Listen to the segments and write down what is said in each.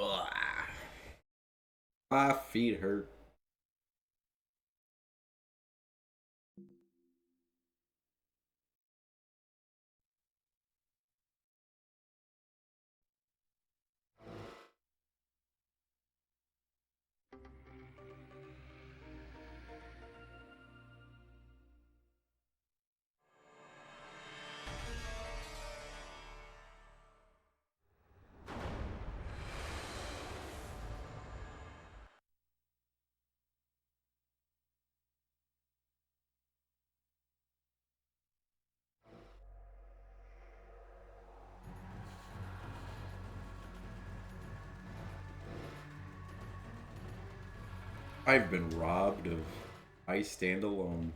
Ugh. My feet hurt. I've been robbed of I Stand Alone.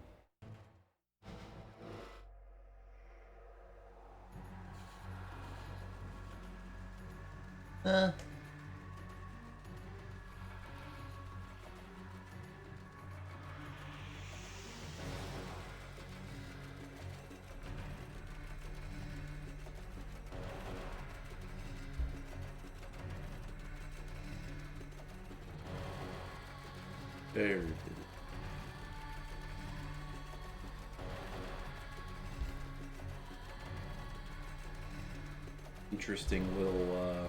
Uh. There it is. Interesting little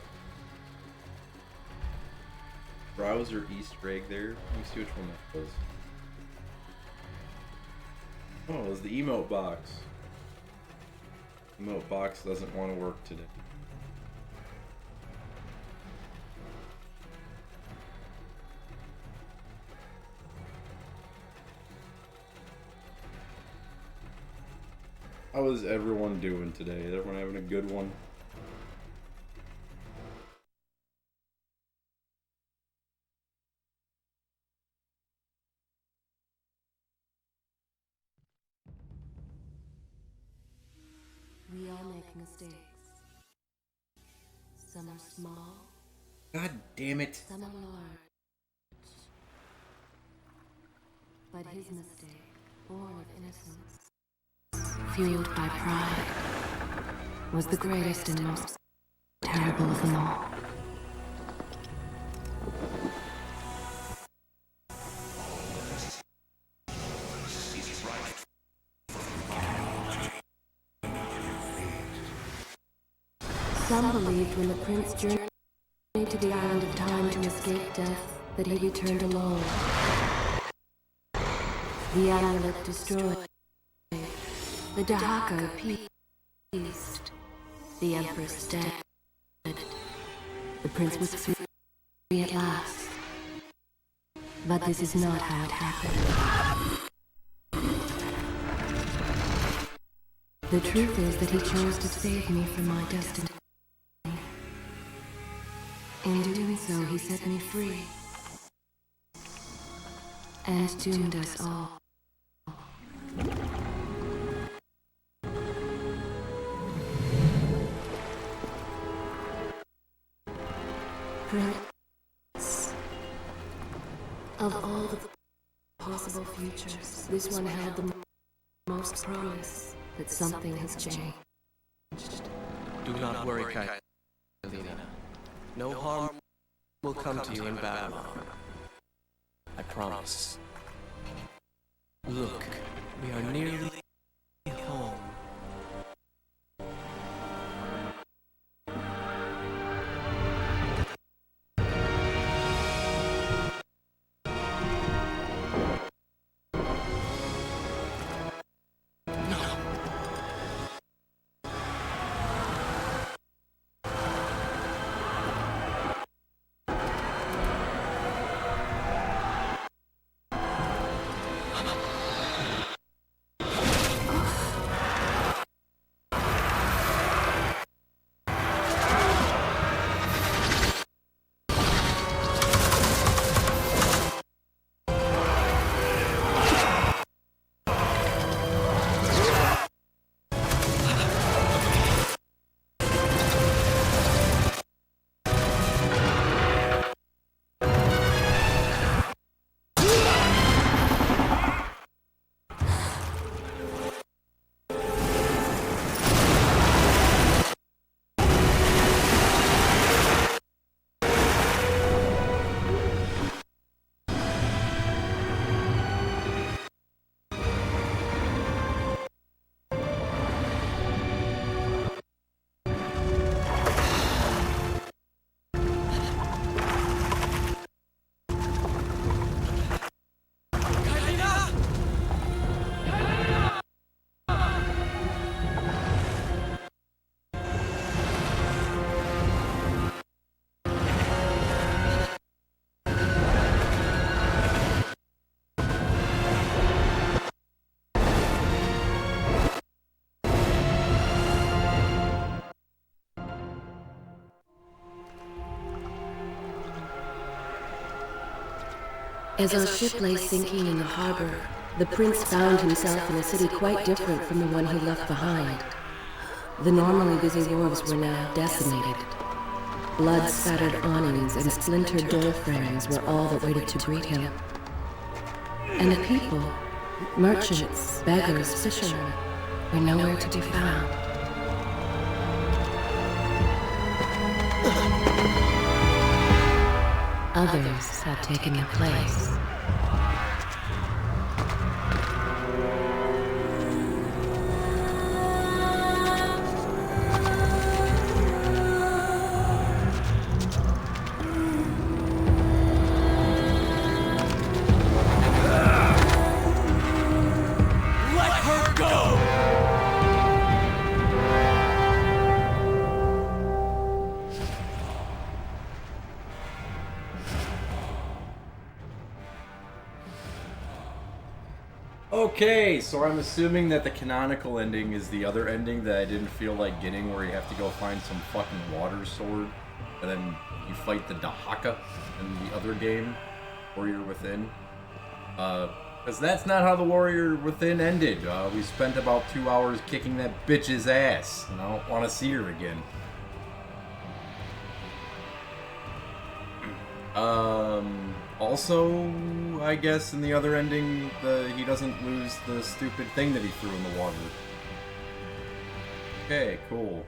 browser Easter egg there. Let me see which one that was. Oh, it was the emote box. Emote box doesn't want to work today. How is everyone doing today? Is everyone having a good one? We all make mistakes. Some are small. God damn it. Some are large. But his mistake, born of innocence, fueled by pride, was the greatest and most terrible of them all. Some believed when the prince journeyed to the island of time to escape death that he returned alone. The amulet destroyed. The Dahaka appeased. The Empress dead. The prince was free at last. But this is not how it happened. The truth is that he chose to save me from my destiny. In doing so, he set me free. And doomed us all. Prince, of all the possible futures, this one held the most promise that something has changed. Do not worry, Catalina. No harm will come to you in Babylon. I promise. Look, we are nearly home. As our ship lay sinking in the harbor, the prince found himself in a city quite different from the one he left behind. The normally busy wharves were now decimated. Blood-spattered awnings and splintered door frames were all that waited to greet him. And the people, merchants, beggars, fishermen, were nowhere to be found. Others had taken their place. Okay, so I'm assuming that the canonical ending is the other ending that I didn't feel like getting, where you have to go find some fucking water sword, and then you fight the Dahaka in the other game, Warrior Within. Because that's not how the Warrior Within ended. We spent about 2 hours kicking that bitch's ass, and I don't want to see her again. Also, I guess in the other ending, he doesn't lose the stupid thing that he threw in the water. Okay, cool.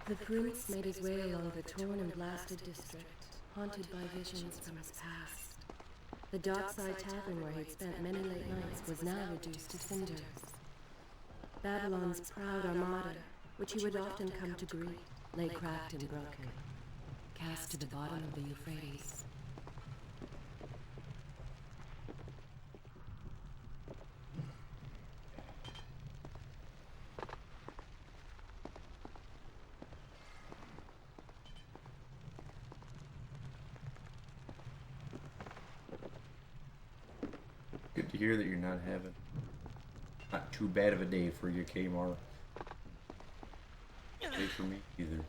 The prince made his way along the torn and blasted district, haunted by visions from his past. The dockside tavern where he'd spent many late nights was now reduced to cinders. Babylon's proud armada, which he would often come to greet, lay cracked and broken, cast to the bottom of the Euphrates. Good to hear that you're not having not too bad of a day for you, Kmart. Day for me either.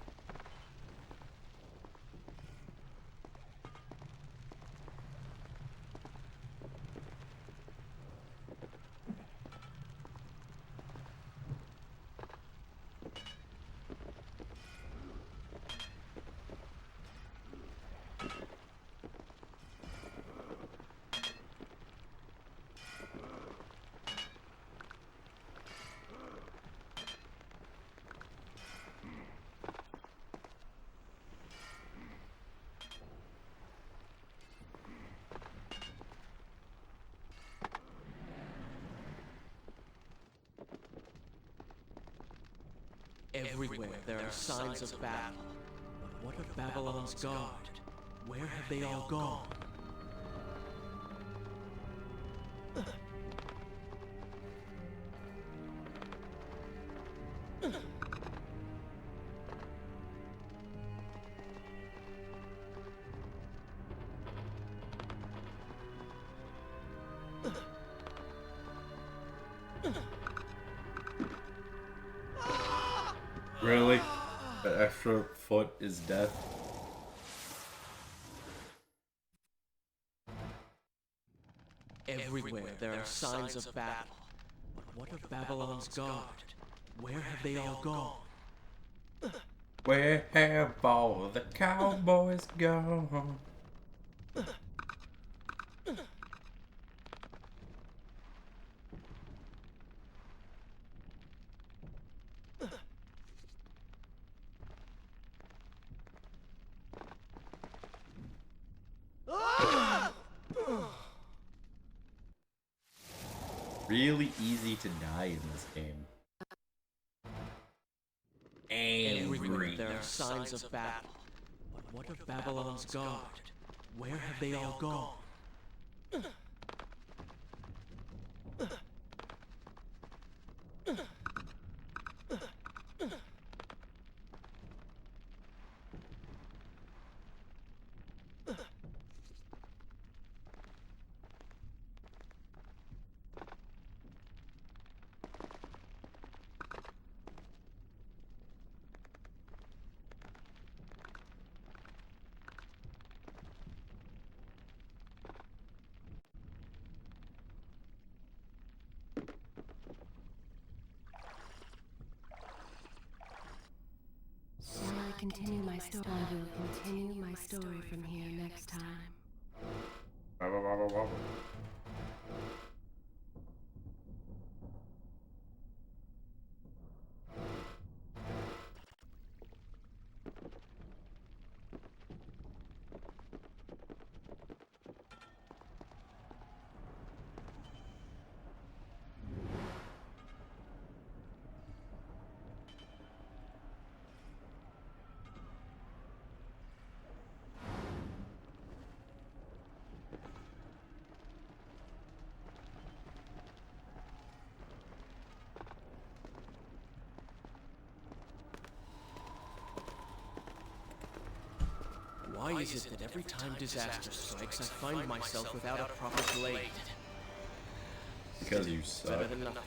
Everywhere there are signs of battle. But what of Babylon's guard? Where have they all gone? Really? That extra foot is death? Everywhere there are signs of battle. But what of Babylon's guard? Where have they all gone? Where have all the cowboys gone? Really easy to die in this game. Everywhere Angry. there are signs of battle. But what of Babylon's guard? Where have they all gone? continue my story. I will continue my story from here next time. Why is it that every time disaster strikes, I find myself without a proper blade? Because you It's suck. better than nothing.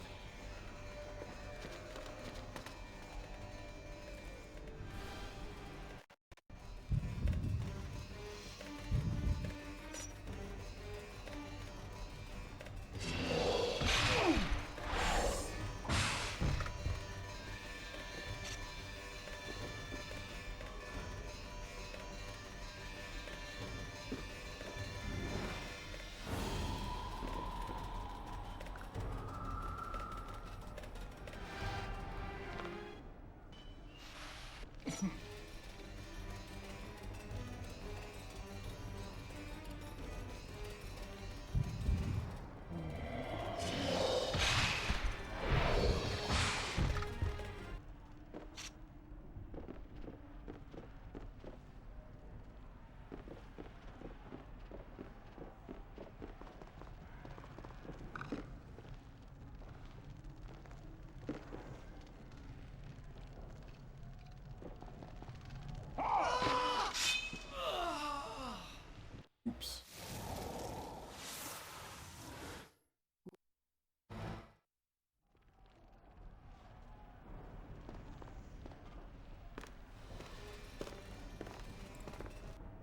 Oops.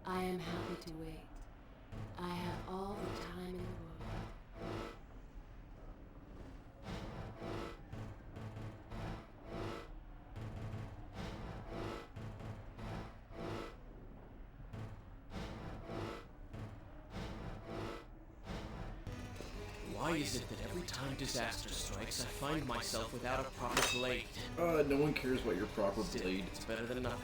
I am happy to wait. I have all the time in the world. Why is it that every time disaster strikes, I find myself without a proper blade? No one cares what your proper blade. It's better than nothing.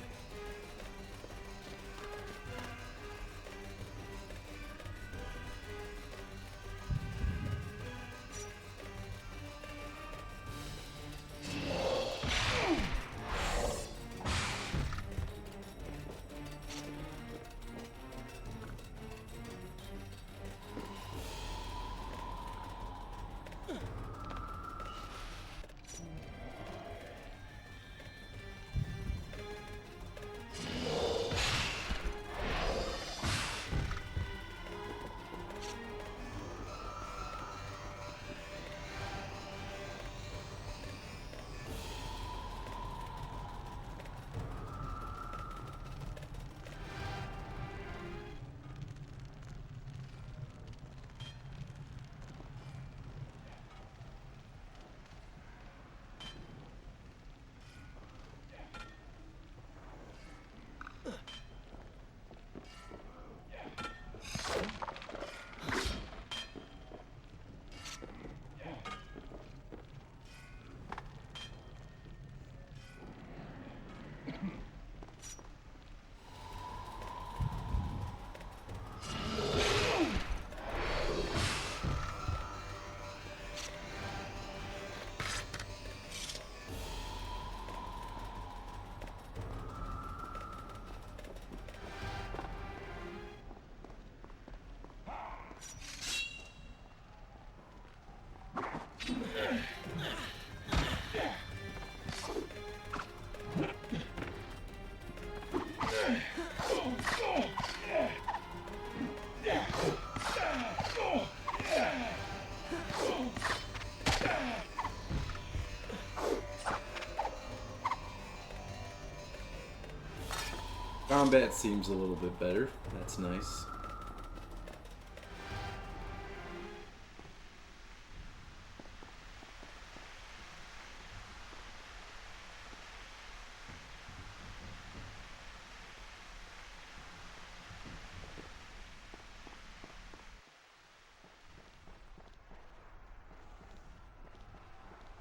Combat seems a little bit better. That's nice.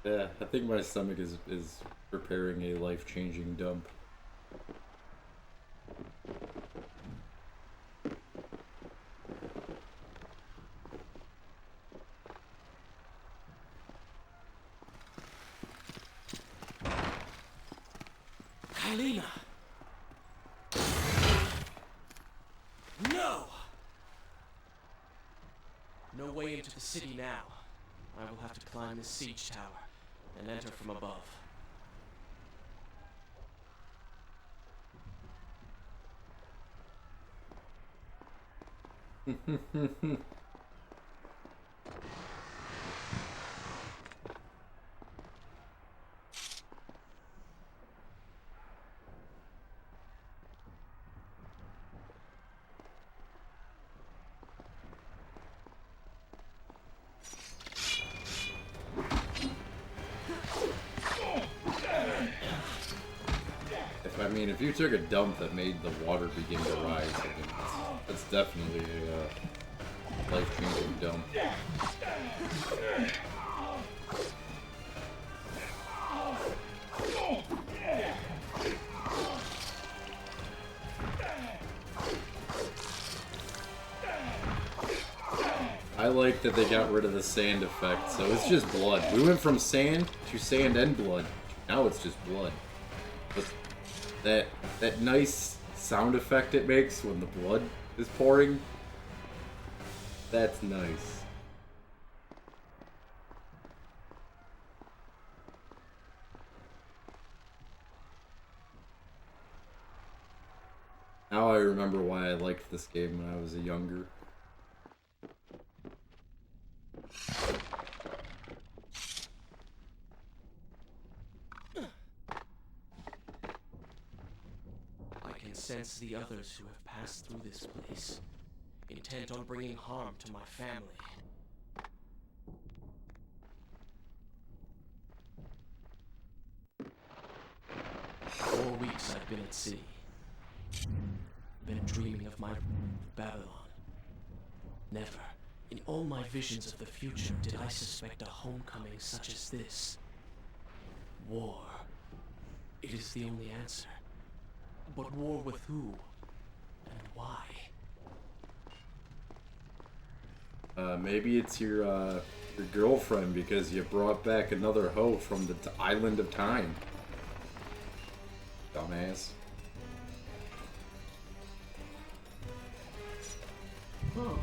Yeah, I think my stomach is preparing a life-changing dump. Kylina! No! No way into the city now. I will have to climb this siege tower and enter from above. If you took a dump that made the water begin to rise, I mean, that's definitely a life-changing dump. I like that they got rid of the sand effect, so it's just blood. We went from sand to sand and blood. Now it's just blood. But that nice sound effect it makes when the blood is pouring, that's nice. Now I remember why I liked this game when I was younger. I can sense the others who have passed through this place, intent on bringing harm to my family. For 4 weeks I've been at sea. Been dreaming of my Babylon. Never, in all my visions of the future, did I suspect a homecoming such as this. War. It is the only answer. But war with who? And why? Maybe it's your girlfriend because you brought back another hoe from the island of time. Dumbass. Oh.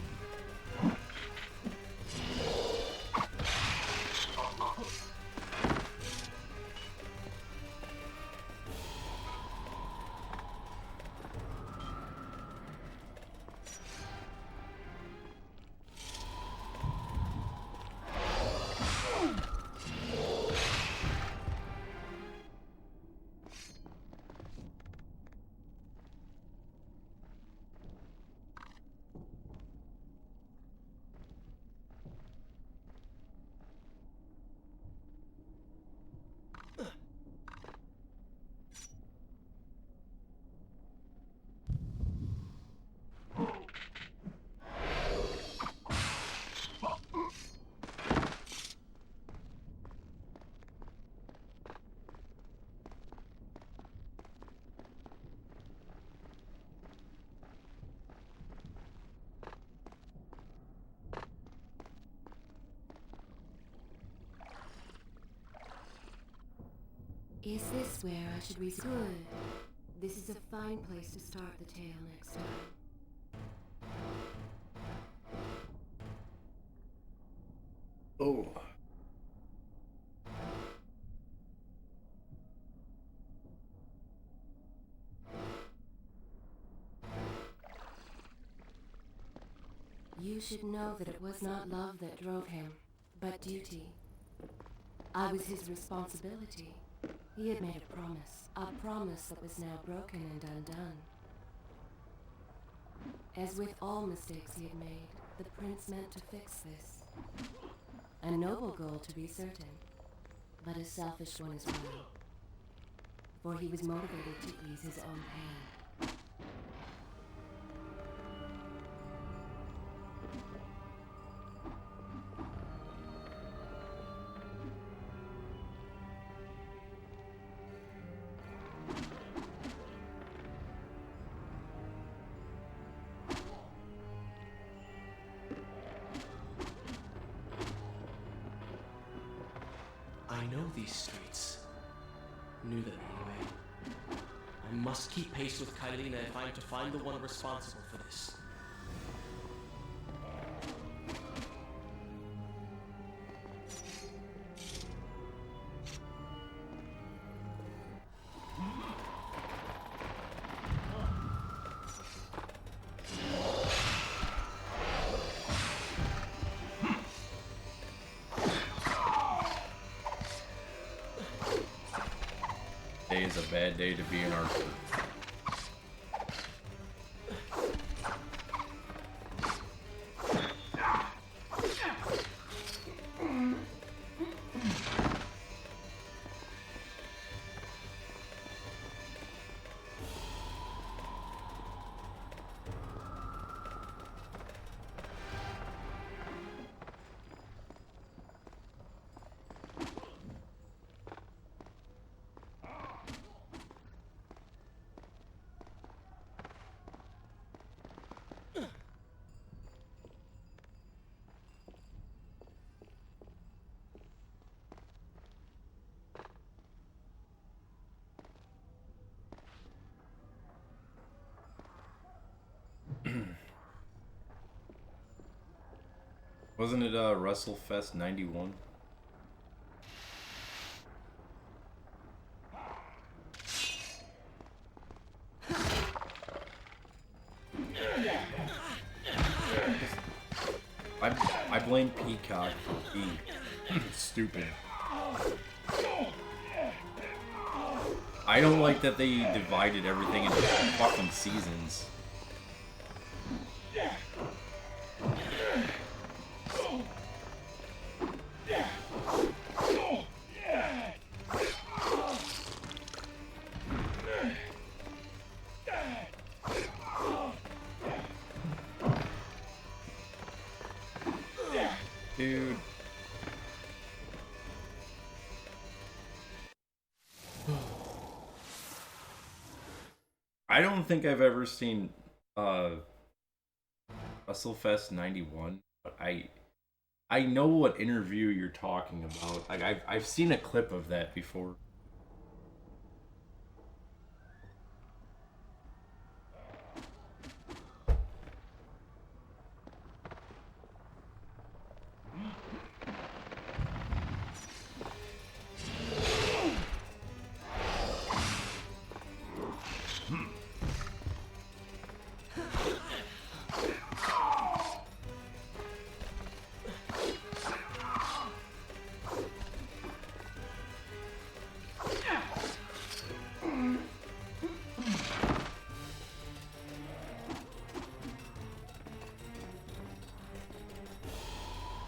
Is this where I should resume? Good. This is a fine place to start the tale next time. Oh. You should know that it was not love that drove him, but duty. I was his responsibility. He had made a promise that was now broken and undone. As with all mistakes he had made, the prince meant to fix this. A noble goal, to be certain, but a selfish one as well. For he was motivated to ease his own pain. these streets. Knew them anyway. I must keep pace with Kylina if I'm to find the one responsible for this. Today is a bad day to be an archer. Wasn't it WrestleFest 91? I blame Peacock for being stupid. I don't like that they divided everything into fucking seasons. Dude. I don't think I've ever seen WrestleFest 91, but I know what interview you're talking about. Like I've seen a clip of that before.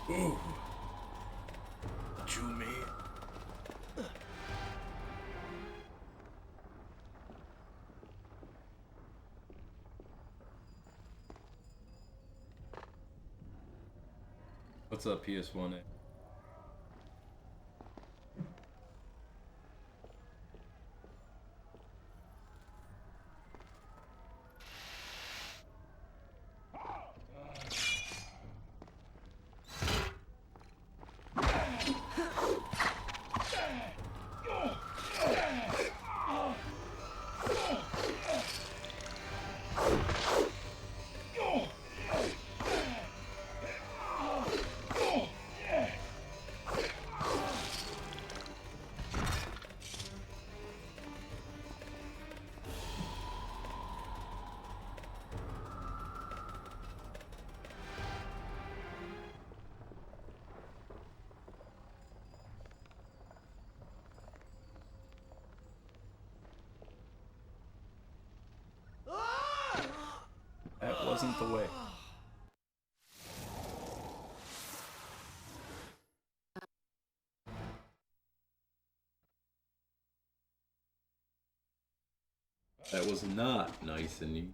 Ooh. Chew me. What's up, PS1? That wasn't the way. That was not nice in you.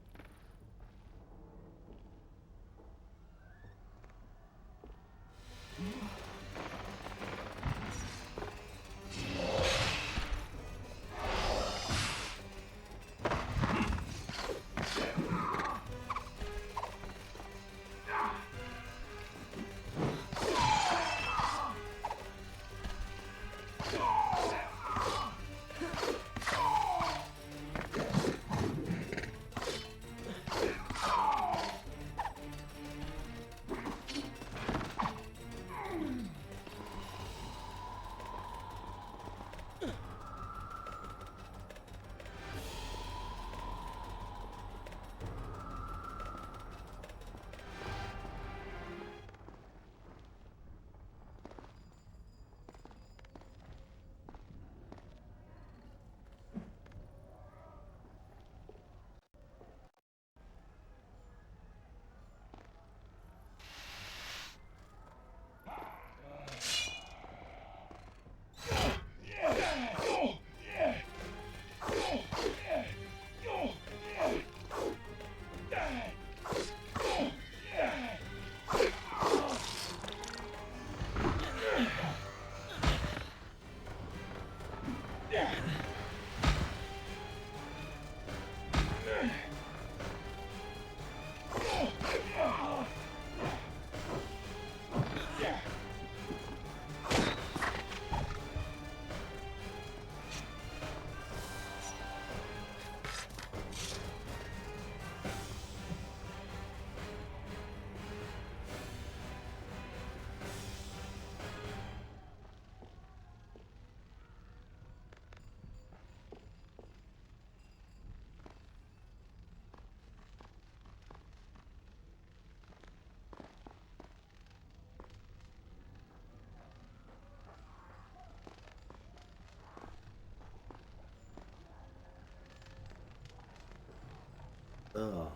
Ugh.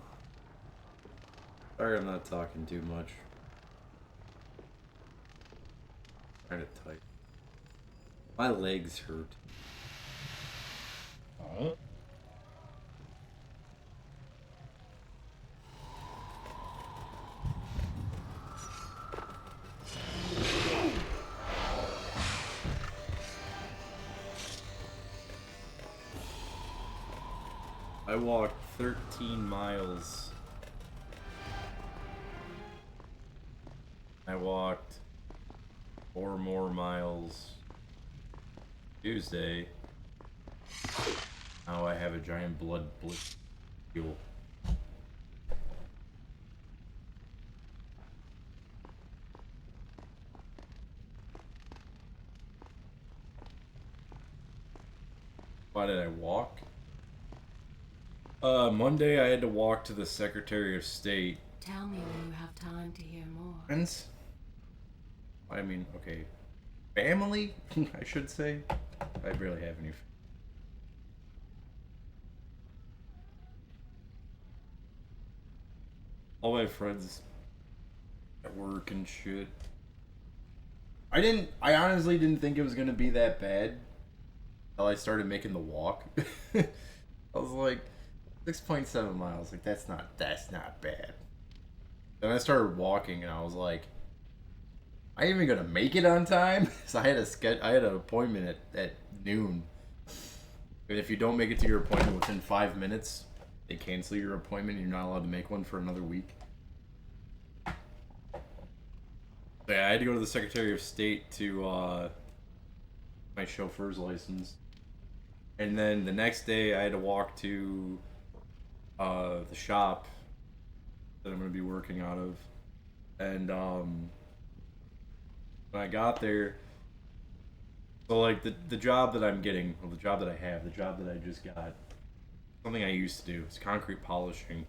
Sorry I'm not talking too much. Trying to type. My legs hurt. Huh? I walked 13 miles. I walked 4 more miles Tuesday. Now I have a giant blood blitz fuel. Why did I walk? Monday I had to walk to the Secretary of State. Tell me when you have time to hear more. Friends? I mean, okay. Family, I should say. I barely have any. All my friends at work and shit. I honestly didn't think it was gonna be that bad until I started making the walk. I was like, 6.7 miles, like that's not bad. Then I started walking and I was like, am I even gonna make it on time? So I had an appointment at noon. And if you don't make it to your appointment within 5 minutes, they cancel your appointment and you're not allowed to make one for another week. So yeah, I had to go to the Secretary of State to my chauffeur's license. And then the next day I had to walk to the shop that I'm going to be working out of. And when I got there, so like the job that I'm getting, or the job that I have, the job that I just got, something I used to do, it's concrete polishing.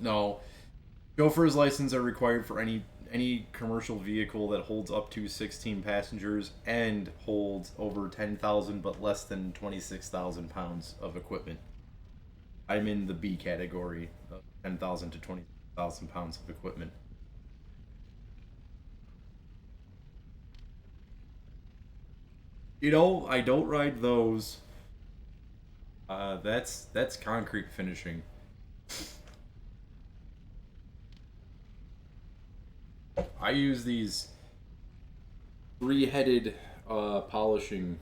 No, chauffeur's license are required for any commercial vehicle that holds up to 16 passengers and holds over 10,000 but less than 26,000 pounds of equipment. I'm in the B category of 10,000 to 20,000 pounds of equipment. You know, I don't ride those. That's concrete finishing. I use these three-headed polishing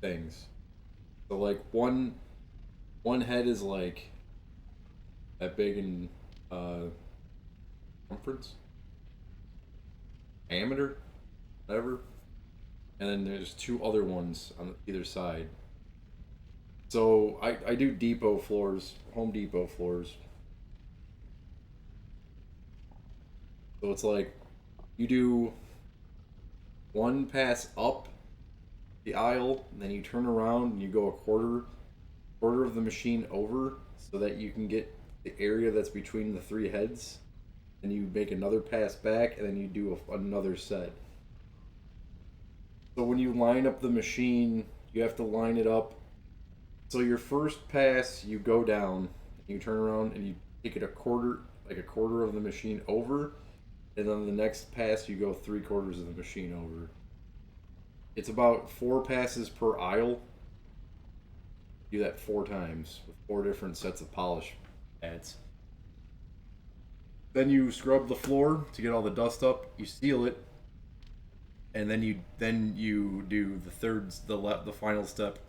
things. So like one head is like that big in circumference, diameter, whatever. And then there's two other ones on either side. So I do depot floors, Home Depot floors. So it's like you do one pass up the aisle, and then you turn around and you go a quarter of the machine over so that you can get the area that's between the three heads. And you make another pass back, and then you do another set. So when you line up the machine, you have to line it up. So your first pass, you go down, you turn around, and you take it a quarter of the machine over. And then the next pass, you go 3/4 of the machine over. It's about 4 passes per aisle. Do that 4 times with 4 different sets of polish pads. Then you scrub the floor to get all the dust up. You seal it, and then you do the final step,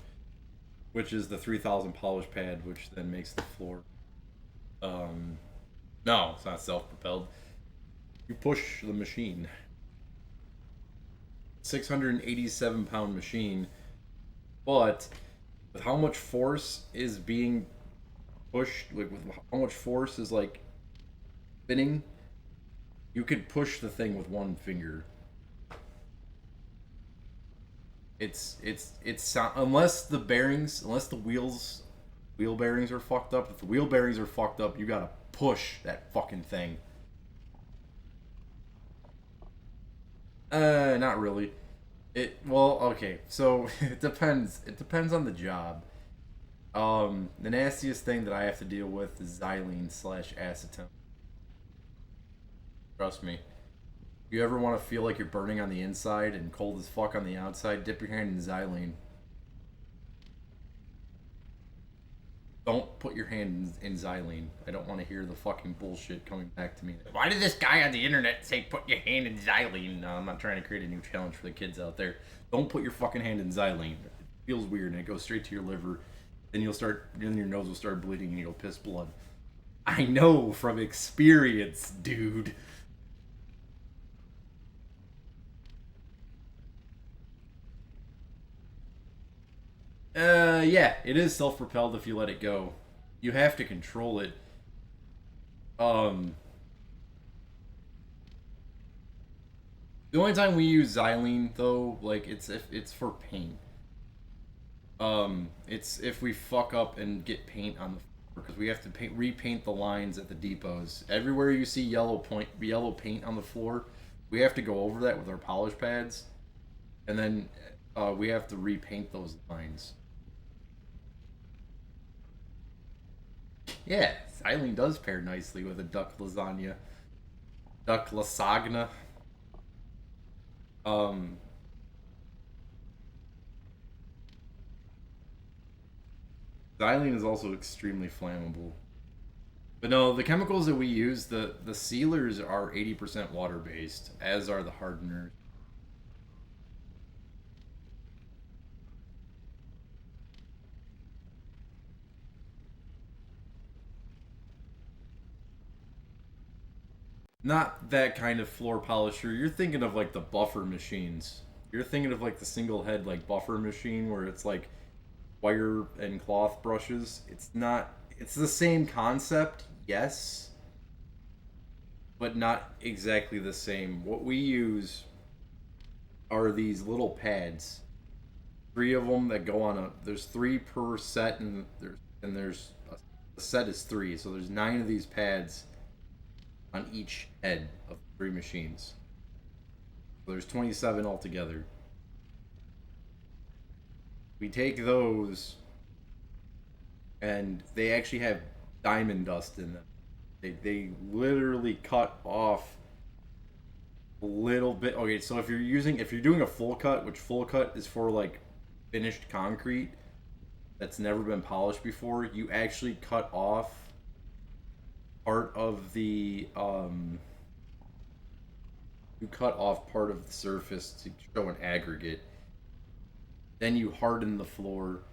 which is the 3,000 polish pad, which then makes the floor. No, it's not self-propelled. You push the machine. 687-pound machine, but with how much force is being pushed, like with how much force is like spinning, you could push the thing with one finger. It's unless the wheel bearings are fucked up. If the wheel bearings are fucked up, you gotta push that fucking thing. Not really. Well, okay, so it depends on the job. The nastiest thing that I have to deal with is xylene slash acetone. Trust me. If you ever want to feel like you're burning on the inside and cold as fuck on the outside, dip your hand in xylene. Don't put your hand in xylene. I don't want to hear the fucking bullshit coming back to me. Why did this guy on the internet say put your hand in xylene? No, I'm not trying to create a new challenge for the kids out there. Don't put your fucking hand in xylene. It feels weird and it goes straight to your liver. Then your nose will start bleeding and you'll piss blood. I know from experience, dude. Yeah, it is self-propelled if you let it go. You have to control it. The only time we use xylene, though, like, it's for paint. It's if we fuck up and get paint on the floor, because we have to repaint the lines at the depots. Everywhere you see yellow paint on the floor, we have to go over that with our polish pads, and then we have to repaint those lines. Yeah, xylene does pair nicely with a duck lasagna. Duck lasagna. Xylene is also extremely flammable. But no, the chemicals that we use, the sealers are 80% water-based, as are the hardeners. Not that kind of floor polisher. You're thinking of like the buffer machines. You're thinking of like the single head like buffer machine where it's like wire and cloth brushes. It's not. It's the same concept, yes, but not exactly the same. What we use are these little pads. Three of them that go on a. There's three per set, and there's a set is three, so there's 9 of these pads on each head of 3 machines. So there's 27 altogether. We take those, and they actually have diamond dust in them. They literally cut off a little bit. Okay, so if you're doing a full cut, which full cut is for like finished concrete that's never been polished before, you actually cut off part of the you cut off part of the surface to show an aggregate. Then you harden the floor,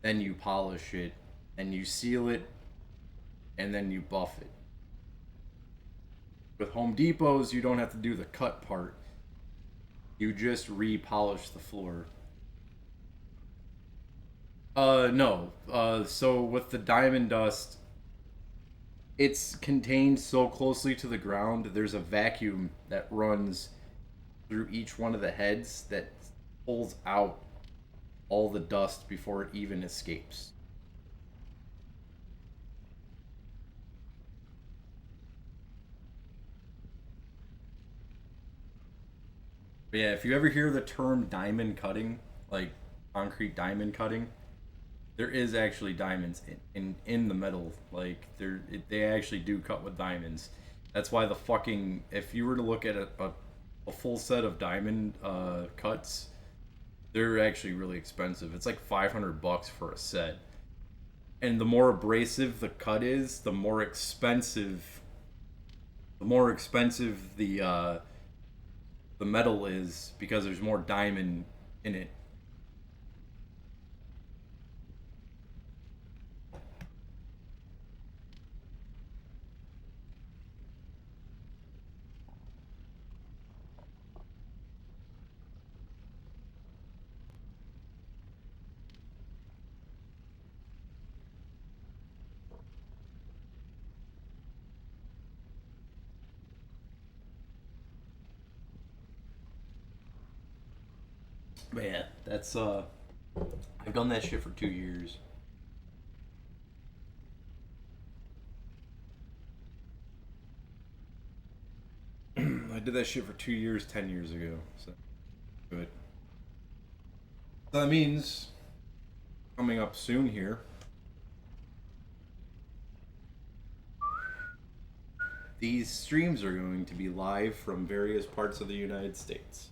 then you polish it, and you seal it, and then you buff it. With Home Depots, you don't have to do the cut part. You just re-polish the floor. No. So with the diamond dust, it's contained so closely to the ground, there's a vacuum that runs through each one of the heads that pulls out all the dust before it even escapes. But yeah, if you ever hear the term diamond cutting, like concrete diamond cutting, there is actually diamonds in the metal. Like they actually do cut with diamonds. That's why the fucking, if you were to look at a full set of diamond cuts, they're actually really expensive. It's like $500 for a set. And the more abrasive the cut is, the more expensive the metal is, because there's more diamond in it. But yeah, that's I've done that shit for 2 years. I did that shit for 2 years, 10 years ago. So good. So that means coming up soon here, these streams are going to be live from various parts of the United States.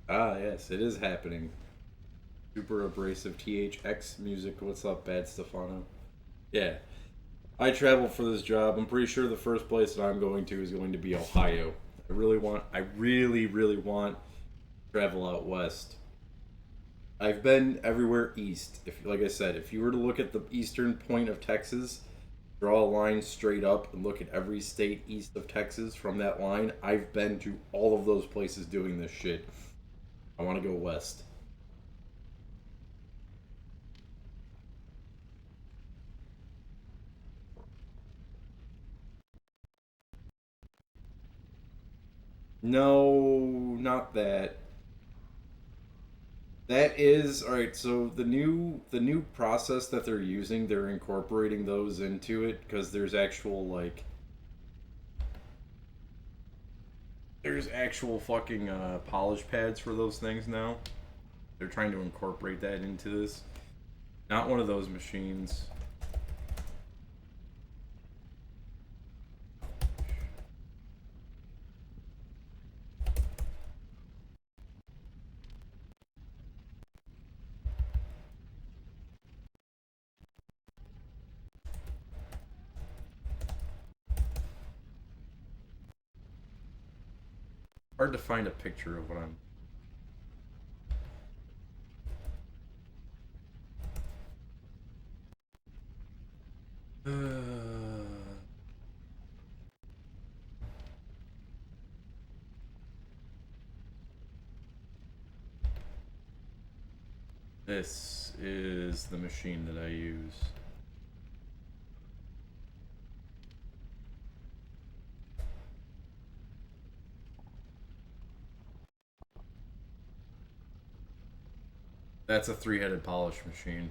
Ah, yes, it is happening. Super abrasive THX music. What's up, Bad Stefano? Yeah. I travel for this job. I'm pretty sure the first place that I'm going to is going to be Ohio. I really want to travel out west. I've been everywhere east. If, like I said, if you were to look at the eastern point of Texas, draw a line straight up and look at every state east of Texas from that line, I've been to all of those places doing this shit. I want to go west. No, not that. That is alright. So the new process that they're using, they're incorporating those into it because there's actual fucking polish pads for those things now. They're trying to incorporate that into this. Not one of those machines. Hard to find a picture of what I'm... This is the machine that I use. That's a three-headed polish machine.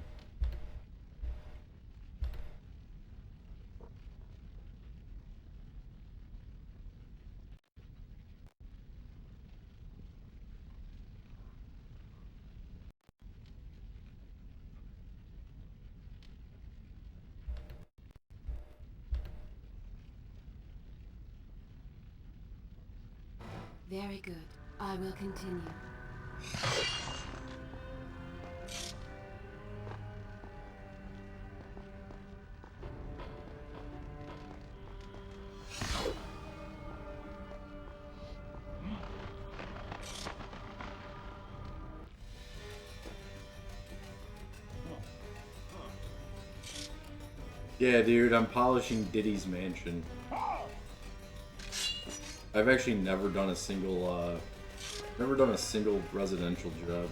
Very good. I will continue. Yeah, dude, I'm polishing Diddy's mansion. I've actually never done a single residential job.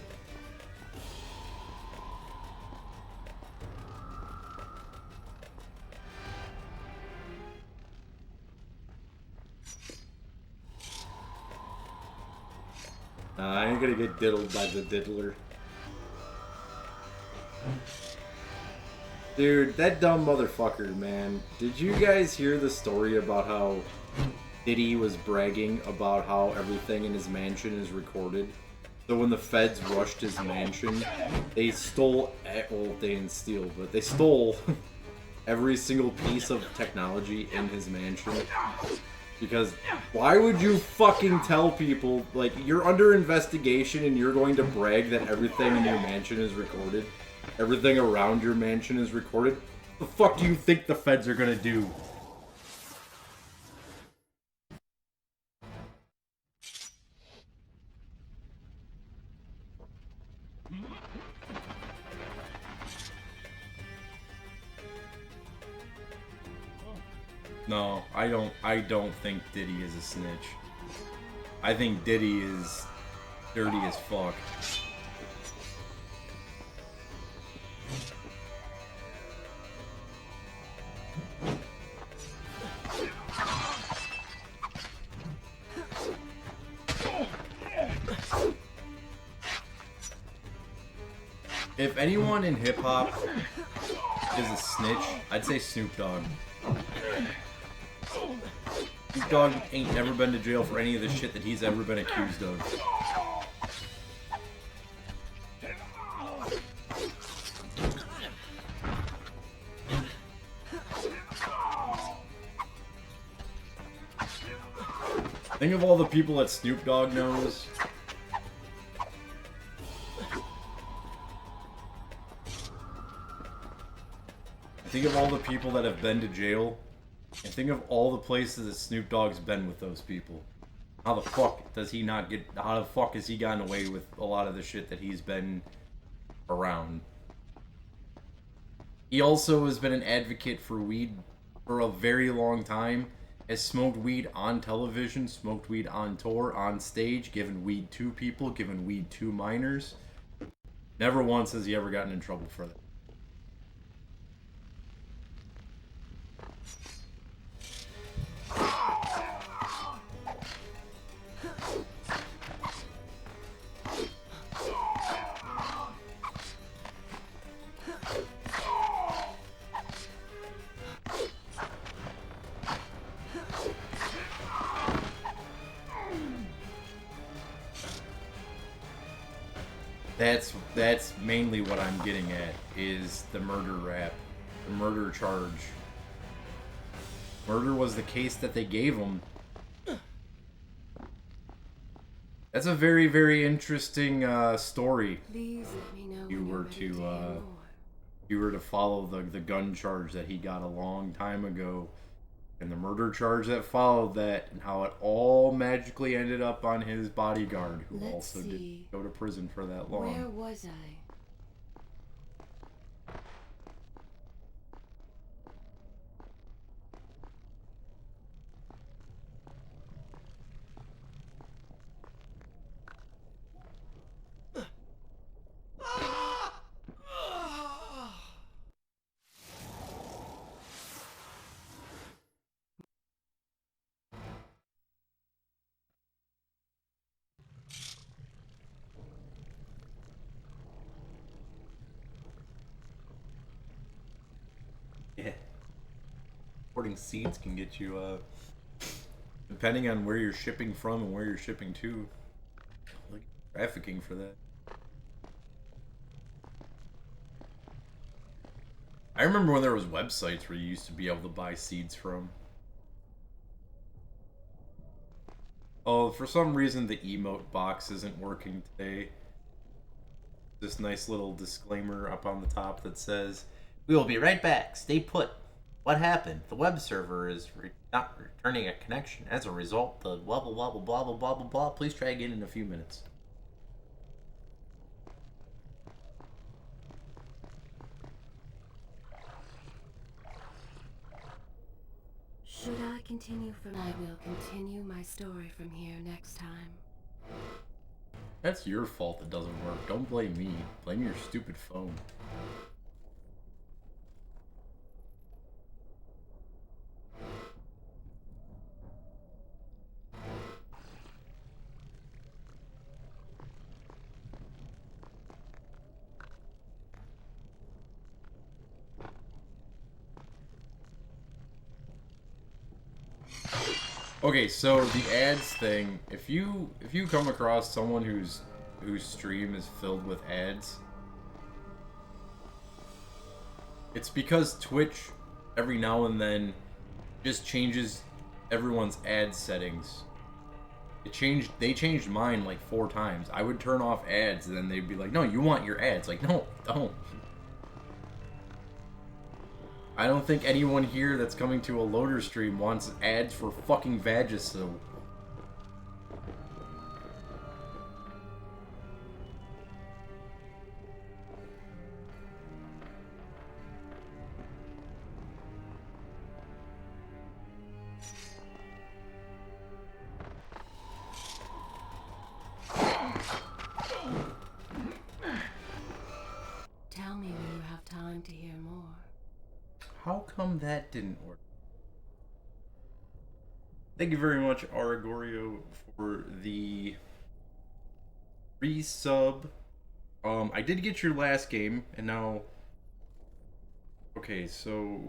Nah, I ain't gonna get diddled by the diddler. Dude, that dumb motherfucker, man. Did you guys hear the story about how Diddy was bragging about how everything in his mansion is recorded? So when the feds rushed his mansion, they stole, well, they didn't steal, but they stole every single piece of technology in his mansion. Because why would you fucking tell people, like, you're under investigation and you're going to brag that everything in your mansion is recorded? Everything around your mansion is recorded? What the fuck do you think the feds are gonna do? No, I don't think Diddy is a snitch. I think Diddy is dirty as fuck. If anyone in hip-hop is a snitch, I'd say Snoop Dogg. Snoop Dogg ain't never been to jail for any of the shit that he's ever been accused of. Think of all the people that Snoop Dogg knows. Think of all the people that have been to jail. And think of all the places that Snoop Dogg's been with those people. How the fuck does he not get... How the fuck has he gotten away with a lot of the shit that he's been around? He also has been an advocate for weed for a very long time. Has smoked weed on television, smoked weed on tour, on stage, given weed to people, given weed to minors. Never once has he ever gotten in trouble for that. That's mainly what I'm getting at, is the murder rap, the murder charge. Murder was the case that they gave him. That's a very, very interesting story. Please let me know You when you're were ready to hear more. you were to follow the gun charge that he got a long time ago, and the murder charge that followed that, and how it all magically ended up on his bodyguard, who Let's also see. didn't go to prison for that long. Where was I? Yeah. Importing seeds can get you, depending on where you're shipping from and where you're shipping to, like trafficking for that. I remember when there was websites where you used to be able to buy seeds from. Oh, for some reason the emote box isn't working today. This nice little disclaimer up on the top that says, "We will be right back. Stay put. What happened? The web server is not returning a connection. As a result, the blah blah blah blah blah blah blah blah blah. Please try again in a few minutes." Should I continue from... I will continue my story from here next time. That's your fault it doesn't work. Don't blame me. Blame your stupid phone. Okay, so the ads thing, if you come across someone whose stream is filled with ads, it's because Twitch every now and then just changes everyone's ad settings. They changed mine like 4 times. I would turn off ads and then they'd be like, "No, you want your ads." Like, "No, don't." I don't think anyone here that's coming to a loader stream wants ads for fucking Vagisil. Tell me when you have time to hear more. How come that didn't work? Thank you very much, Aragorio, for the resub. I did get your last game, and now... Okay, so...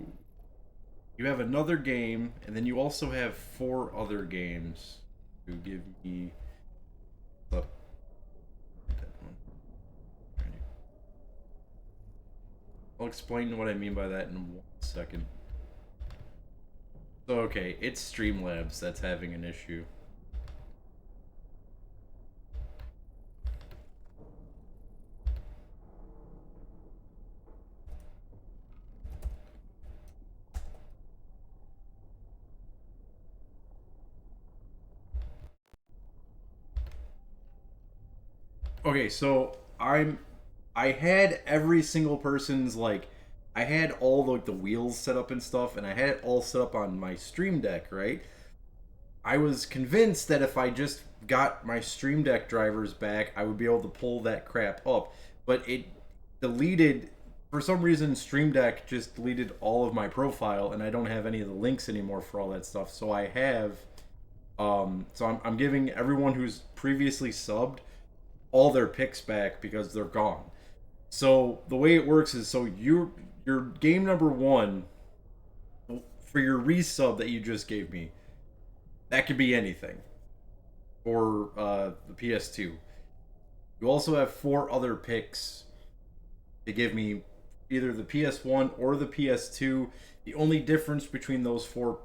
You have another game, and then you also have 4 other games to give me. I'll explain what I mean by that in 1 second. So, okay, it's Streamlabs that's having an issue. Okay, so I had every single person's like I had all the wheels set up and stuff, and I had it all set up on my Stream Deck, right? I was convinced that if I just got my Stream Deck drivers back, I would be able to pull that crap up. But it deleted, for some reason, Stream Deck just deleted all of my profile, and I don't have any of the links anymore for all that stuff. So I have, I'm giving everyone who's previously subbed all their picks back because they're gone. So the way it works is, so your game number 1 for your resub that you just gave me, that could be anything, or the PS2. You also have 4 other picks to give me, either the PS1 or the PS2. The only difference between those 4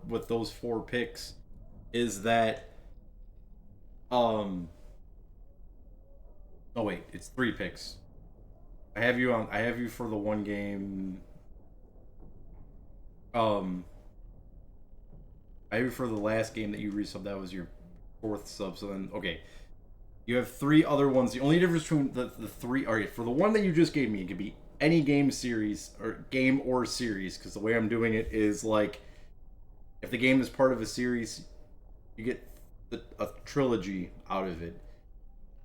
picks is that oh wait, it's 3 picks. I have you for the one game. I have you for the last game that you resubbed. That was your 4th sub. So then, okay, you have 3 other ones. The only difference between the 3, all right, for the one that you just gave me, it could be any game series or series, because the way I'm doing it is like, if the game is part of a series, you get a trilogy out of it,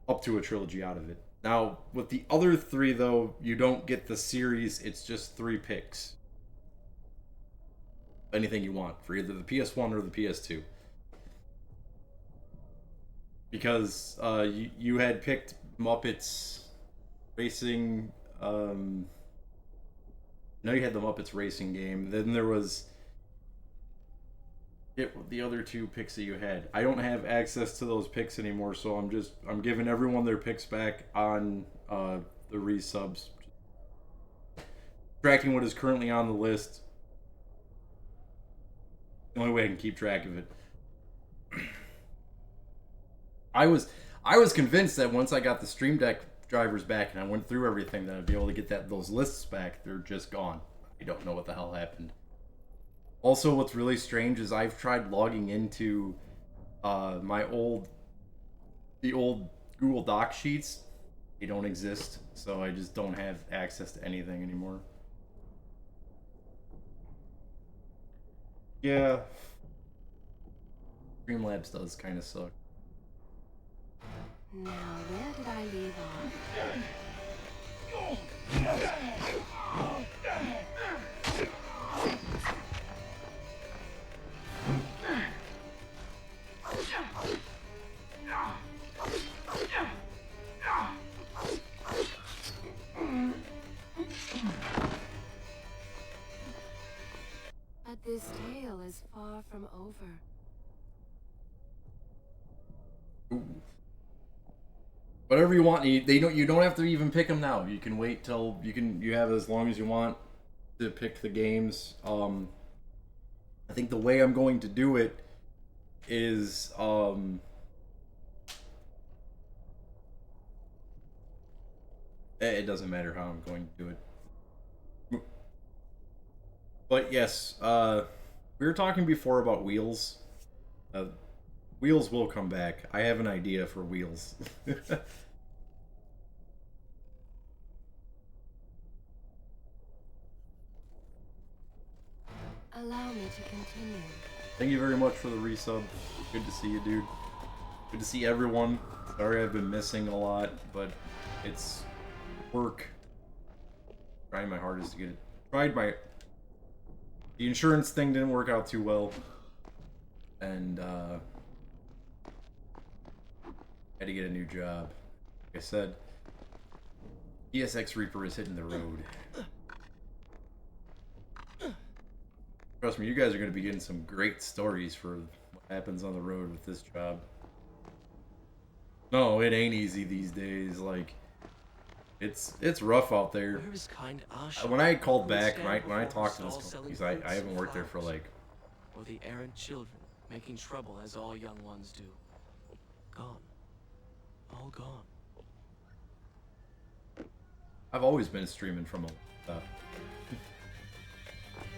up to a trilogy out of it. Now, with the other 3, though, you don't get the series. It's just 3 picks. Anything you want for either the PS1 or the PS2. Because you had picked Muppets Racing. No, you had the Muppets Racing game. Then there was the other 2 picks that you had. I don't have access to those picks anymore, so I'm giving everyone their picks back on the resubs. Tracking what is currently on the list. The only way I can keep track of it. I was convinced that once I got the Stream Deck drivers back and I went through everything, that I'd be able to get those lists back. They're just gone. I don't know what the hell happened. Also, what's really strange is I've tried logging into the old Google Doc sheets. They don't exist, so I just don't have access to anything anymore. Yeah. Streamlabs does kind of suck. Now, where did I leave off? But this tale is far from over. Ooh. Whatever you want. You don't have to even pick them now. You can wait till you have as long as you want to pick the games. I think the way I'm going to do it is it doesn't matter how I'm going to do it. But yes, we were talking before about wheels. Wheels will come back. I have an idea for wheels. Allow me to continue. Thank you very much for the resub. Good to see you, dude. Good to see everyone. Sorry I've been missing a lot, but it's work. Trying my hardest to get it. The insurance thing didn't work out too well. And, had to get a new job. Like I said, PSX Reaper is hitting the road. Trust me, you guys are going to be getting some great stories for what happens on the road with this job. No, it ain't easy these days. Like, it's rough out there. Where is kind Asha? When I called who would back, stand when I before talked to her this stall company, selling because I haven't fruits worked there and for flowers? like, Or the errant children, making trouble as all young ones do. Gone. All gone. I've always been streaming from a laptop.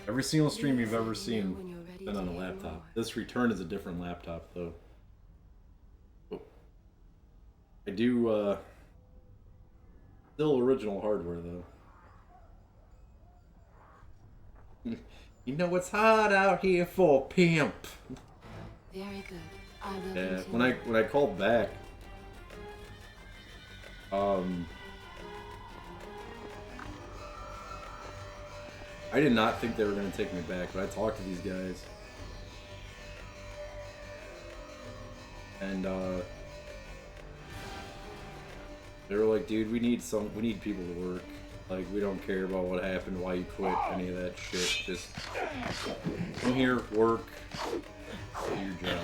Every single stream you've ever seen has been on a laptop. This return is a different laptop, though. Oh. I do, still original hardware, though. You know what's hot out here for, pimp? Very good. I will Yeah, continue. when I called back, I did not think they were gonna take me back, but I talked to these guys, and they were like, "Dude, we need people to work. Like, we don't care about what happened, why you quit, any of that shit. Just come here, work, do your job."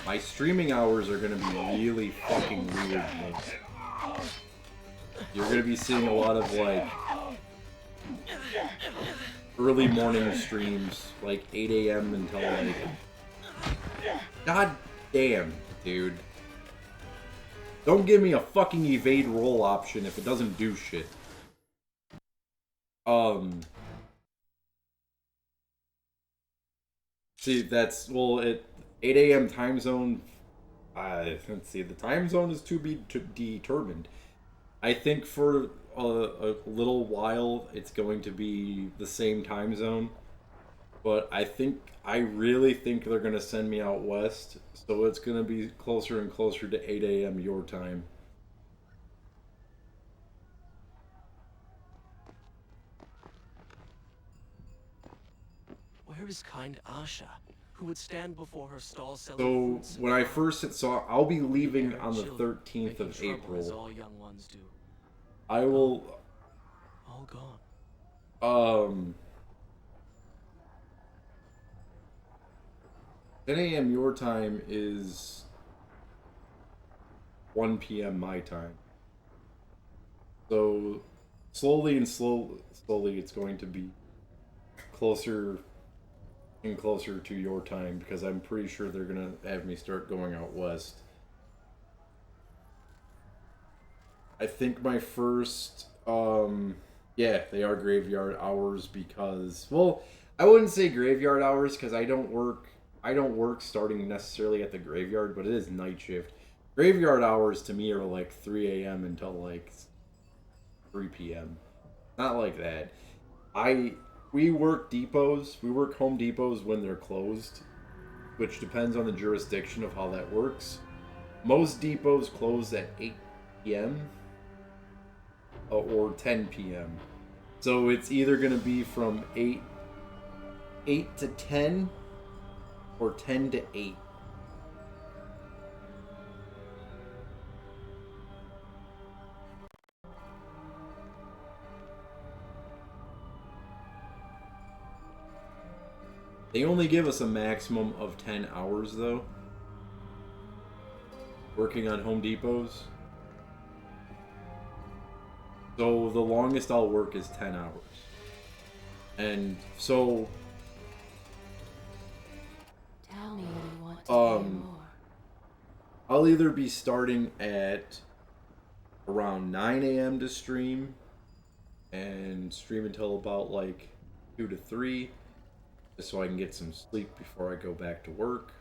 My streaming hours are gonna be really fucking weird, man. You're gonna be seeing a lot of like early morning streams, like 8 a.m. until like, god damn, dude. Don't give me a fucking evade roll option if it doesn't do shit. See, that's, well, it 8 a.m. time zone. Let's see, the time zone is to be determined. I think for a little while it's going to be the same time zone, but I really think they're gonna send me out west, so it's gonna be closer and closer to 8 a.m. your time. Where is kind Asha, who would stand before her stall selling So fruits and when I flowers? first saw, I'll be leaving Errant on the children, 13th making of trouble as April. all young ones do. I will, All gone. 10 a.m. your time is 1 p.m. my time. So slowly it's going to be closer and closer to your time, because I'm pretty sure they're gonna have me start going out west. I think my first, yeah, they are graveyard hours because, well, I wouldn't say graveyard hours because I don't work starting necessarily at the graveyard, but it is night shift. Graveyard hours to me are like 3 a.m. until like 3 p.m. Not like that. We work depots, we work home depots when they're closed, which depends on the jurisdiction of how that works. Most depots close at 8 p.m. Or 10 p.m. So it's either going to be from 8 to 10 or 10 to 8. They only give us a maximum of 10 hours though, working on Home Depots. So the longest I'll work is 10 hours. And so Tell me when you want to hear more. I'll either be starting at around 9 a.m. to stream and stream until about like 2 to 3, just so I can get some sleep before I go back to work.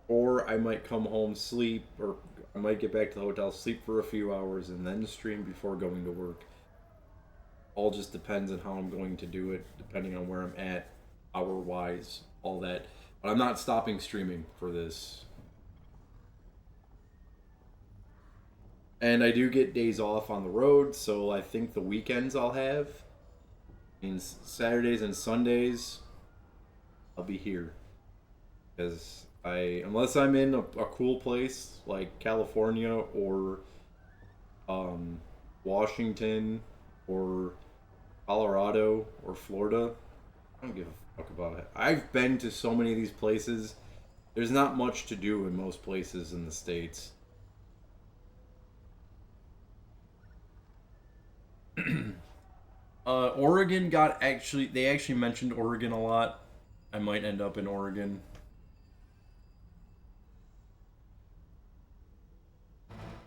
Or I might come home, sleep, or I might get back to the hotel, sleep for a few hours, and then stream before going to work. All just depends on how I'm going to do it, depending on where I'm at, hour-wise, all that. But I'm not stopping streaming for this. And I do get days off on the road, so I think the weekends I'll have. Means Saturdays and Sundays, I'll be here. Because unless I'm in a cool place like California or Washington or Colorado or Florida. I don't give a fuck about it. I've been to so many of these places. There's not much to do in most places in the States. Oregon they actually mentioned Oregon a lot. I might end up in Oregon.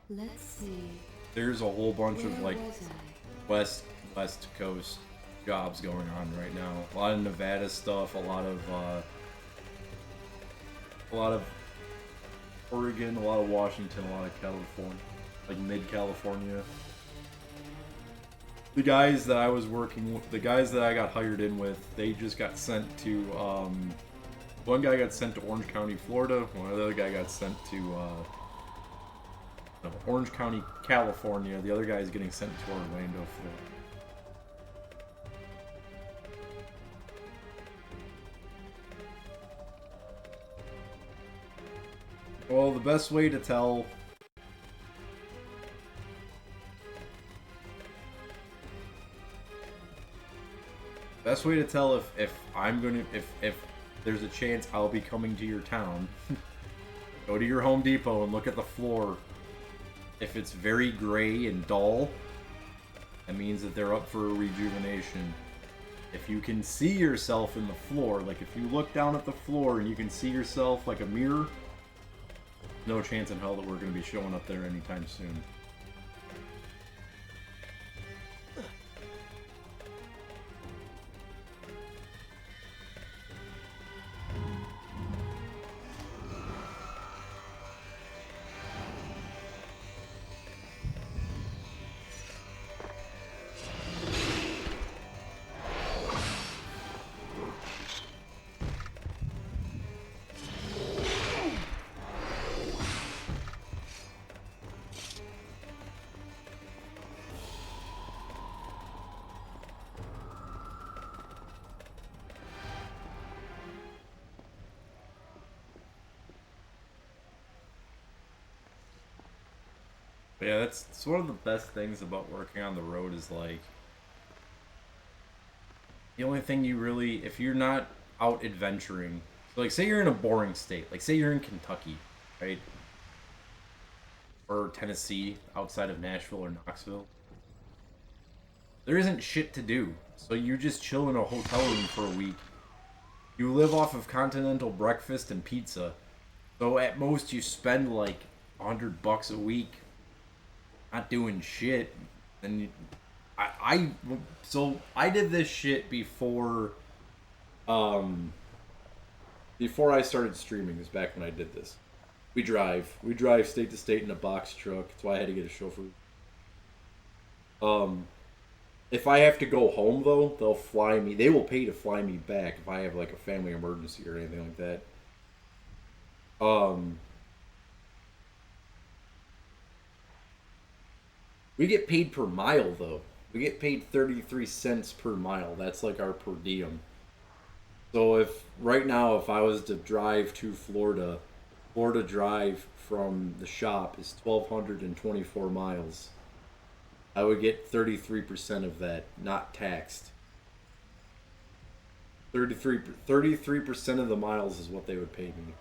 Let's see. There's a whole bunch of Where like was West Coast jobs going on right now. A lot of Nevada stuff, a lot of Oregon, a lot of Washington, a lot of California, like mid California. The guys that I was working with, the guys that I got hired in with, they just got sent to, one guy got sent to Orange County, Florida, one other guy got sent to, Orange County, California, the other guy is getting sent to Orlando, Florida. Well, the best way to tell if I'm gonna if there's a chance I'll be coming to your town, go to your Home Depot and look at the floor. If it's very gray and dull, that means that they're up for a rejuvenation. If you can see yourself in the floor, like if you look down at the floor and you can see yourself like a mirror, no chance in hell that we're going to be showing up there anytime soon. But yeah, that's one of the best things about working on the road is like the only thing you really, if you're not out adventuring, so like say you're in a boring state, like say you're in Kentucky, right? Or Tennessee, outside of Nashville or Knoxville. There isn't shit to do. So you just chill in a hotel room for a week. You live off of continental breakfast and pizza. So at most you spend like $100 a week not doing shit. And so I did this shit before I started streaming. This back when I did this. We drive state to state in a box truck. That's why I had to get a chauffeur. If I have to go home though, they'll fly me. They will pay to fly me back if I have like a family emergency or anything like that. We get paid per mile though. We get paid 33 cents per mile. That's like our per diem. So if right now if I was to drive to Florida drive from the shop is 1,224 miles. I would get 33% of that, not taxed. 33% of the miles is what they would pay me.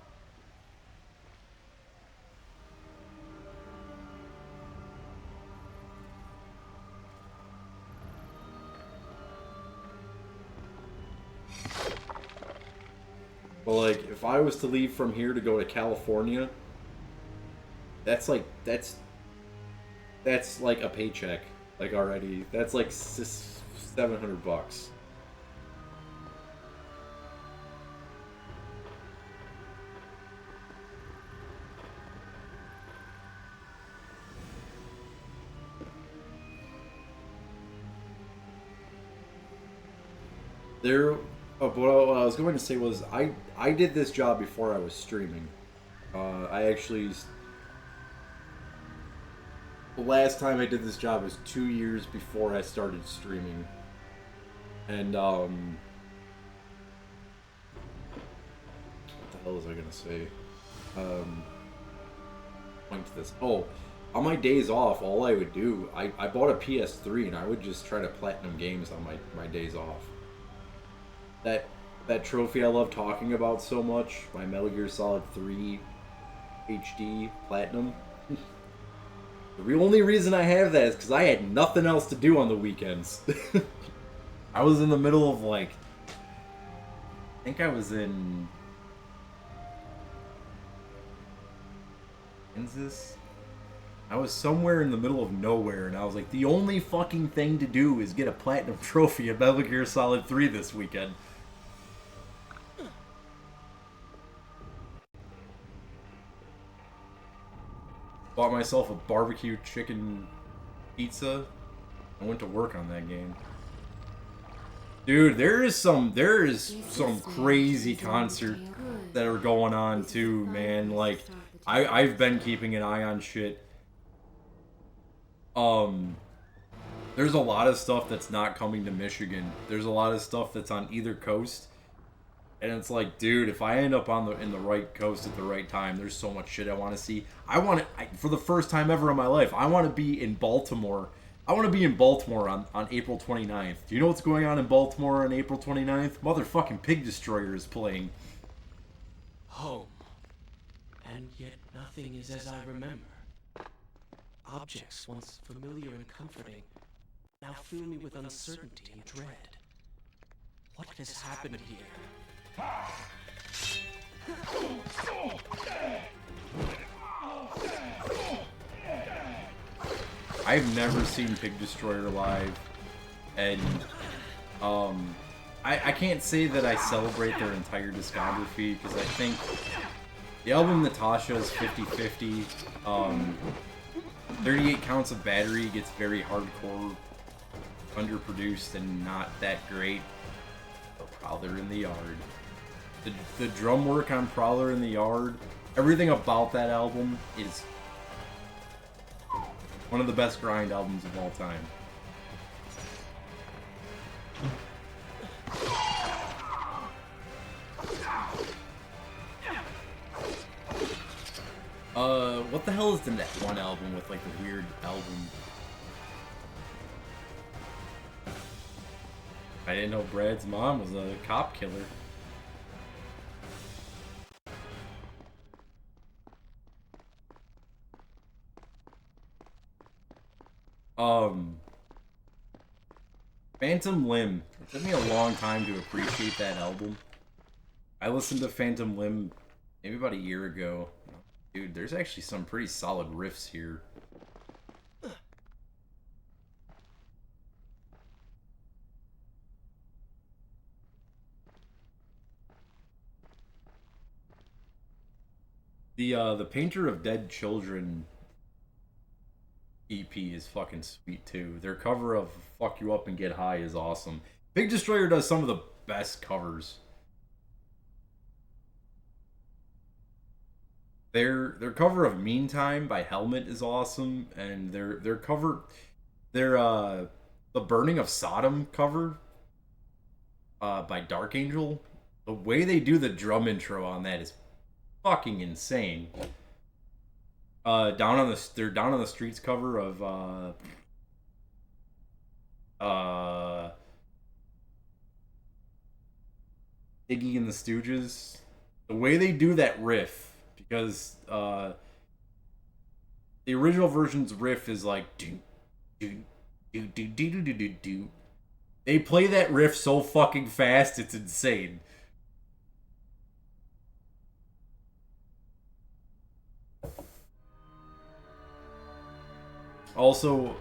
But like, if I was to leave from here to go to California, that's like a paycheck, like already. That's like $700. What I was going to say was I did this job before I was streaming. I actually the last time I did this job was 2 years before I started streaming, and what the hell was I gonna say? Point to this. Oh, on my days off, all I would do, I bought a PS3 and I would just try to platinum games on my days off. That trophy I love talking about so much, my Metal Gear Solid 3 HD Platinum. The only reason I have that is because I had nothing else to do on the weekends. I was in the middle of like, I think I was in Kansas. I was somewhere in the middle of nowhere, and I was like, the only fucking thing to do is get a platinum trophy at Metal Gear Solid 3 this weekend. Bought myself a barbecue chicken pizza. I went to work on that game. Dude, there is some crazy concerts that are going on too, man. Like, I've been keeping an eye on shit. There's a lot of stuff that's not coming to Michigan. There's a lot of stuff that's on either coast. And it's like, dude, if I end up in the right coast at the right time, there's so much shit I want to see. For the first time ever in my life, I want to be in Baltimore. I want to be in Baltimore on April 29th. Do you know what's going on in Baltimore on April 29th? Motherfucking Pig Destroyer is playing. Home. And yet nothing is as I remember. Objects once familiar and comforting now fill me with uncertainty and dread. What has happened here? I've never seen Pig Destroyer live, and I can't say that I celebrate their entire discography, because I think the album Natasha is 50-50. 38 Counts of Battery gets very hardcore, underproduced, and not that great. Prowler in the Yard. The drum work on Prowler in the Yard, everything about that album is one of the best grind albums of all time. What the hell is in that one album with like the weird album? I didn't know Brad's mom was a cop killer. Phantom Limb. It took me a long time to appreciate that album. I listened to Phantom Limb maybe about a year ago. Dude, there's actually some pretty solid riffs here. The Painter of Dead Children EP is fucking sweet too. Their cover of Fuck You Up and Get High is awesome. Pig Destroyer does some of the best covers. Their cover of Meantime by Helmet is awesome, and their The Burning of Sodom cover by Dark Angel. The way they do the drum intro on that is fucking insane. They're Down on the Streets cover of Iggy and the Stooges. The way they do that riff, because the original version's riff is like do do do do do do do do do. They play that riff so fucking fast, it's insane. Also,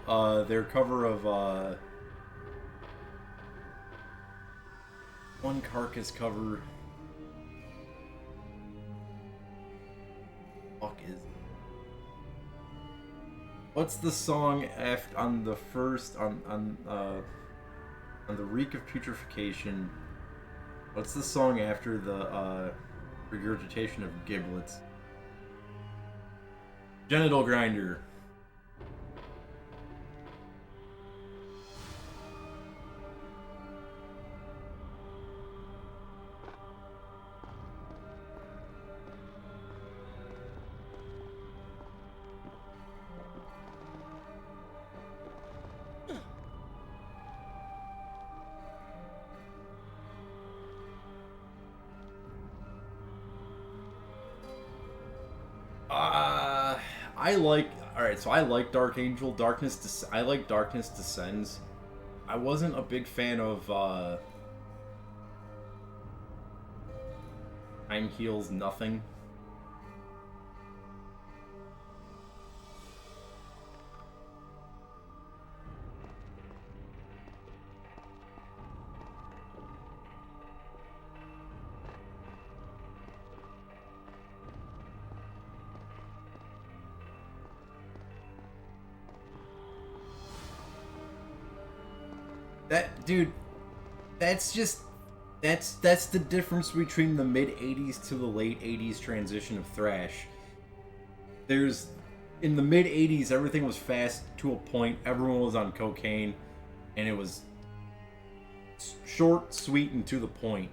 their cover of one Carcass cover. Fuck is it? What's the song after on the first on the Reek of Putrefaction? What's the song after the regurgitation of giblets? Genital Grinder. I like. All right, so I like Dark Angel. I like Darkness Descends. I wasn't a big fan of Time Heals Nothing. That dude, that's just that's the difference between the mid 80s to the late 80s transition of thrash. There's in the mid 80s everything was fast to a point, everyone was on cocaine, and it was short, sweet, and to the point.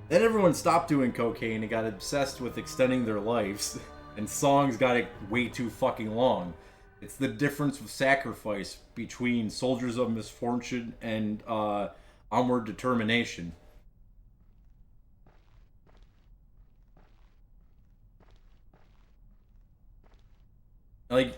Then everyone stopped doing cocaine and got obsessed with extending their lives, and songs got way too fucking long. It's the difference of sacrifice between Soldiers of Misfortune and Onward Determination. Like,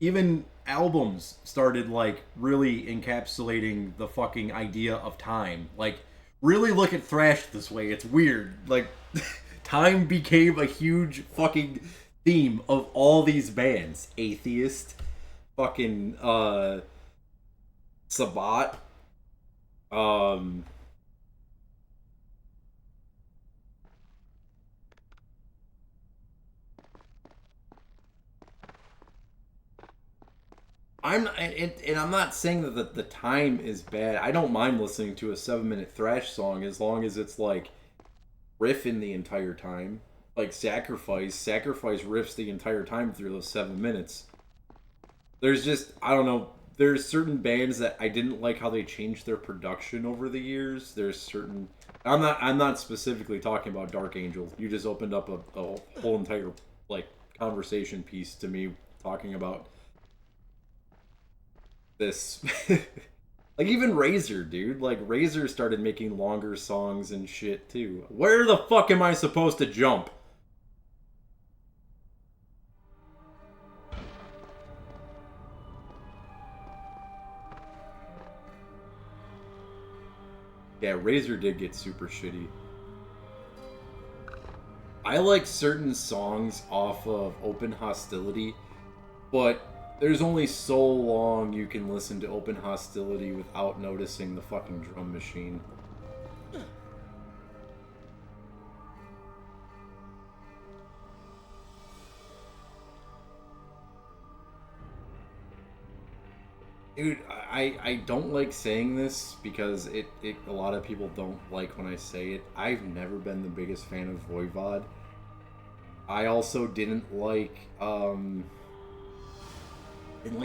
even albums started, like, really encapsulating the fucking idea of time. Like, really look at thrash this way. It's weird. Like, time became a huge fucking theme of all these bands. Atheist, fucking Sabbat, I'm not saying that the time is bad. I don't mind listening to a 7-minute thrash song as long as it's like riffing the entire time. Like Sacrifice riffs the entire time through those 7 minutes. There's just, I don't know, there's certain bands that I didn't like how they changed their production over the years. There's certain, I'm not specifically talking about Dark Angel. You just opened up a whole entire like conversation piece to me talking about this. Like even Razor, dude. Like Razor started making longer songs and shit too. Where the fuck am I supposed to jump? Yeah, Razor did get super shitty. I like certain songs off of Open Hostility, but there's only so long you can listen to Open Hostility without noticing the fucking drum machine. Dude, I don't like saying this because it a lot of people don't like when I say it. I've never been the biggest fan of Voivod. I also didn't like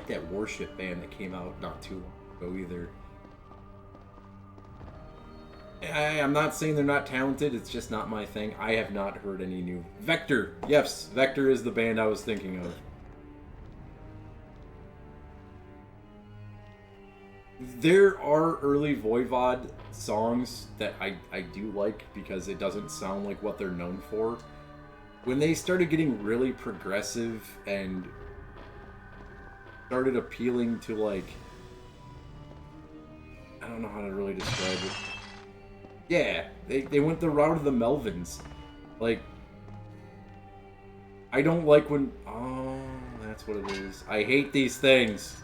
that Worship band that came out not too long ago either. I'm not saying they're not talented, it's just not my thing. I have not heard any new... Vector! Yes, Vector is the band I was thinking of. There are early Voivod songs that I do like because it doesn't sound like what they're known for. When they started getting really progressive and started appealing to, like, I don't know how to really describe it. Yeah, they went the route of the Melvins. Like, I don't like when... Oh, that's what it is. I hate these things.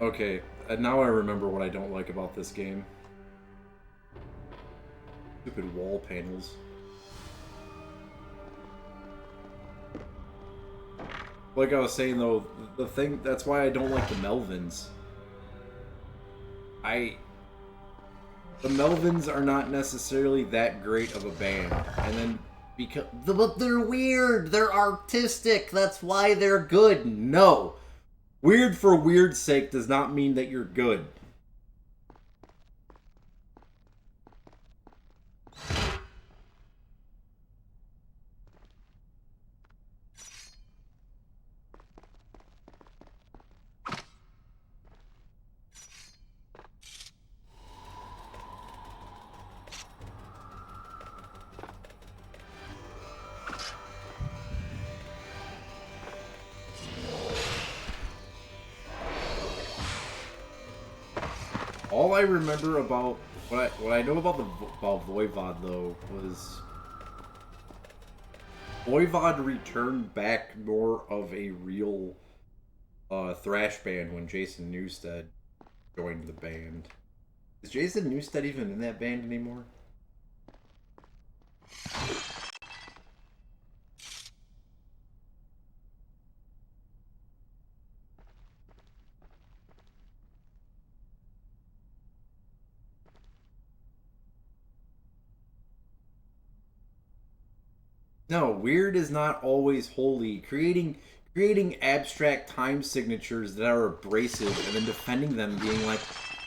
Okay, now I remember what I don't like about this game. Stupid wall panels. Like I was saying though, the thing, that's why I don't like the Melvins. The Melvins are not necessarily that great of a band. And then, but they're weird, they're artistic, that's why they're good. No. Weird for weird's sake does not mean that you're good. all I remember about what I know about about Voivod though was Voivod returned back more of a real thrash band when Jason Newsted joined the band. Is Jason Newsted even in that band anymore? No, weird is not always holy. Creating abstract time signatures that are abrasive and then defending them being like,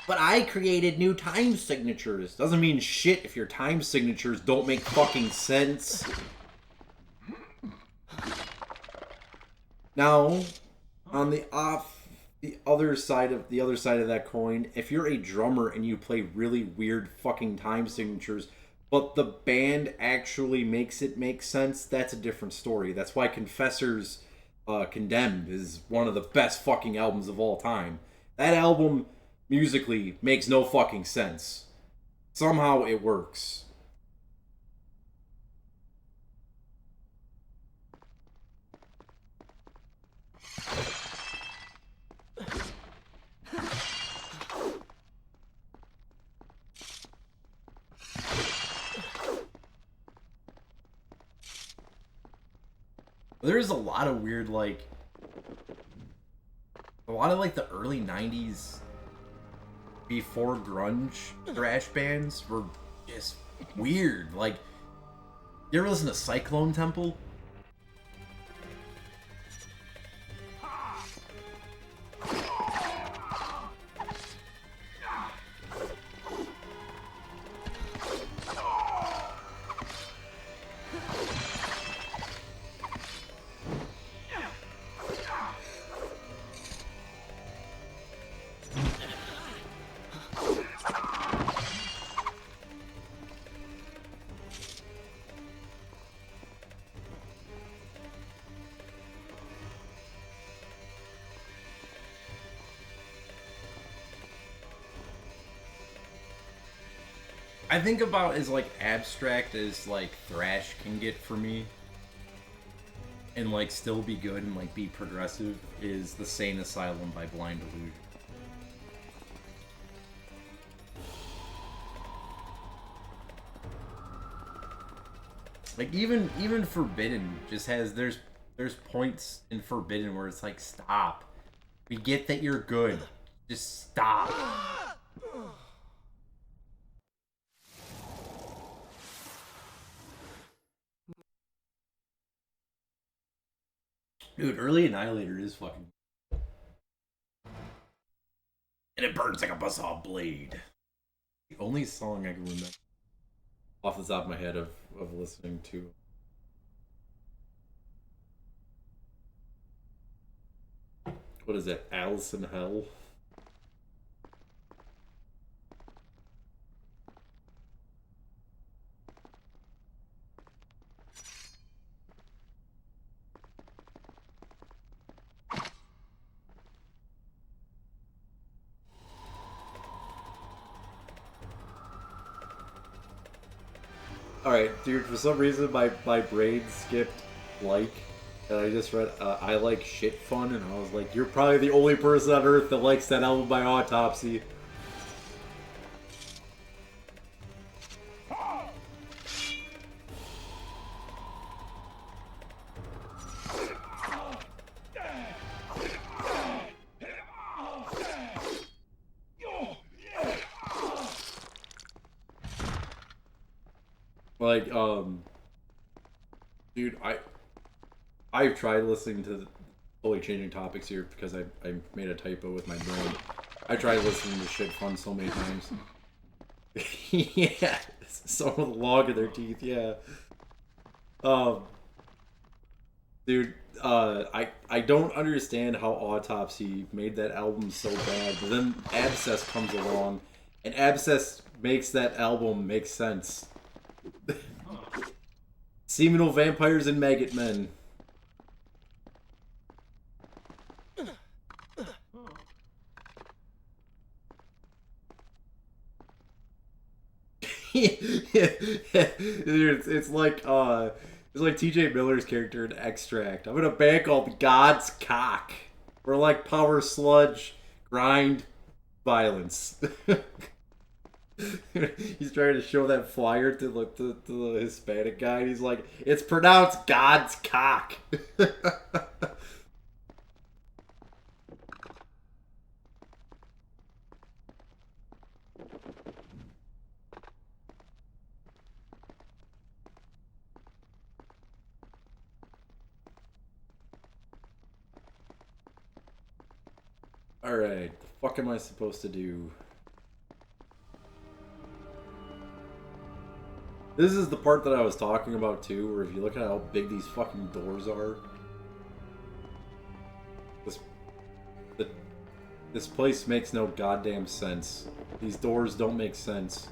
but I created new time signatures. Doesn't mean shit if your time signatures don't make fucking sense. Now, on the other side of that coin, if you're a drummer and you play really weird fucking time signatures, but the band actually makes it make sense, that's a different story. That's why Confessor's Condemned is one of the best fucking albums of all time. That album, musically, makes no fucking sense. Somehow it works. There's a lot of weird, like, the early 90s before grunge thrash bands were just weird. Like, you ever listen to Cyclone Temple? I think about as like abstract as like thrash can get for me, and like still be good and like be progressive, is The Sane Asylum by Blind Illusion. Like even Forbidden just has there's points in Forbidden where it's like, stop. We get that you're good. Just stop. Dude, Early Annihilator is fucking... And it burns like a buzzsaw blade. The only song I can remember off the top of my head of listening to. What is that? Alice in Hell? Alright, dude, for some reason my brain skipped like, and I just read I like shit fun, and I was like, you're probably the only person on earth that likes that album by Autopsy. Like, dude, I've tried listening to totally changing topics here because I made a typo with my brain. I tried listening to shit fun so many times. Yeah, someone with a log in their teeth. Yeah. Dude, I don't understand how Autopsy made that album so bad, but then Abscess comes along, and Abscess makes that album make sense. Seminal vampires and maggot men. it's like TJ Miller's character in Extract. I'm gonna bank called God's Cock. Or like power sludge, grind, violence. He's trying to show that flyer to the Hispanic guy. And he's like, it's pronounced God's Cock. Alright, the fuck am I supposed to do? This is the part that I was talking about too, where if you look at how big these fucking doors are. This place makes no goddamn sense. These doors don't make sense.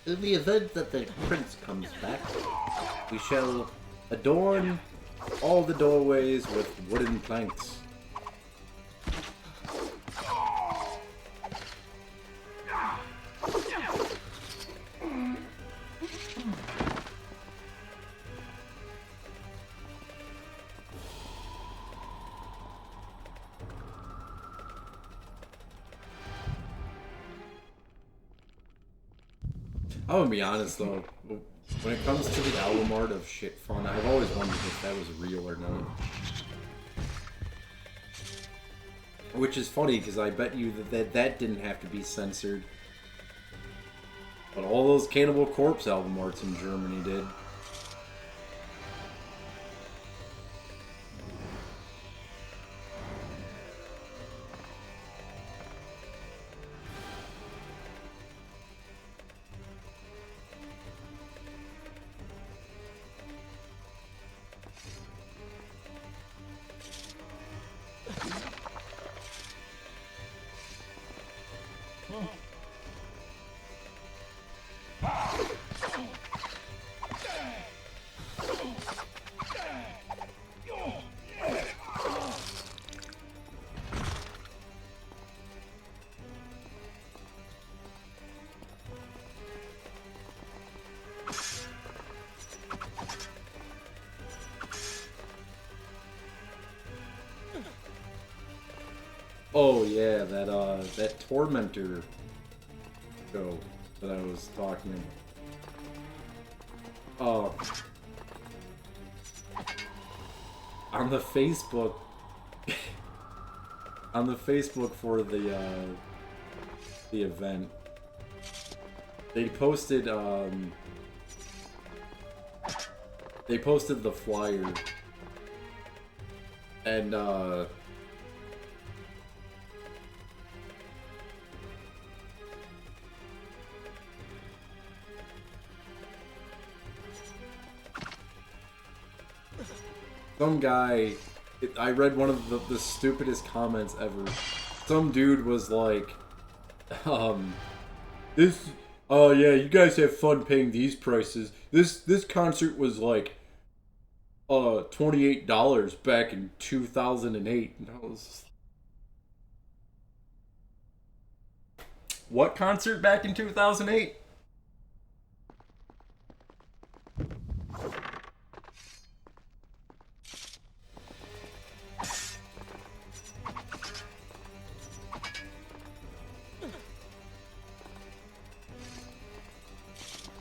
In the event that the prince comes back, we shall adorn all the doorways with wooden planks. I'm gonna be honest though, when it comes to the album art of shit fun, I've always wondered if that was real or not. Which is funny, because I bet you that didn't have to be censored. But all those Cannibal Corpse album arts in Germany did. Oh yeah, that Tormentor show that I was talking about. Oh. On the Facebook for the event, they posted the flyer, and some guy, I read one of the stupidest comments ever. Some dude was like, yeah, you guys have fun paying these prices. This concert was like, $28 back in 2008. And I was just like, what concert back in 2008?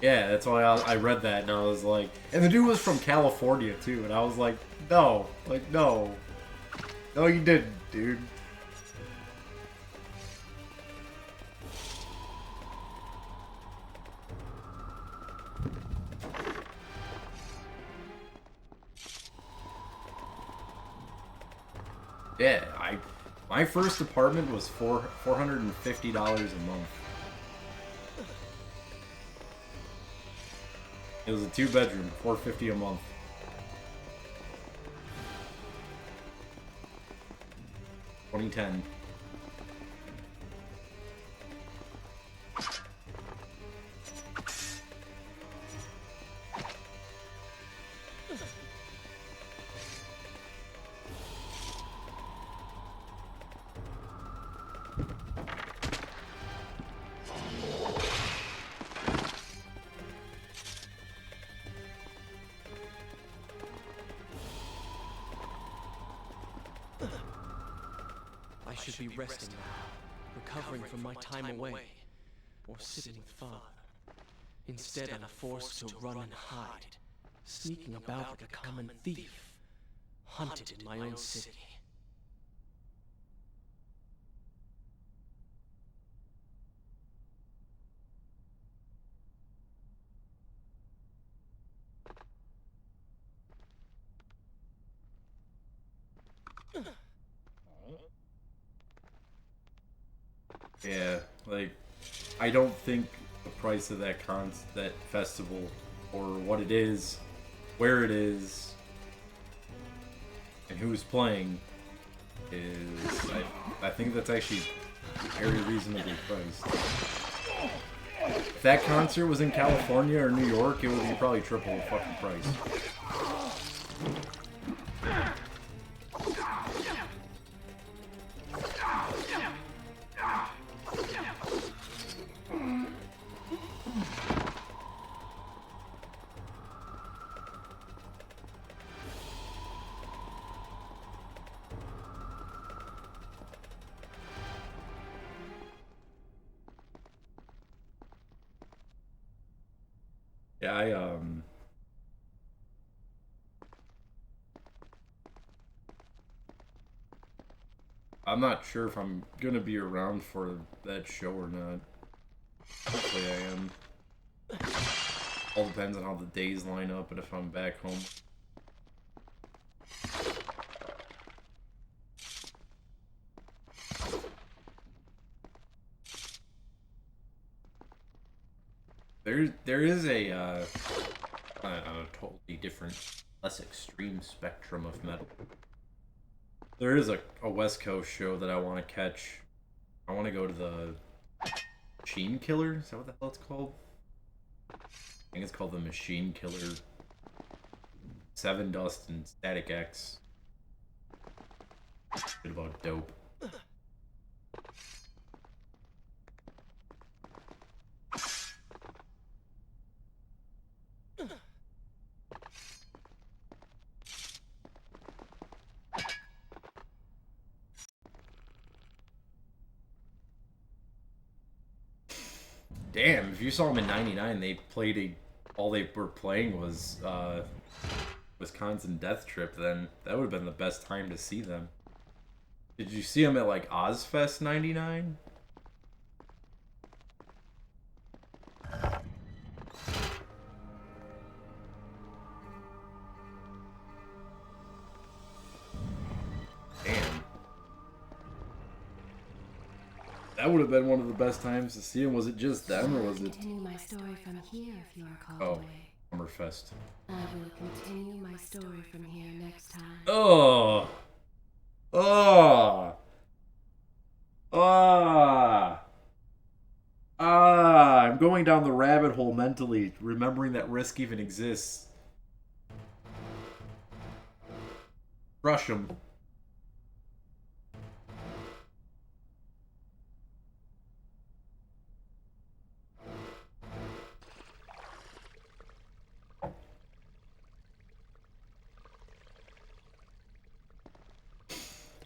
Yeah, that's why I read that, and I was like... And the dude was from California, too, and I was like, no. Like, no. No, you didn't, dude. Yeah, my first apartment was $450 a month. It was a 2-bedroom, $450 a month. $2010. I should be resting now, recovering from my time away, or sitting with Father. Instead, I'm forced to run and hide, sneaking about like a common thief, hunted in my own city. Yeah, like, I don't think the price of that festival, or what it is, where it is, and who's playing, is I think that's actually very reasonably priced. If that concert was in California or New York, it would be probably triple the fucking price. Yeah, I'm not sure if I'm gonna be around for that show or not. Hopefully I am. All depends on how the days line up and if I'm back home. There is a totally different, less extreme spectrum of metal. There is a West Coast show that I want to catch. I want to go to the Machine Killer. Is that what the hell it's called? I think it's called the Machine Killer. Seven Dust and Static X. Shit about dope. Damn, if you saw them in '99, they played all they were playing was Wisconsin Death Trip. Then that would have been the best time to see them. Did you see them at like Ozfest '99? Damn. That would have been one of the best times to see him. Was it just them, or was it? Continue my story from here if you are called away. Summerfest. I will continue my story from here next time. Oh. Oh. Ah. Ah. I'm going down the rabbit hole mentally, remembering that Risk even exists. Crush him.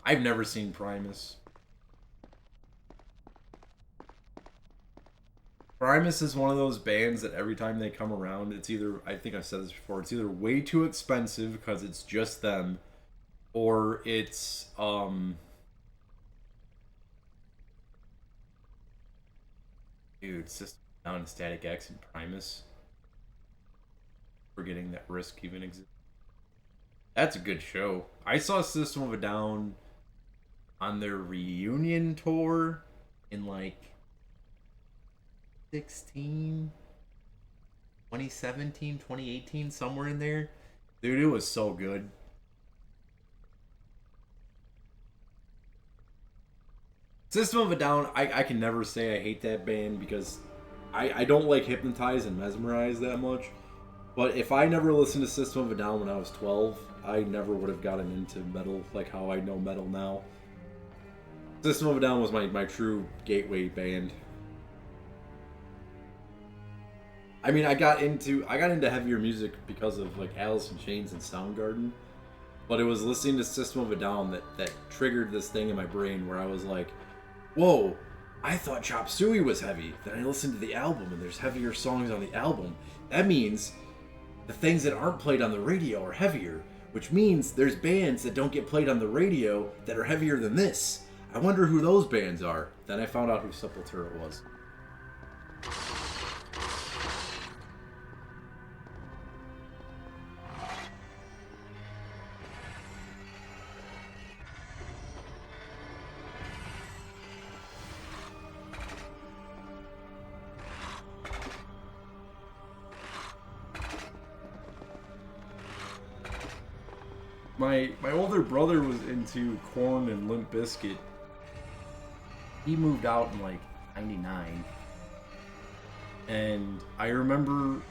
I've never seen Primus. Primus is one of those bands that every time they come around, it's either, I think I've said this before, it's either way too expensive because it's just them, or it's, dude, System Down and Static X and Primus. Forgetting that Risk even exists. That's a good show. I saw System of a Down on their reunion tour in like 2017, 2018, somewhere in there. Dude, it was so good. System of a Down, I can never say I hate that band because I don't like Hypnotize and Mesmerize that much. But if I never listened to System of a Down when I was 12, I never would have gotten into metal like how I know metal now. System of a Down was my true gateway band. I mean, I got into heavier music because of like Alice in Chains and Soundgarden, but it was listening to System of a Down that triggered this thing in my brain where I was like, whoa, I thought Chop Suey was heavy. Then I listened to the album and there's heavier songs on the album. That means the things that aren't played on the radio are heavier, which means there's bands that don't get played on the radio that are heavier than this. I wonder who those bands are. Then I found out who Sepultura was. My older brother was into Korn and Limp Bizkit. He moved out in like 99. And I remember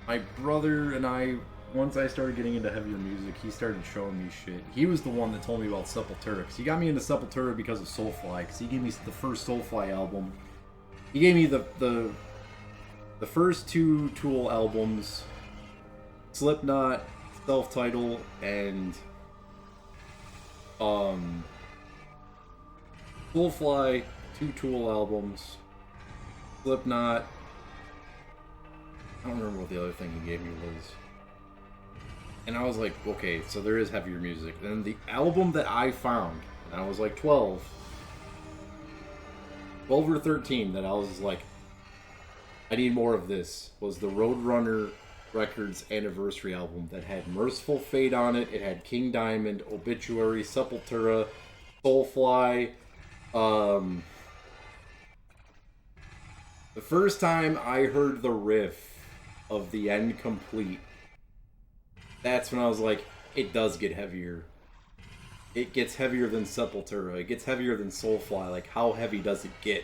my brother and I, once I started getting into heavier music, he started showing me shit. He was the one that told me about Sepultura. Because he got me into Sepultura because of Soulfly. Because he gave me the first Soulfly album. He gave me the first two Tool albums, Slipknot, Self-Title, and Soulfly, two Tool albums, Slipknot. I don't remember what the other thing he gave me was. And I was like, okay, so there is heavier music. And the album that I found, and I was like 12 or 13, that I was like, I need more of this, was the Roadrunner Records anniversary album that had Merciful Fate on it. It had King Diamond, Obituary, Sepultura, Soulfly. The first time I heard the riff of The End Complete, that's when I was like, it does get heavier. It gets heavier than Sepultura. It gets heavier than Soulfly. Like, how heavy does it get?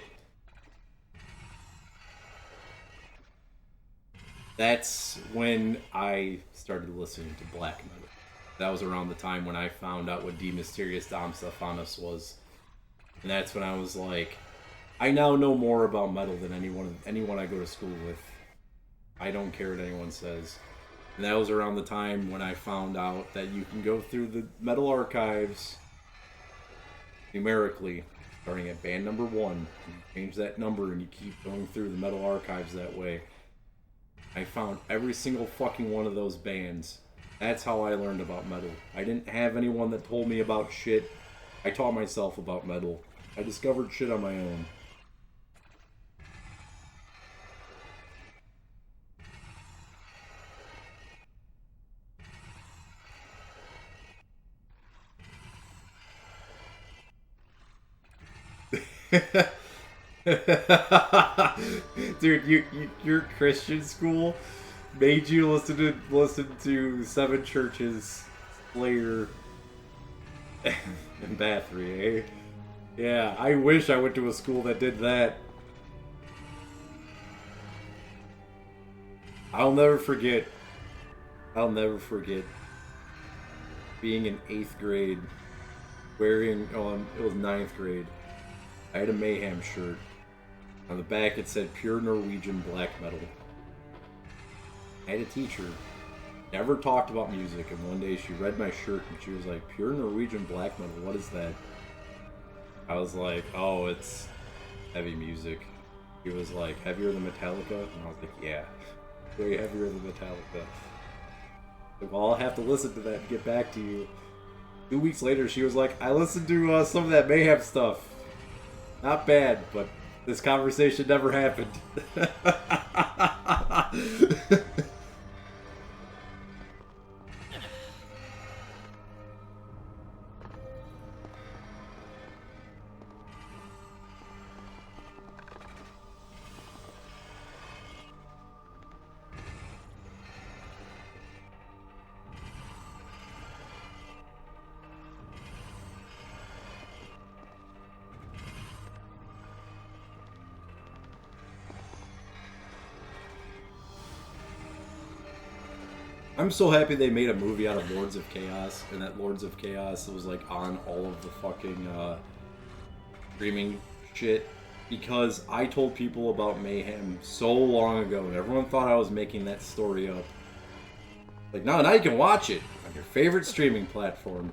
That's when I started listening to black metal. That was around the time when I found out what De Mysteriis Dom Stephanus was. And that's when I was like, I now know more about metal than anyone I go to school with. I don't care what anyone says. And that was around the time when I found out that you can go through the metal archives numerically, starting at band number 1. And you change that number and you keep going through the metal archives that way. I found every single fucking one of those bands. That's how I learned about metal. I didn't have anyone that told me about shit. I taught myself about metal. I discovered shit on my own. Dude, your Christian school made you listen to Seven Churches, Slayer, and Bathory, eh? Yeah, I wish I went to a school that did that. I'll never forget being in 8th grade, wearing, it was 9th grade. I had a Mayhem shirt. On the back it said Pure Norwegian Black Metal. I had a teacher, never talked about music, and one day she read my shirt and she was like, Pure Norwegian Black Metal, what is that? I was like, oh, it's heavy music. She was like, heavier than Metallica? And I was like, yeah, way heavier than Metallica. Like, well, I'll have to listen to that and get back to you. 2 weeks later she was like, I listened to some of that Mayhem stuff. Not bad, but this conversation never happened. I'm so happy they made a movie out of Lords of Chaos, and that Lords of Chaos was like on all of the fucking streaming shit, because I told people about Mayhem so long ago, and everyone thought I was making that story up. Like, no, now you can watch it on your favorite streaming platform.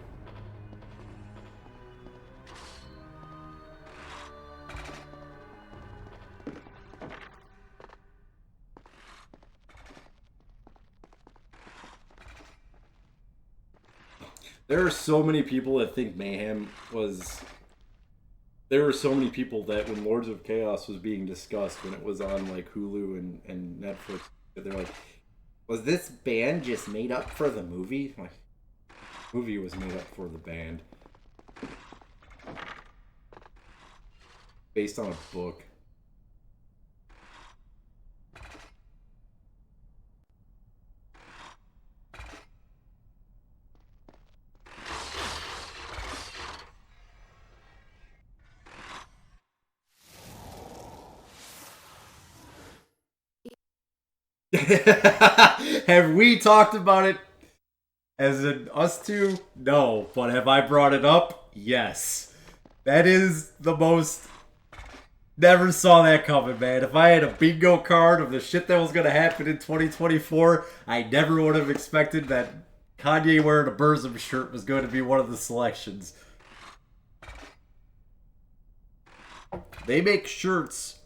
There are so many people that think Mayhem was... There were so many people that when Lords of Chaos was being discussed, when it was on like Hulu and Netflix, they're like, was this band just made up for the movie? Like, the movie was made up for the band. Based on a book. Have we talked about it as in us two? No. But have I brought it up? Yes. That is the most... Never saw that coming, man. If I had a bingo card of the shit that was going to happen in 2024, I never would have expected that Kanye wearing a Burzum shirt was going to be one of the selections. They make shirts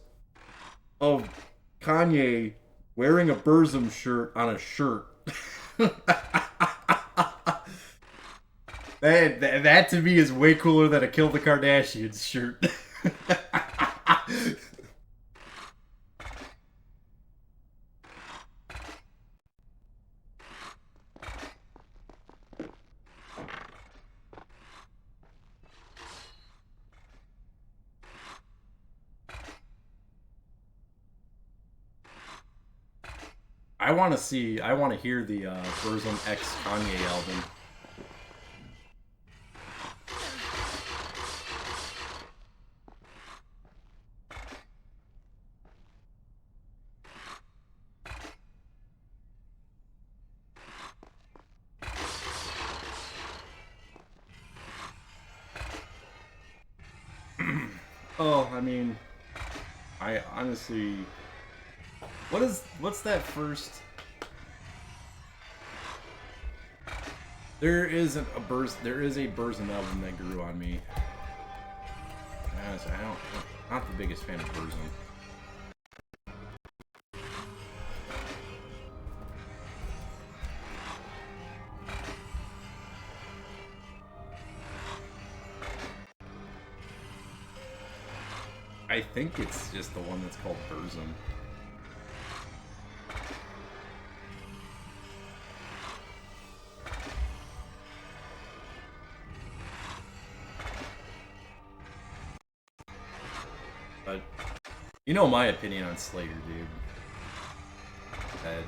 of Kanye wearing a Burzum shirt on a shirt. that to me is way cooler than a Kill the Kardashians shirt. I want to hear the Burzum X Kanye album. Oh, I mean, I honestly... What's that first... There is a Burzum album that grew on me. Honestly, I'm not the biggest fan of Burzum. I think it's just the one that's called Burzum. But you know my opinion on Slayer, dude. That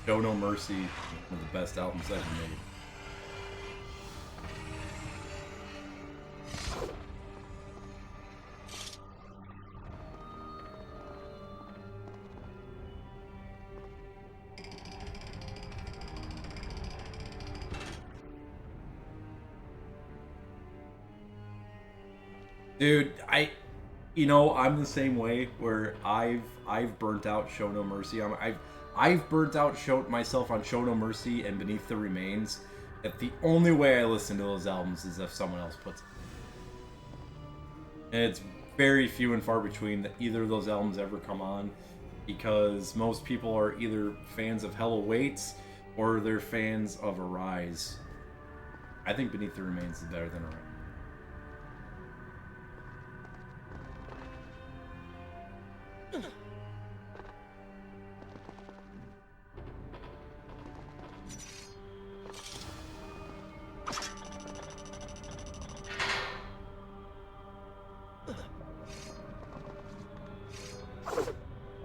Show No Mercy, one of the best albums ever made. Dude, I'm the same way where I've burnt out Show No Mercy. I've burnt out myself on Show No Mercy and Beneath the Remains. That the only way I listen to those albums is if someone else puts it. And it's very few and far between that either of those albums ever come on, because most people are either fans of Hell Awaits or they're fans of Arise. I think Beneath the Remains is better than Arise.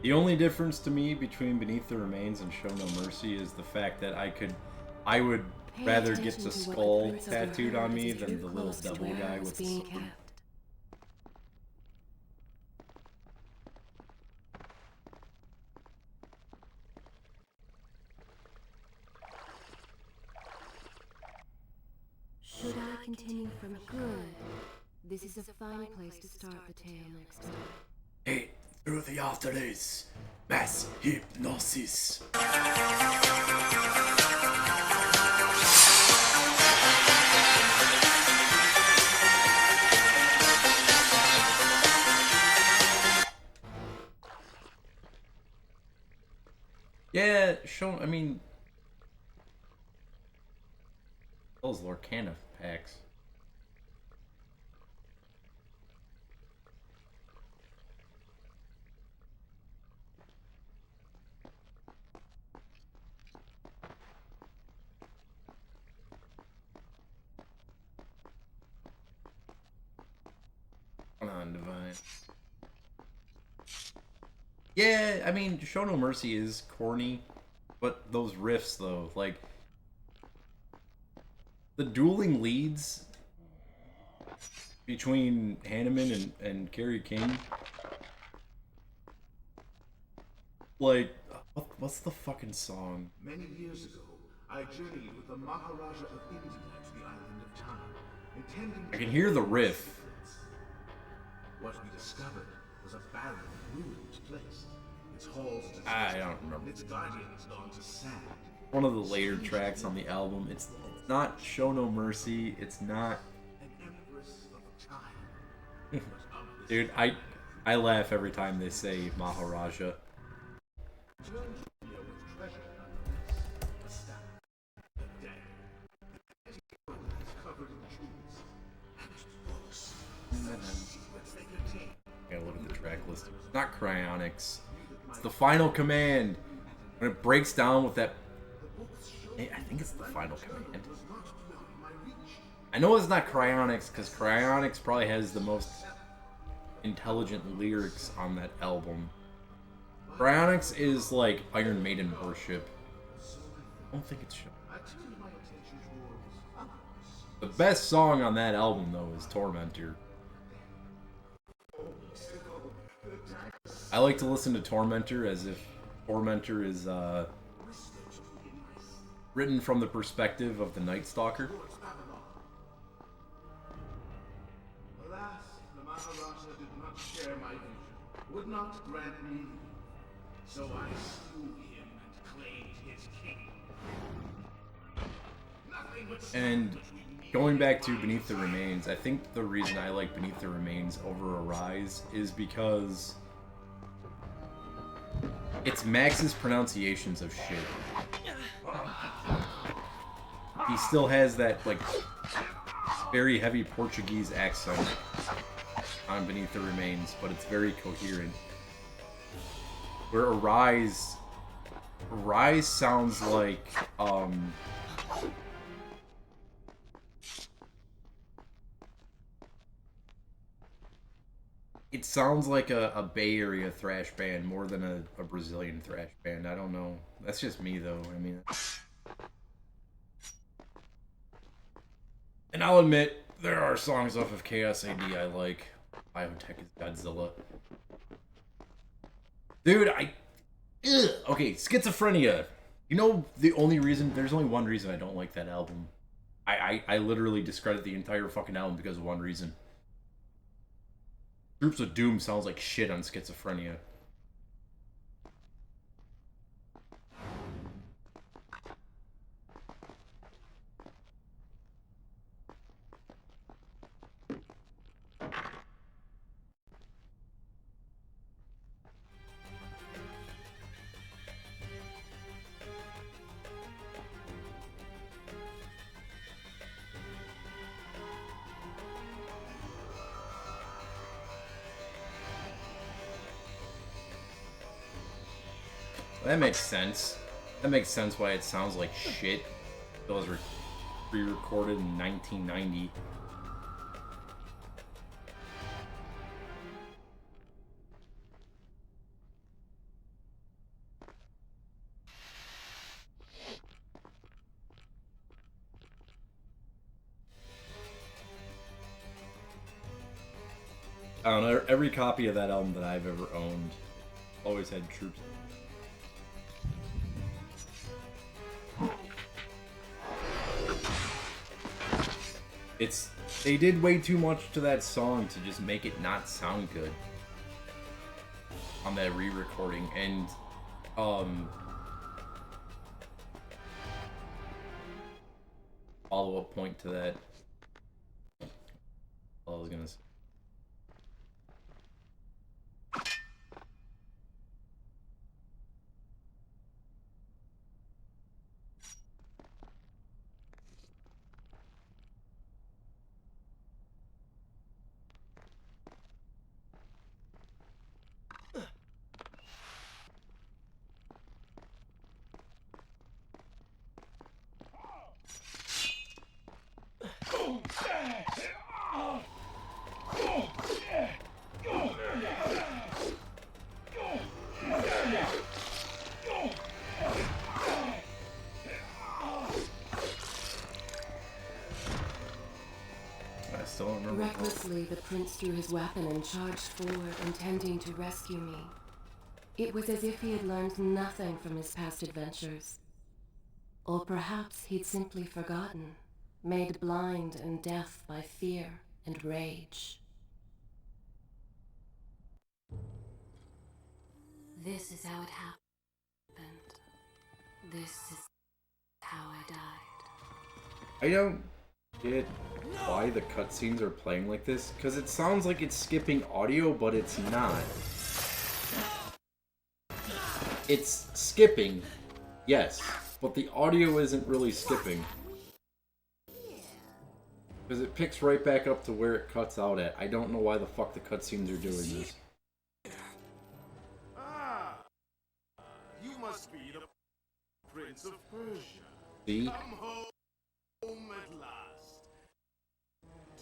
The only difference to me between Beneath the Remains and Show No Mercy is the fact that I would rather get the skull tattooed on me than the little devil guy with the sword. continue from good, this is a fine place to start the tale next time. Hey, through the afterlives, mass hypnosis. Yeah, I mean, those Lorcana packs. Come on, Divine. Yeah, I mean, Show No Mercy is corny, but those riffs, though, like, the dueling leads between Hanneman and Kerry King, like, what's the fucking song? Many years ago, I journeyed with the Maharaja of India to the island of Time, intending to... I can hear the riff. What we discovered was a barren, ruined place. Its halls deserted, I don't remember. its guardians gone to sand. One of the later tracks on the album. It's not Show No Mercy. It's not. An empress of time. Dude, I laugh every time they say Maharaja. Turn to India with treasure nonetheless. A staff, a dagger, is covered in jewels and books. Secrets they contain. Gotta look at the track list. It's not Cryonics. It's the Final Command. When it breaks down with that. I think it's the Final Command. I know it's not Cryonics because Cryonics probably has the most intelligent lyrics on that album. Cryonics is like Iron Maiden worship. I don't think it's show. The best song on that album though is Tormentor. I like to listen to Tormentor as if Tormentor is written from the perspective of the Night Stalker. Alas, the Maharaja did not share my vision, would not grant me leave. So I slew him and claimed his kingdom. Nothing but And going back to Beneath the Remains, I think the reason I like Beneath the Remains over Arise is because it's Max's pronunciations of shit. He still has that, like, very heavy Portuguese accent on Beneath the Remains, but it's very coherent. Where Arise sounds like, it sounds like a Bay Area thrash band more than a Brazilian thrash band. I don't know. That's just me, though. I mean... And I'll admit, there are songs off of Chaos AD I like. Biotech is Godzilla. Dude, okay, Schizophrenia. You know, there's only one reason I don't like that album. I literally discredit the entire fucking album because of one reason. Troops of Doom sounds like shit on Schizophrenia. That makes sense. That makes sense why it sounds like shit. It was re-recorded in 1990. I don't know, every copy of that album that I've ever owned always had Troops. They did way too much to that song to just make it not sound good on that re-recording, and follow-up point to that. All I was gonna say. I still don't remember. Recklessly, the prince drew his weapon and charged forward, intending to rescue me. It was as if he had learned nothing from his past adventures. Or perhaps he'd simply forgotten, made blind and deaf by fear and rage. This is how it happened. This is how I died. I don't get why the cutscenes are playing like this, because it sounds like it's skipping audio, but it's not. It's skipping, yes, but the audio isn't really skipping. Because it picks right back up to where it cuts out at. I don't know why the fuck the cutscenes are doing this. Ah, you must be the Prince of Persia. See? Come home at last.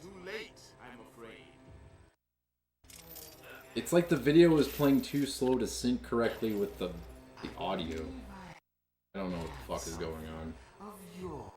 Too late, I'm afraid. It's like the video is playing too slow to sync correctly with the audio. I don't know what the fuck is going on. Of yours.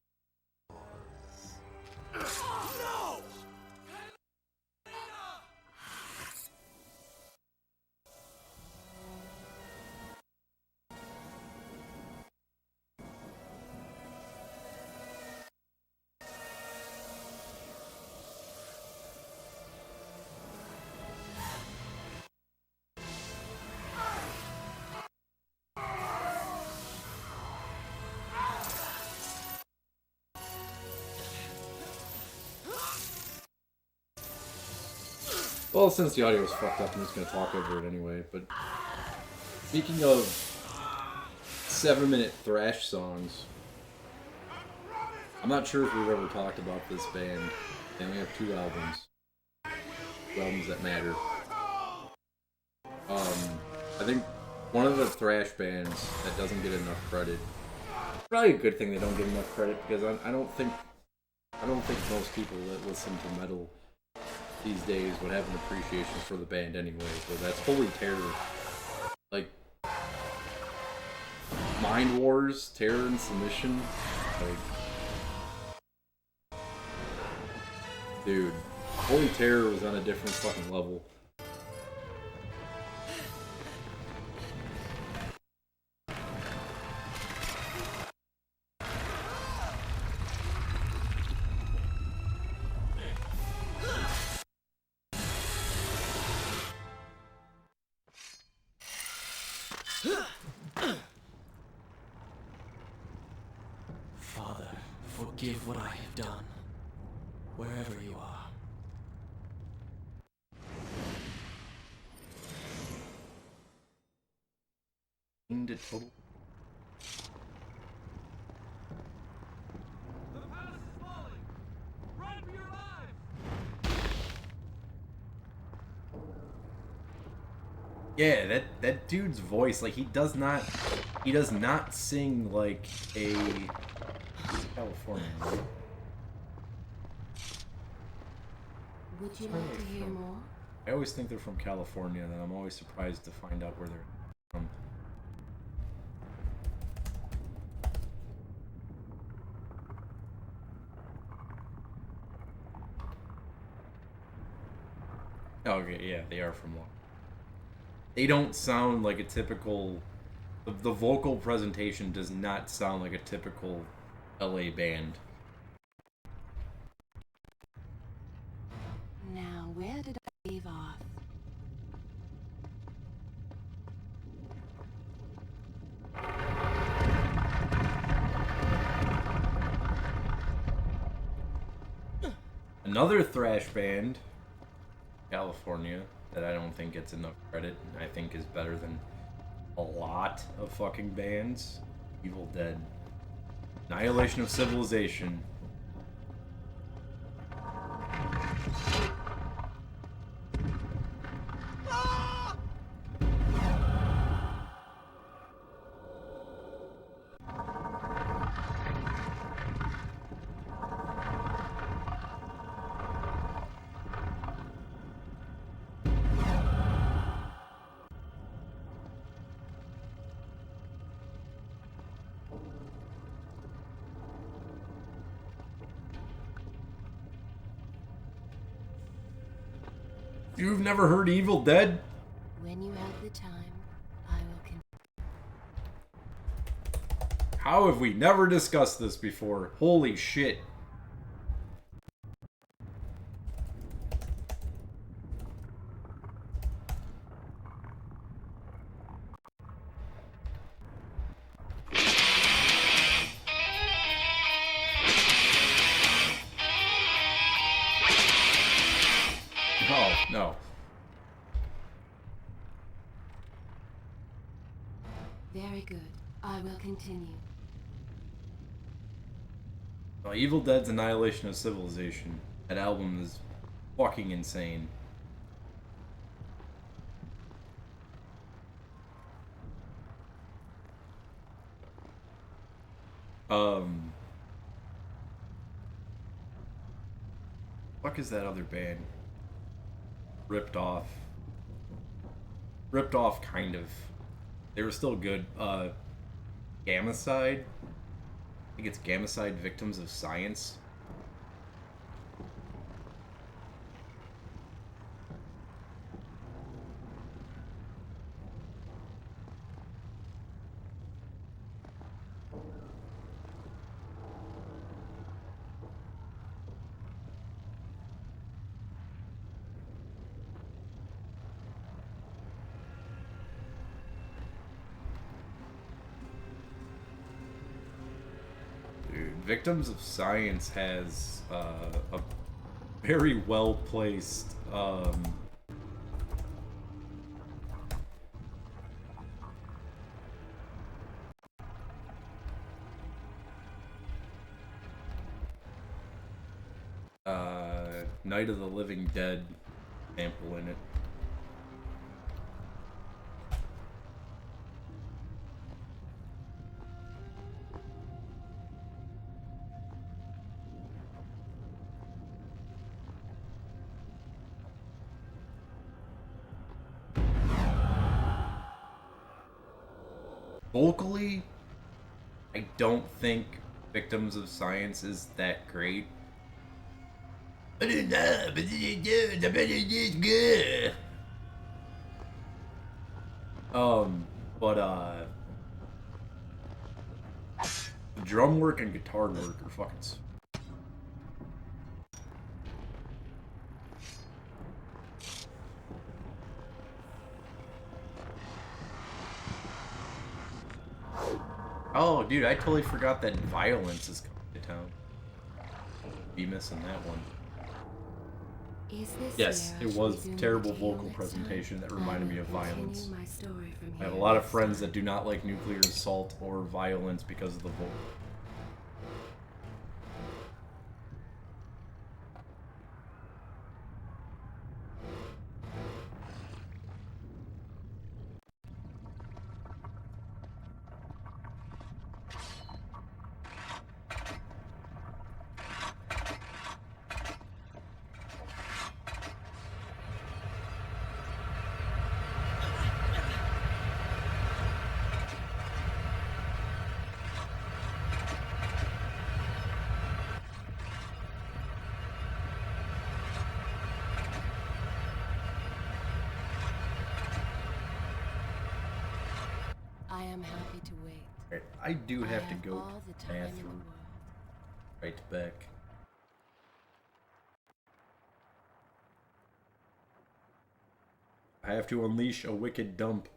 Well, since the audio is fucked up, I'm just gonna talk over it anyway, but speaking of 7-minute thrash songs, I'm not sure if we've ever talked about this band. They only have 2 albums. 2 albums that matter. I think one of the thrash bands that doesn't get enough credit. Probably a good thing they don't get enough credit, because I don't think most people that listen to metal these days would have an appreciation for the band anyway, but that's Holy Terror. Like, Mind Wars, Terror and Submission, like, dude, Holy Terror was on a different fucking level. Father, forgive what I have done, wherever you are. Into total. The palace is falling! Run for your lives! Yeah, that dude's voice, like, he does not sing like a Californian. Right? Would you like to hear more? I always think they're from California, and I'm always surprised to find out where they're from. Okay, yeah, they are from one. They don't sound like a typical... The vocal presentation does not sound like a typical LA band. where did I leave off? Another thrash band, California, that I don't think gets enough credit, and I think is better than a lot of fucking bands. Evil Dead. Annihilation of Civilization. You've never heard Evil Dead? When you have the time, I will How have we never discussed this before? Holy shit. Oh, no. Very good. I will continue. Evil Dead's Annihilation of Civilization. That album is fucking insane. Fuck is that other band? Ripped Off. Ripped Off, kind of. They were still good. Gamicide? I think it's Gamicide Victims of Science. Victims of Science has a very well placed Night of the Living Dead sample in it. Vocally, I don't think Victims of Science is that great. But the drum work and guitar work are fucking Oh, dude, I totally forgot that Violence is coming to town. Be missing that one. Is this Yes, where it I was should be terrible doing vocal next presentation time? that reminded me I of will continue Violence. my story from I have a here lot of next friends time. that do not like Nuclear Assault or Violence because of the vocal. I am happy to wait. Right, I do have to go all to the the time in the bathroom. world. Right back. I have to unleash a wicked dump.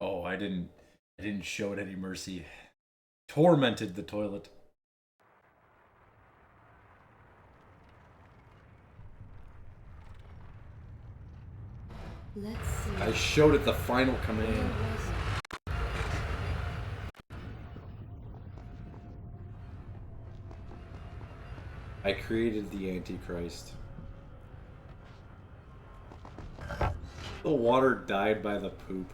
Oh, I didn't show it any mercy. Tormented the toilet. Let's see. I showed it the final command. Where was it? I created the Antichrist. The water died by the poop.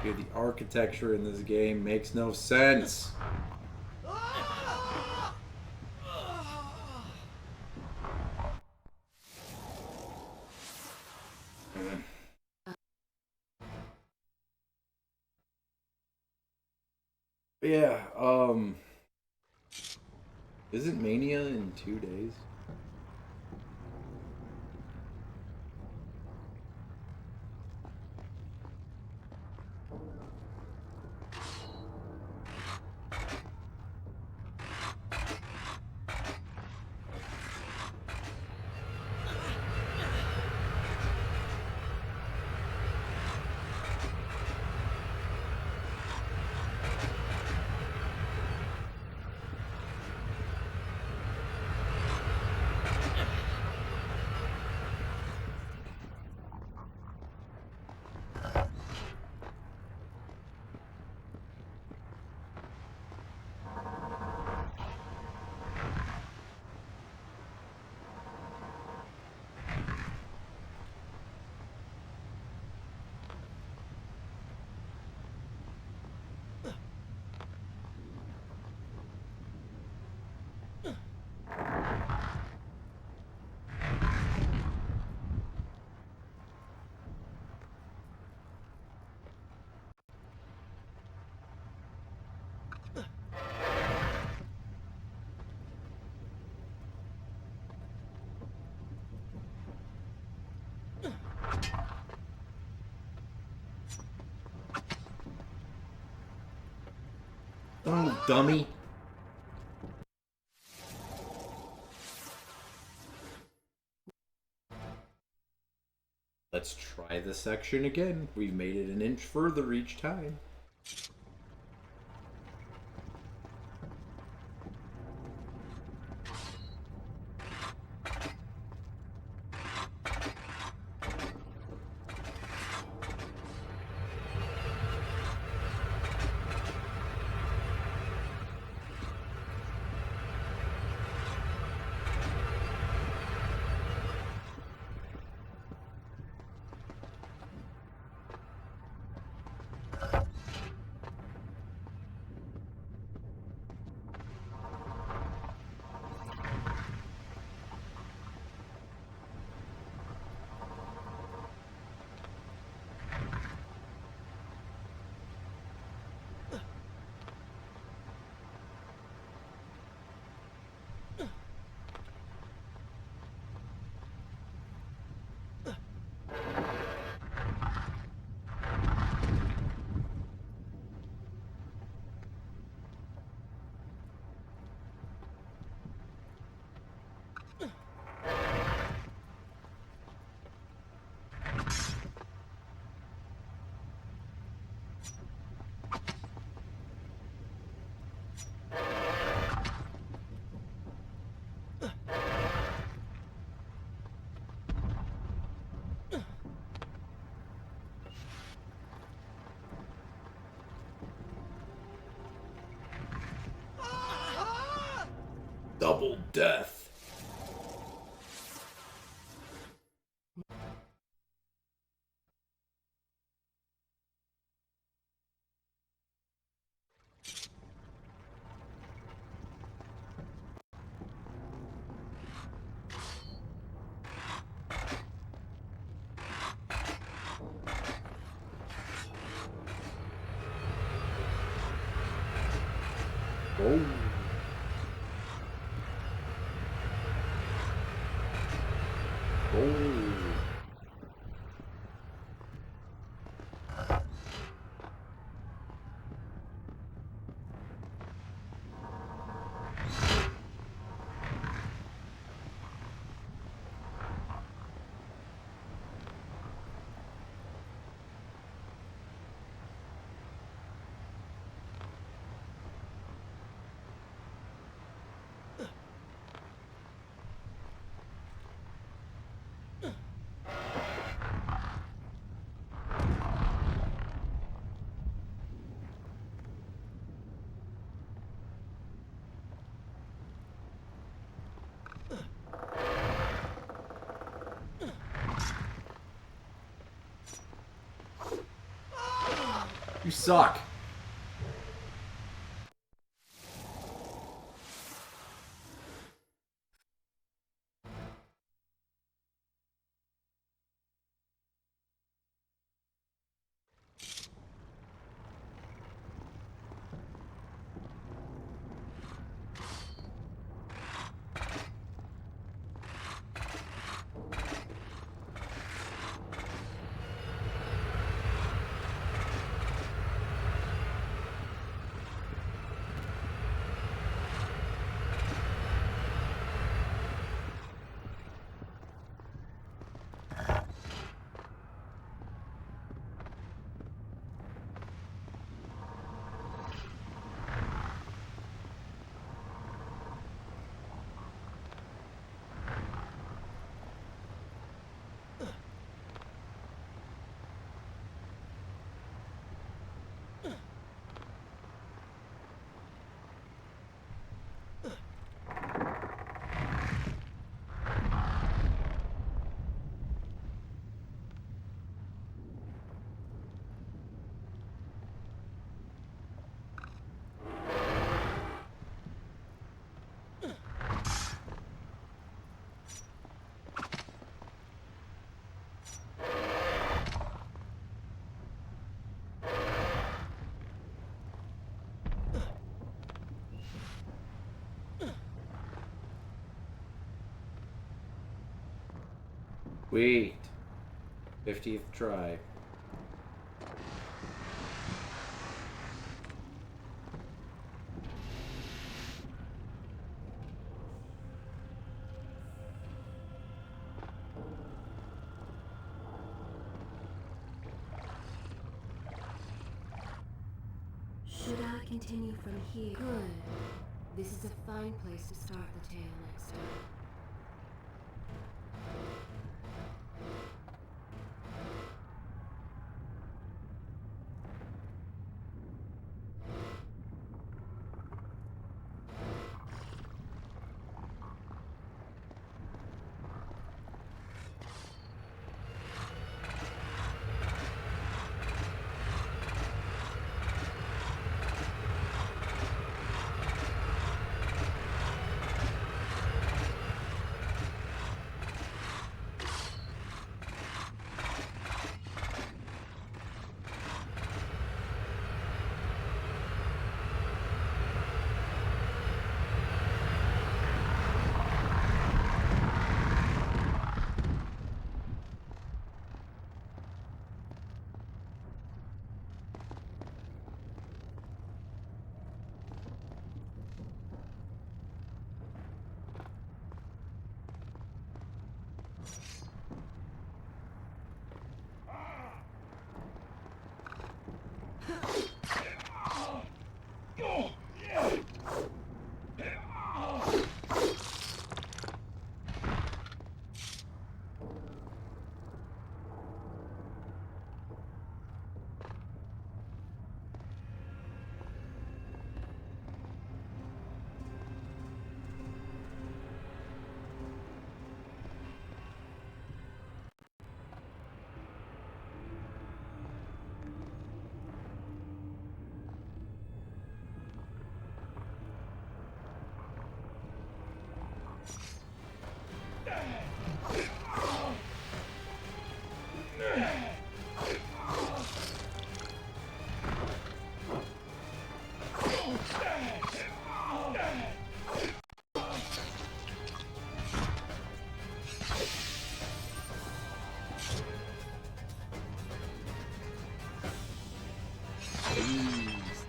Dude, the architecture in this game makes no sense. Yeah, isn't Mania in 2 days? Oh, dummy. Let's try the section again. We've made it an inch further each time. Double death. Oh. Oh. You suck. Sweet. 50th try. Should I continue from here? Good. This is a fine place to start the tale next time.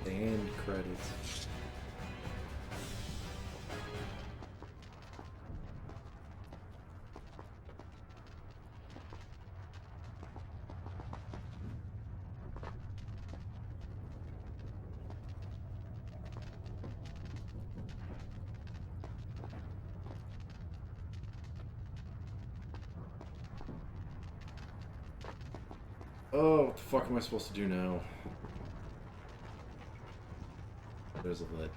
The end credits. Oh, what the fuck am I supposed to do now? There's a lid.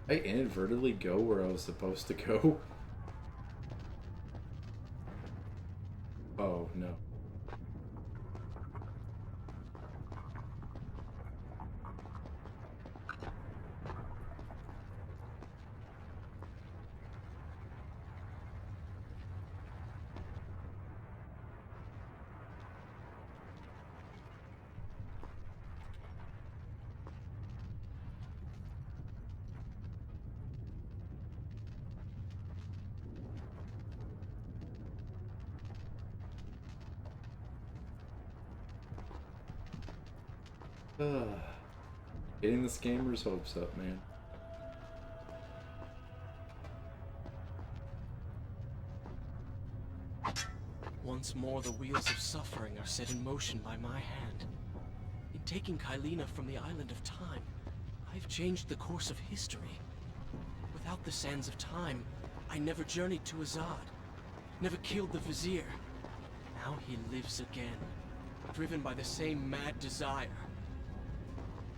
I inadvertently go where I was supposed to go? Oh, no. Getting the scammers' hopes up, man. Once more, the wheels of suffering are set in motion by my hand. In taking Kylina from the island of time, I've changed the course of history. Without the sands of time, I never journeyed to Azad, never killed the Vizier. Now he lives again, driven by the same mad desire.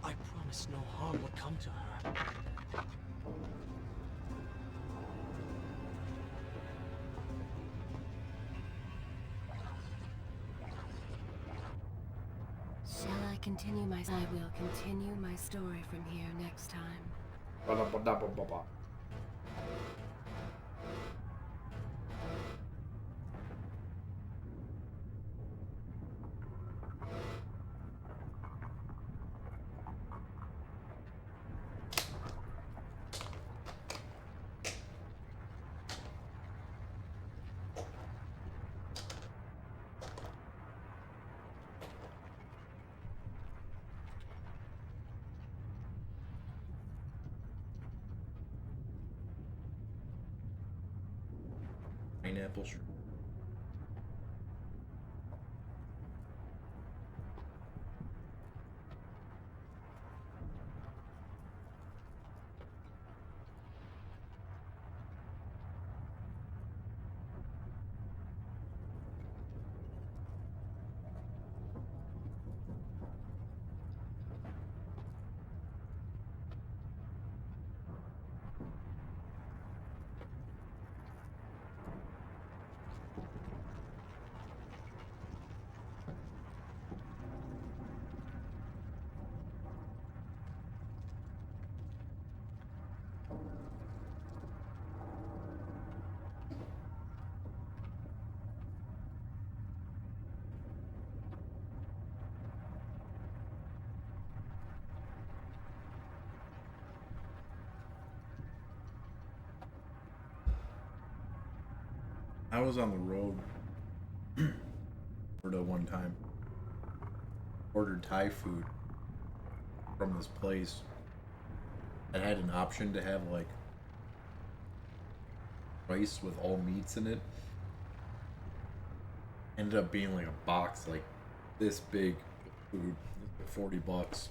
I promised no harm would come to her. Shall I continue my... I will continue my story from here next time. Ba-da-ba-da-ba-ba-ba. Pineapple shrimp. I was on the road for the one time. Ordered Thai food from this place. It had an option to have like rice with all meats in it. Ended up being like a box like this big of food. $40.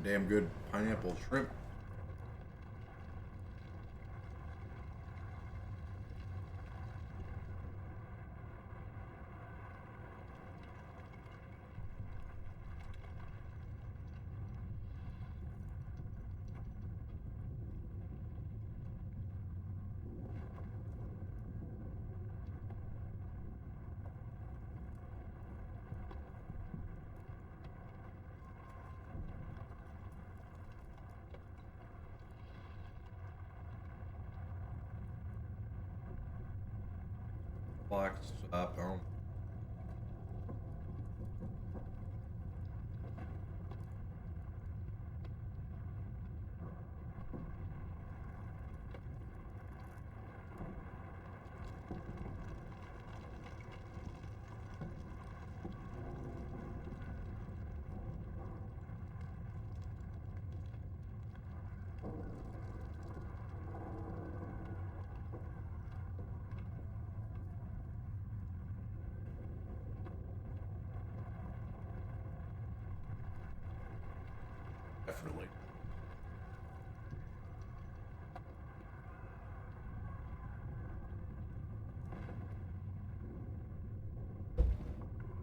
Damn good pineapple shrimp. Box up on. Definitely.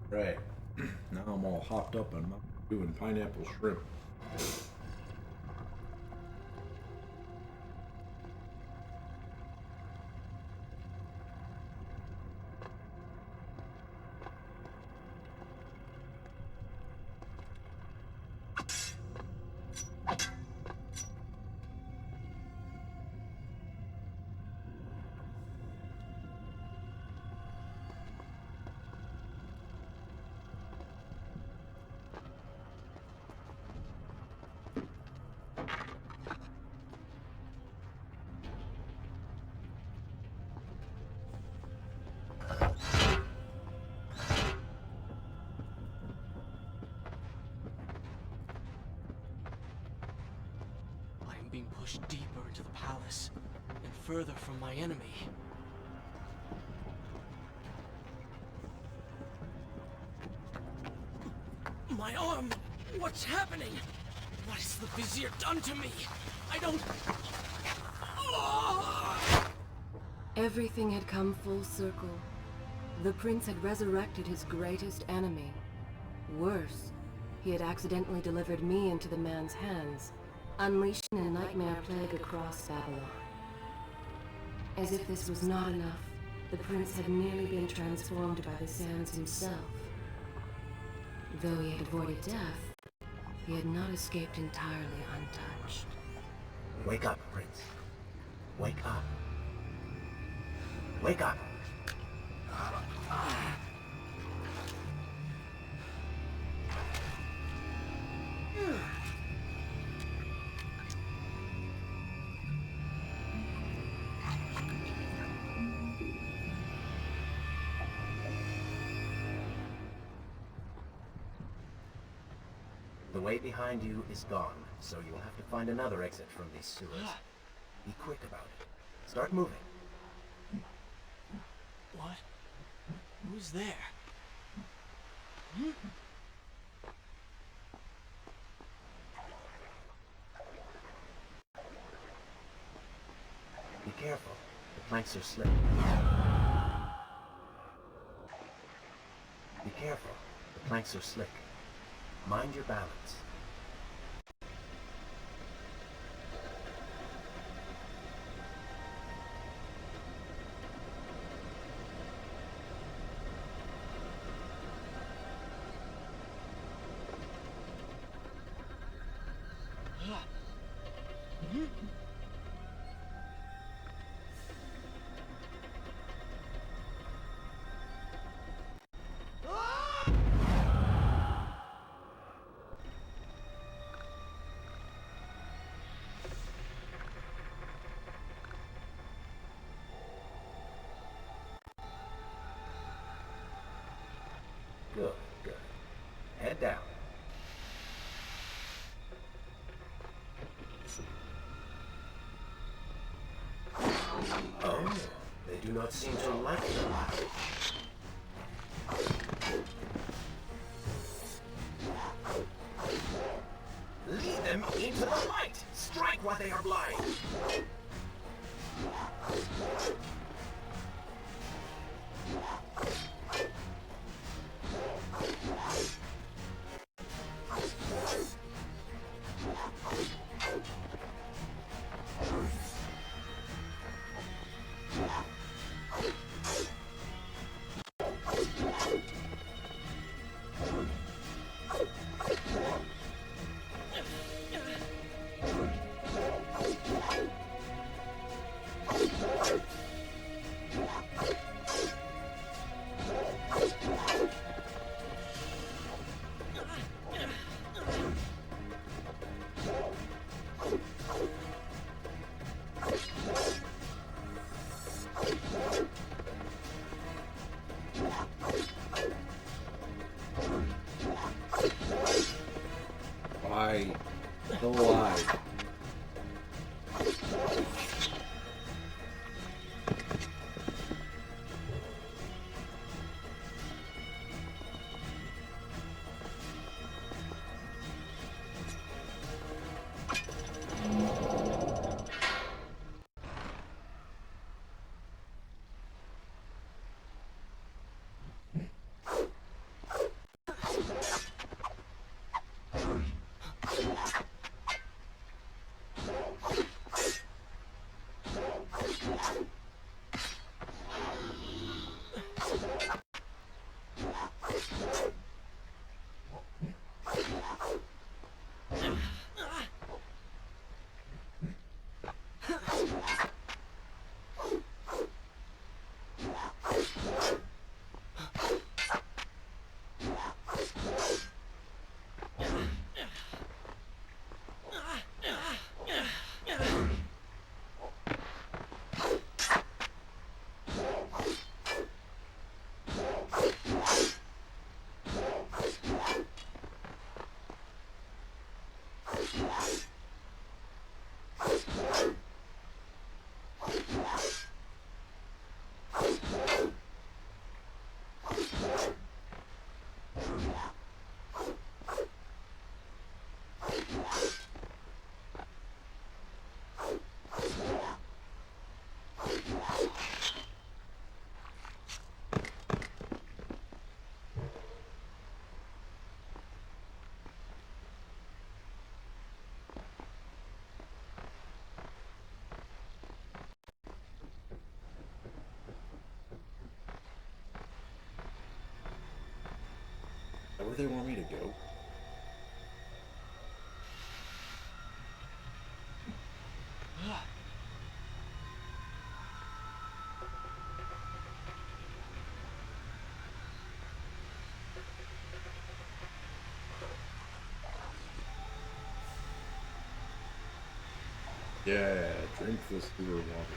Right. Now I'm all hopped up on doing pineapple shrimp. being pushed deeper into the palace and further from my enemy. My arm! What's happening? What has the Vizier done to me? I don't... Everything had come full circle. The prince had resurrected his greatest enemy. Worse, he had accidentally delivered me into the man's hands, unleashing a nightmare plague across Babylon. As if this was not enough, the prince had nearly been transformed by the sands himself. Though he had avoided death, he had not escaped entirely untouched. Wake up, Prince. Wake up. Wake up! The way behind you is gone, so you'll have to find another exit from these sewers. Be quick about it. Start moving. What? Who's there? Be careful. The planks are slick. Be careful. The planks are slick. Mind your balance. Good, good. Head down. Oh, they do not seem to like them. Lead them into the light! Strike while they are blind! Why? The lie. do they want me to go? Yeah, drink this sewer water.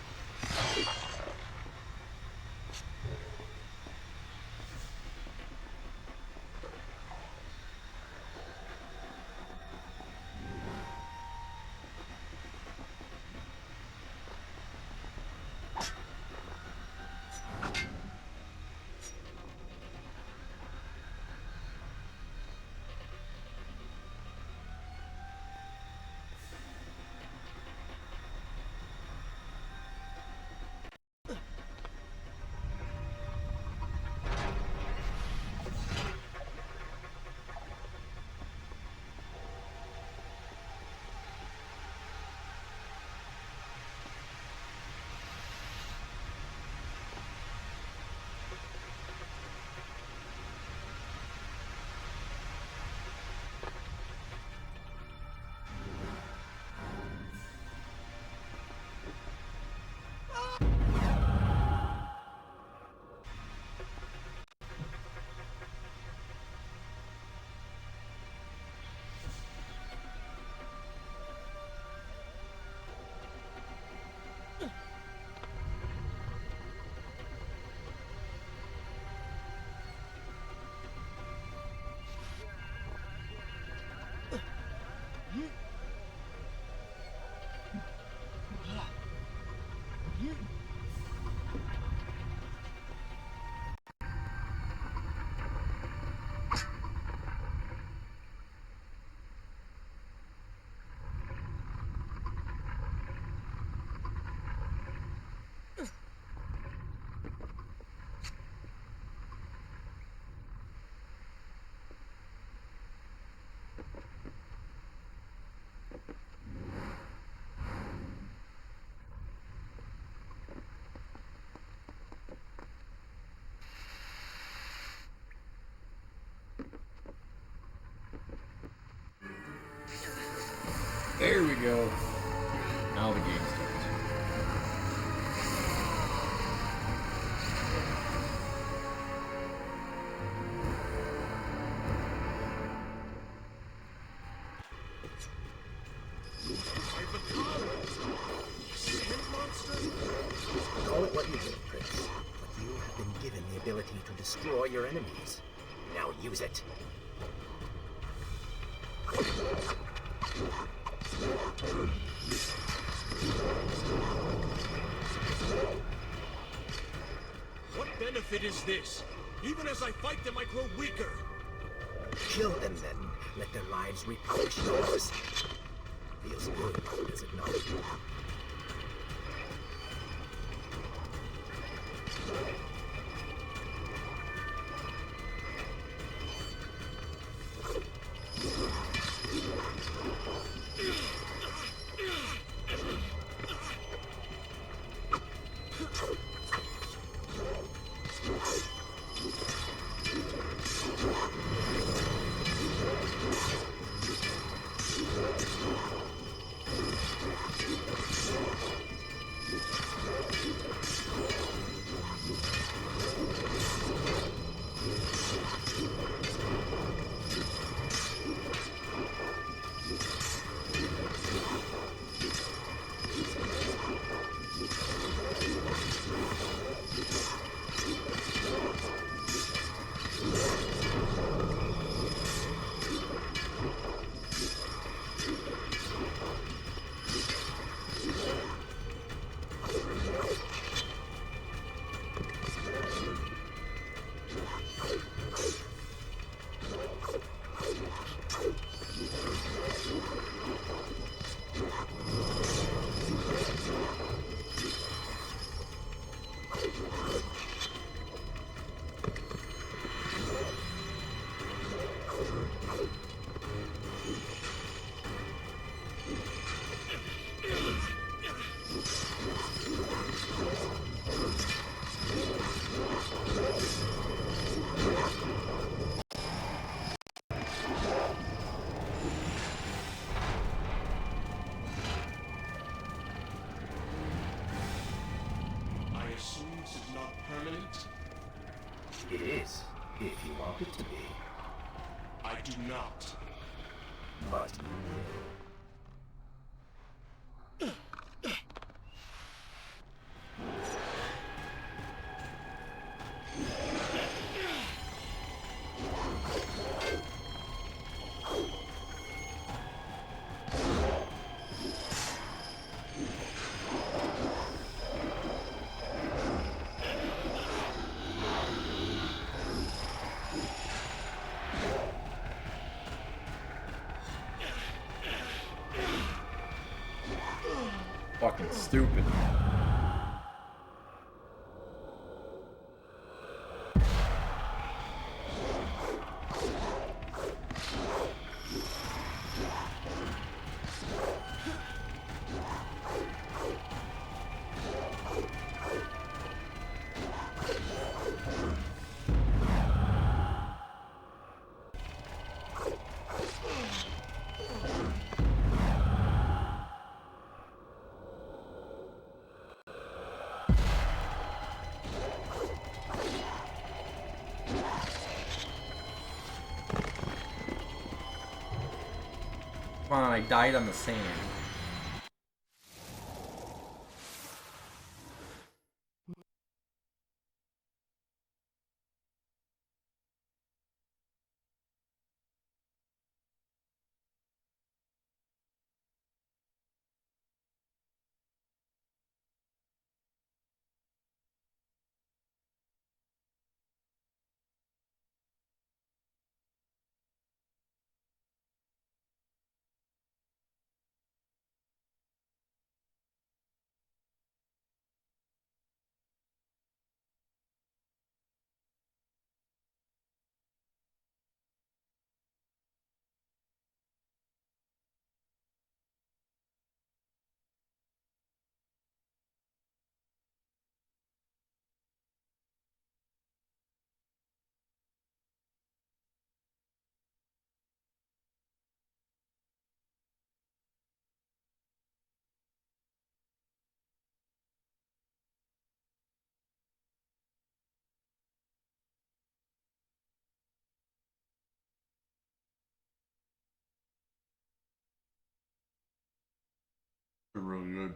There we go. Now the game starts. Call it what you will, Prince. But you have been given the ability to destroy your enemies. Now use it. What benefit is this? Even as I fight them, I grow weaker. Kill them then. Let their lives replenish yours. Feels good, does it not? permanent? It is, if you want it to be. I do not. But you will. Fucking stupid. Come on, I died on the sand. They're really good.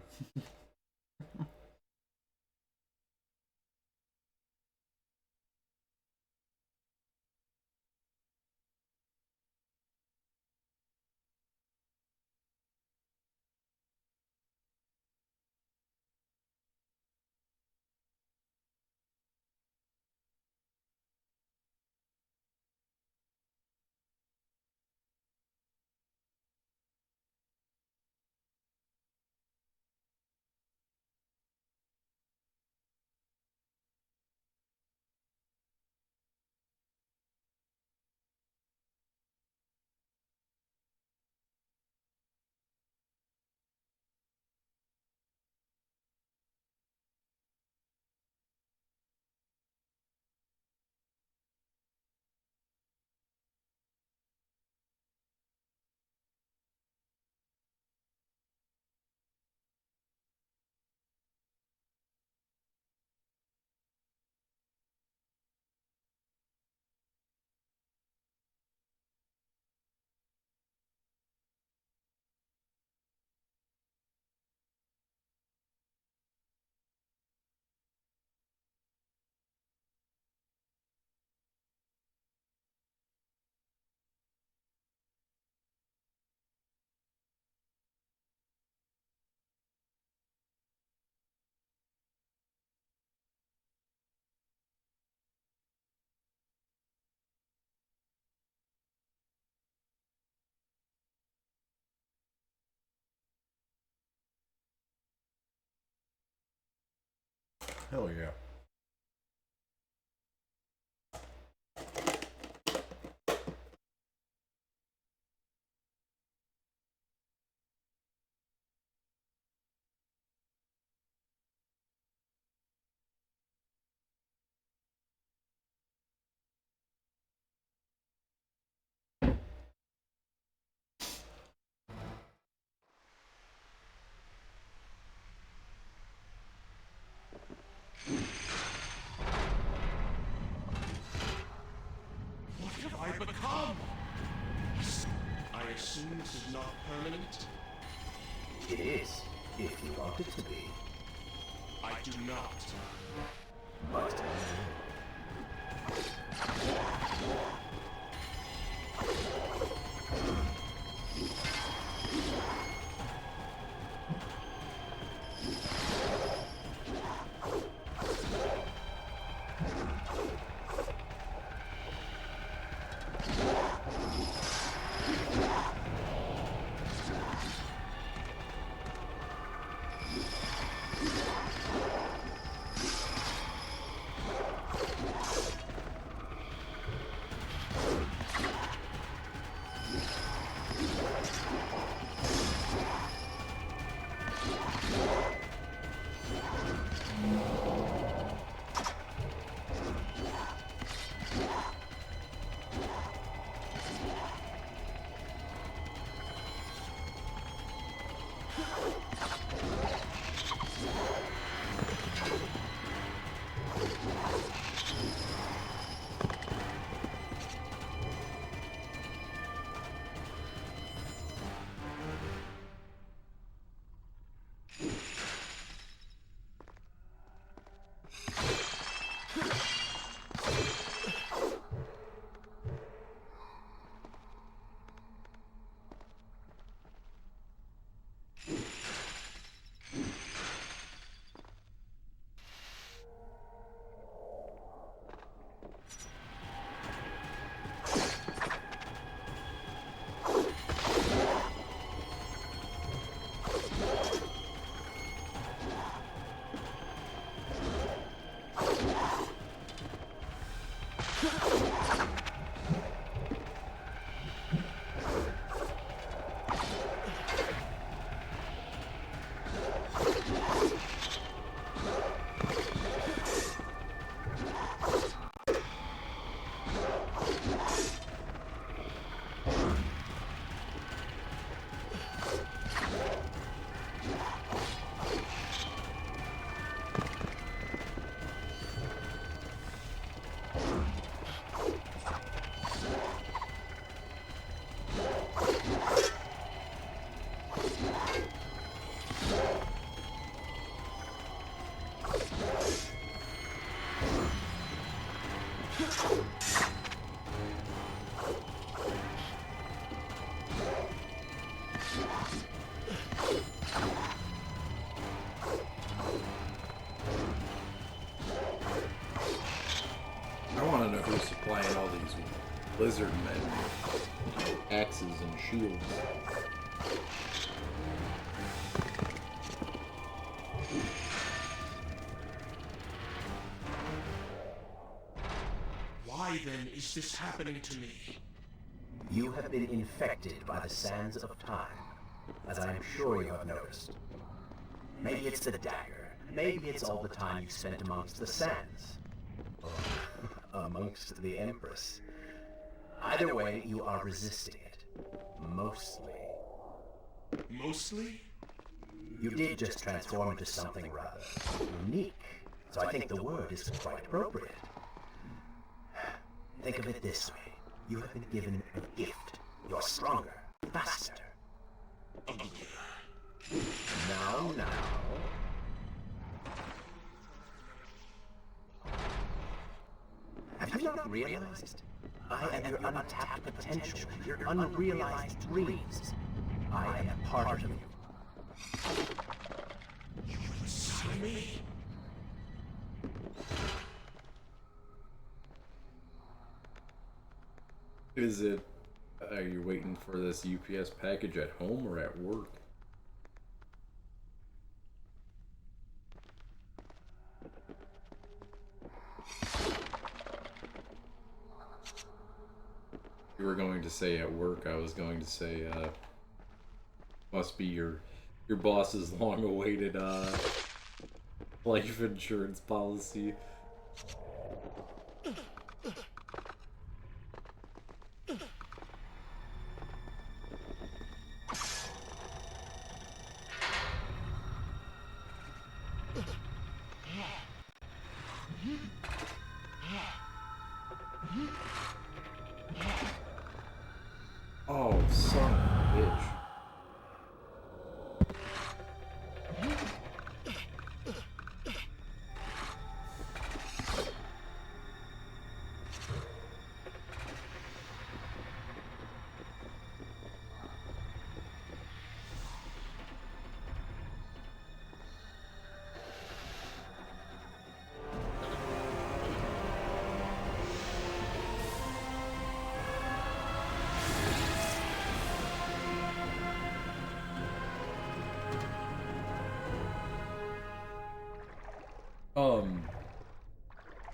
Hell yeah. assume this is not permanent? It is, if you want it to be. I do not. But I want to know who's supplying all these lizard men with axes and shields. Why then is this happening to me? you have been infected by the sands of time, as I am sure you have noticed. Maybe it's the dagger. Maybe it's all the time you spent amongst the sands. Or amongst the Empress. Either way, you are resisting it. Mostly. Mostly? You did just transform into something rather unique, so I think the word is quite appropriate. Think of it this way. You have been given a gift. You're stronger, faster. Now. Have you not realized? I am your untapped potential, your unrealized dreams. I am part of you. You inside me? Is it, are you waiting for this UPS package at home or at work? You were going to say at work, I was going to say, must be your boss's long-awaited, life insurance policy. Oh, son.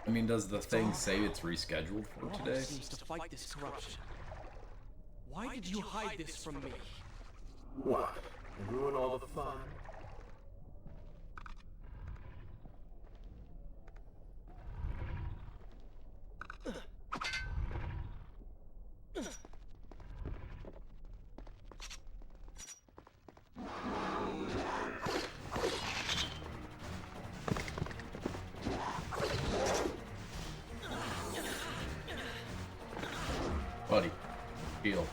I mean, does the thing say it's rescheduled for No one today? seems to fight this corruption. Why did you hide this from me? What? And ruin all the fun? Buddy, heal.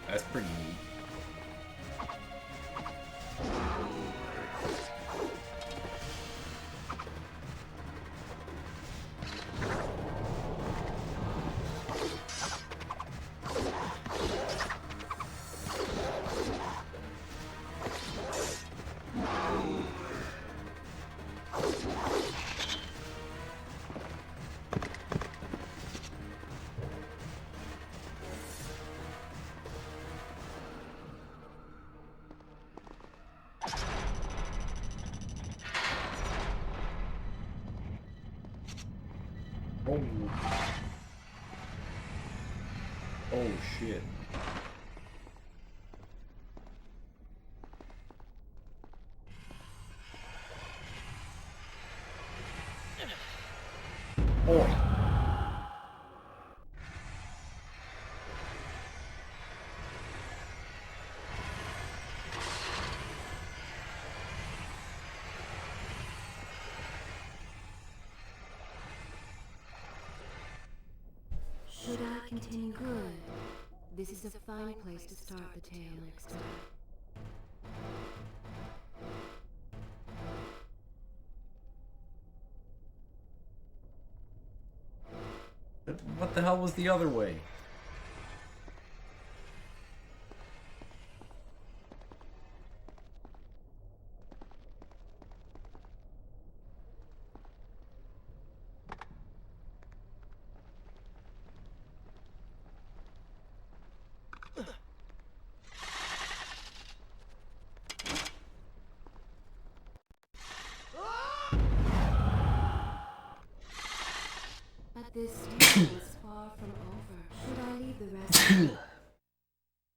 That's pretty neat. Oh. Oh shit. Oh. Should I continue? Good. This is a fine place to start the tale next time. What the hell was the other way? But this tale is far from over. Should I leave the rest?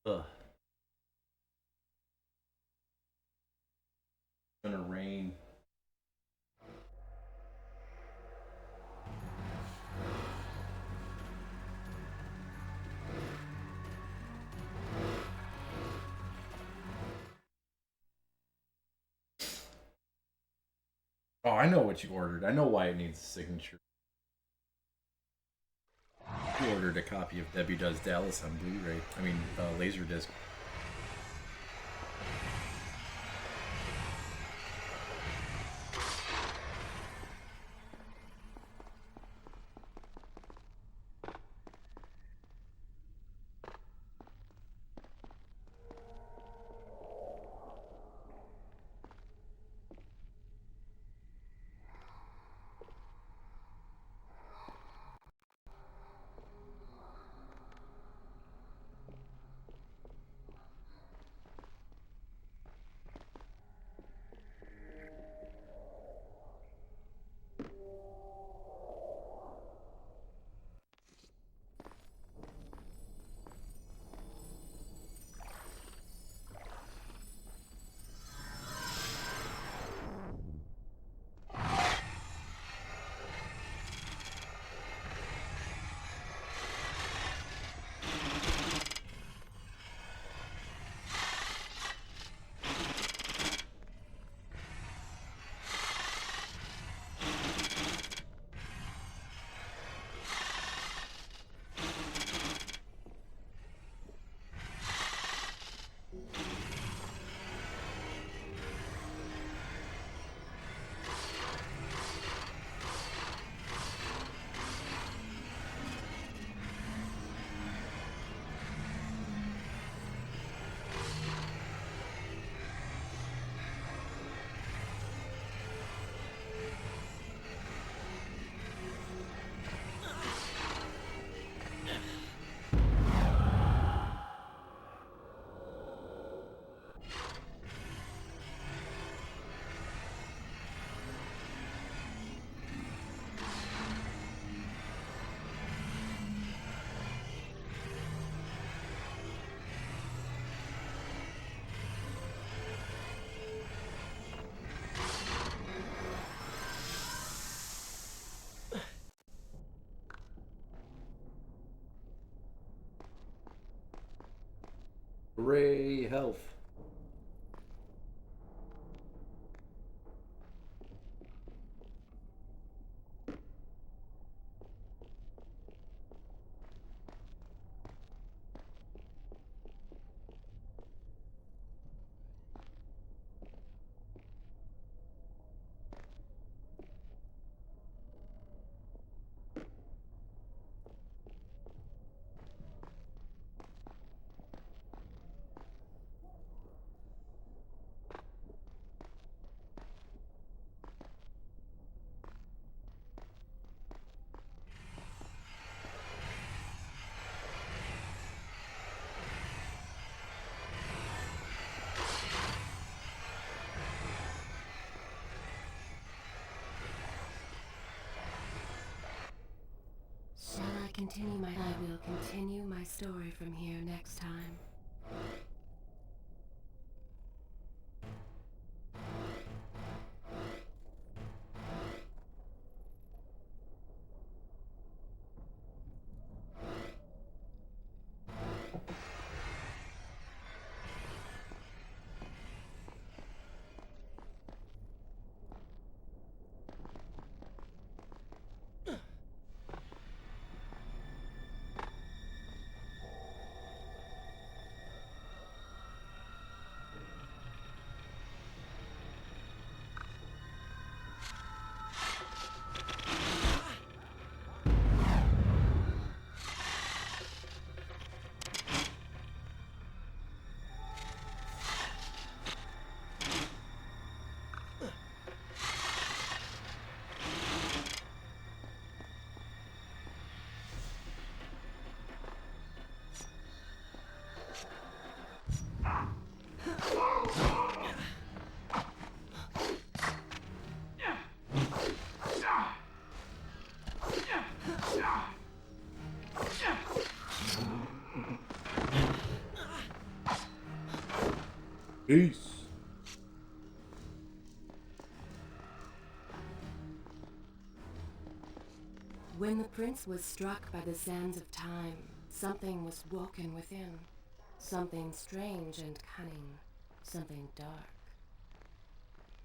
Ugh. It's gonna rain. Oh, I know what you ordered. I know why it needs a signature. You ordered a copy of Debbie Does Dallas on Blu-ray. I mean, Laserdisc. Hooray, health. I will continue my story from here next time. Peace. When the prince was struck by the sands of time, something was woken within. Something strange and cunning. Something dark.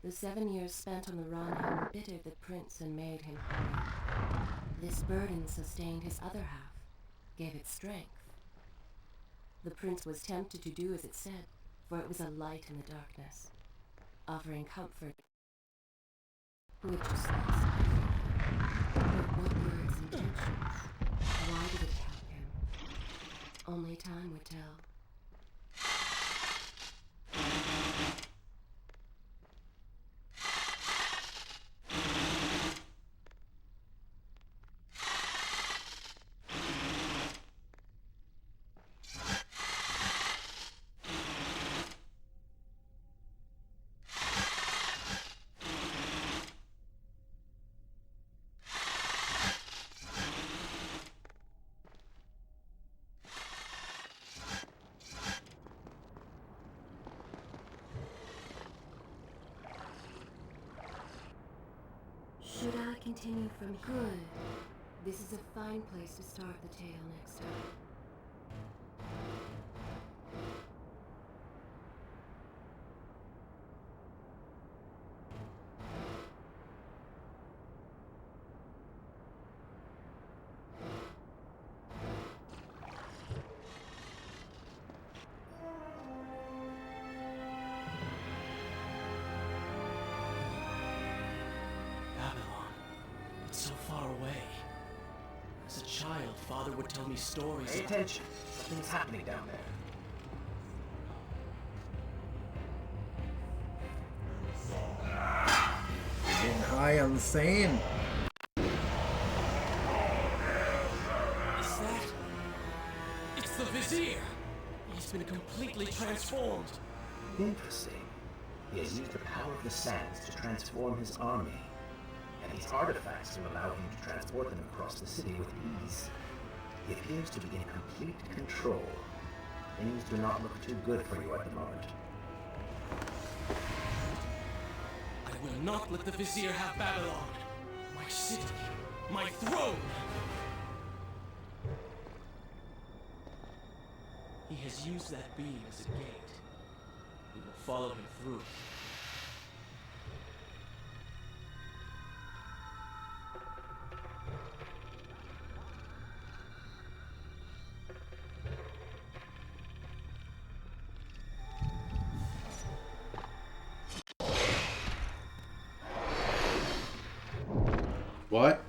The 7 years spent on the run had embittered the prince and made him hard. This burden sustained his other half, gave it strength. The prince was tempted to do as it said, for it was a light in the darkness, offering comfort. Which was but what were its intentions? Why did it help him? Only time would tell. Should I continue from good? This is a fine place to start the tale next time. So far away. As a child, Father would tell me stories. Pay attention. Something's happening down there. Getting high on the sand. Is that? It's the Vizier! He's been completely transformed. Interesting. He has used the power of the sands to transform his army. And these artifacts will allow him to transport them across the city with ease. He appears to be in complete control. Things do not look too good for you at the moment. I will not let the Vizier have Babylon. My city. My throne. He has used that beam as a gate. We will follow him through it. What?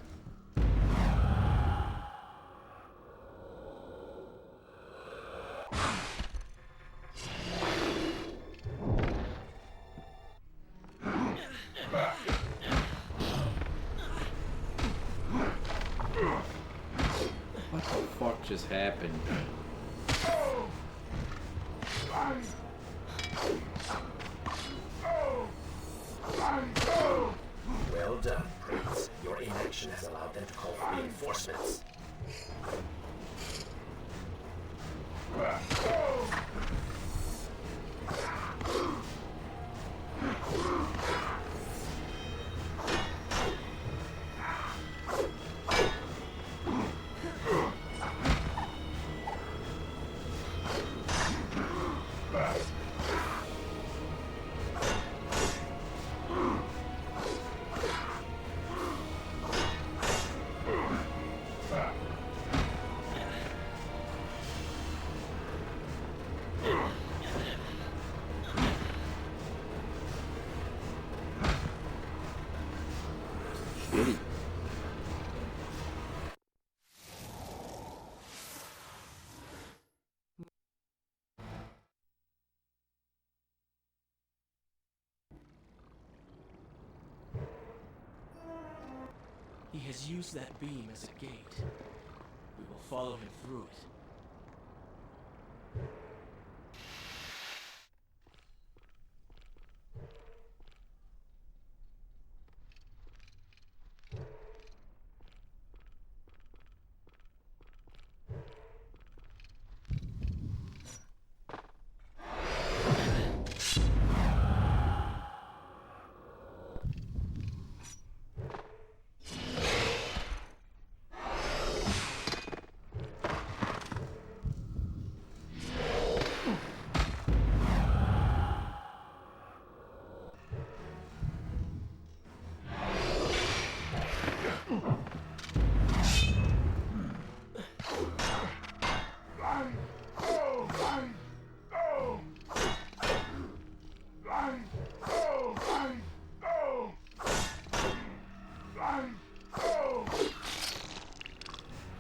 What the fuck just happened? Well done, Prince. Your inaction has allowed them to call for reinforcements. Shitty. He has used that beam as a gate. We will follow him through it.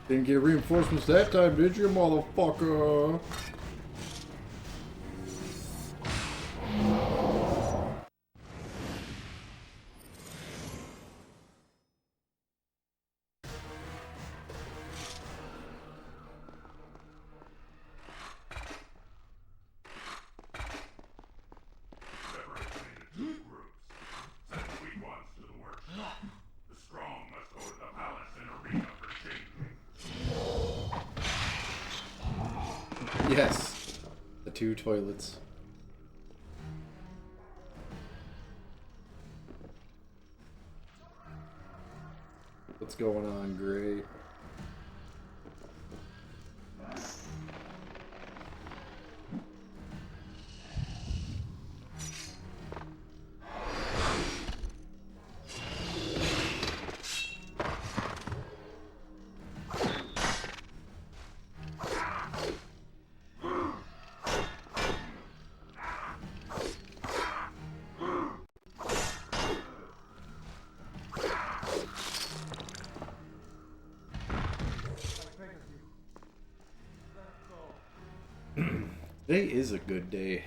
Didn't get reinforcements that time, did you, motherfucker? Separate into 2 groups. Send the weak ones to the workshop. The strong must go to the palace and arena for changing. Yes. The 2 toilets. What's going on, Gray? Today is a good day.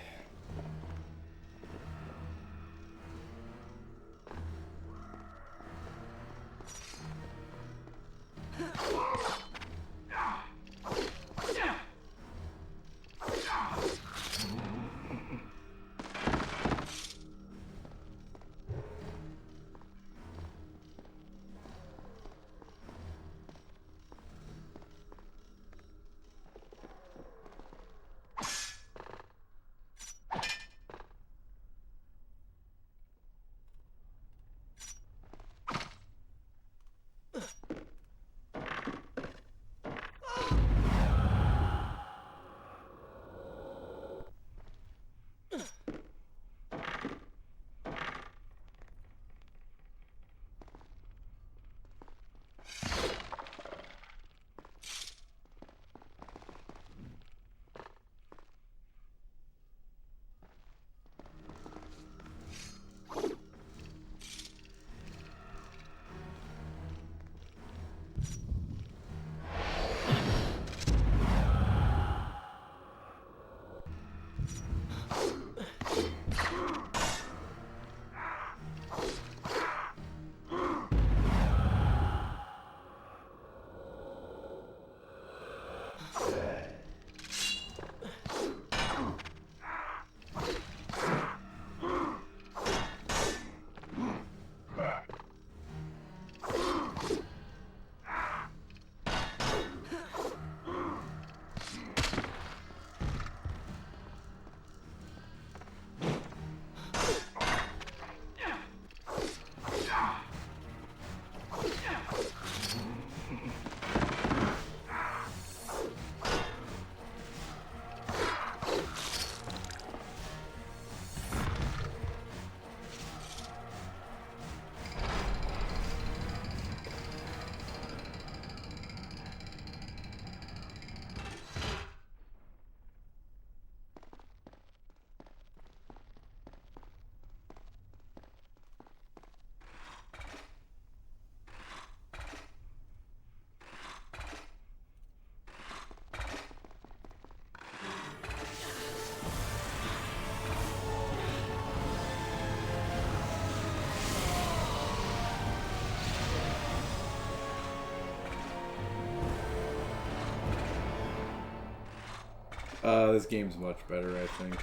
This game's much better, I think.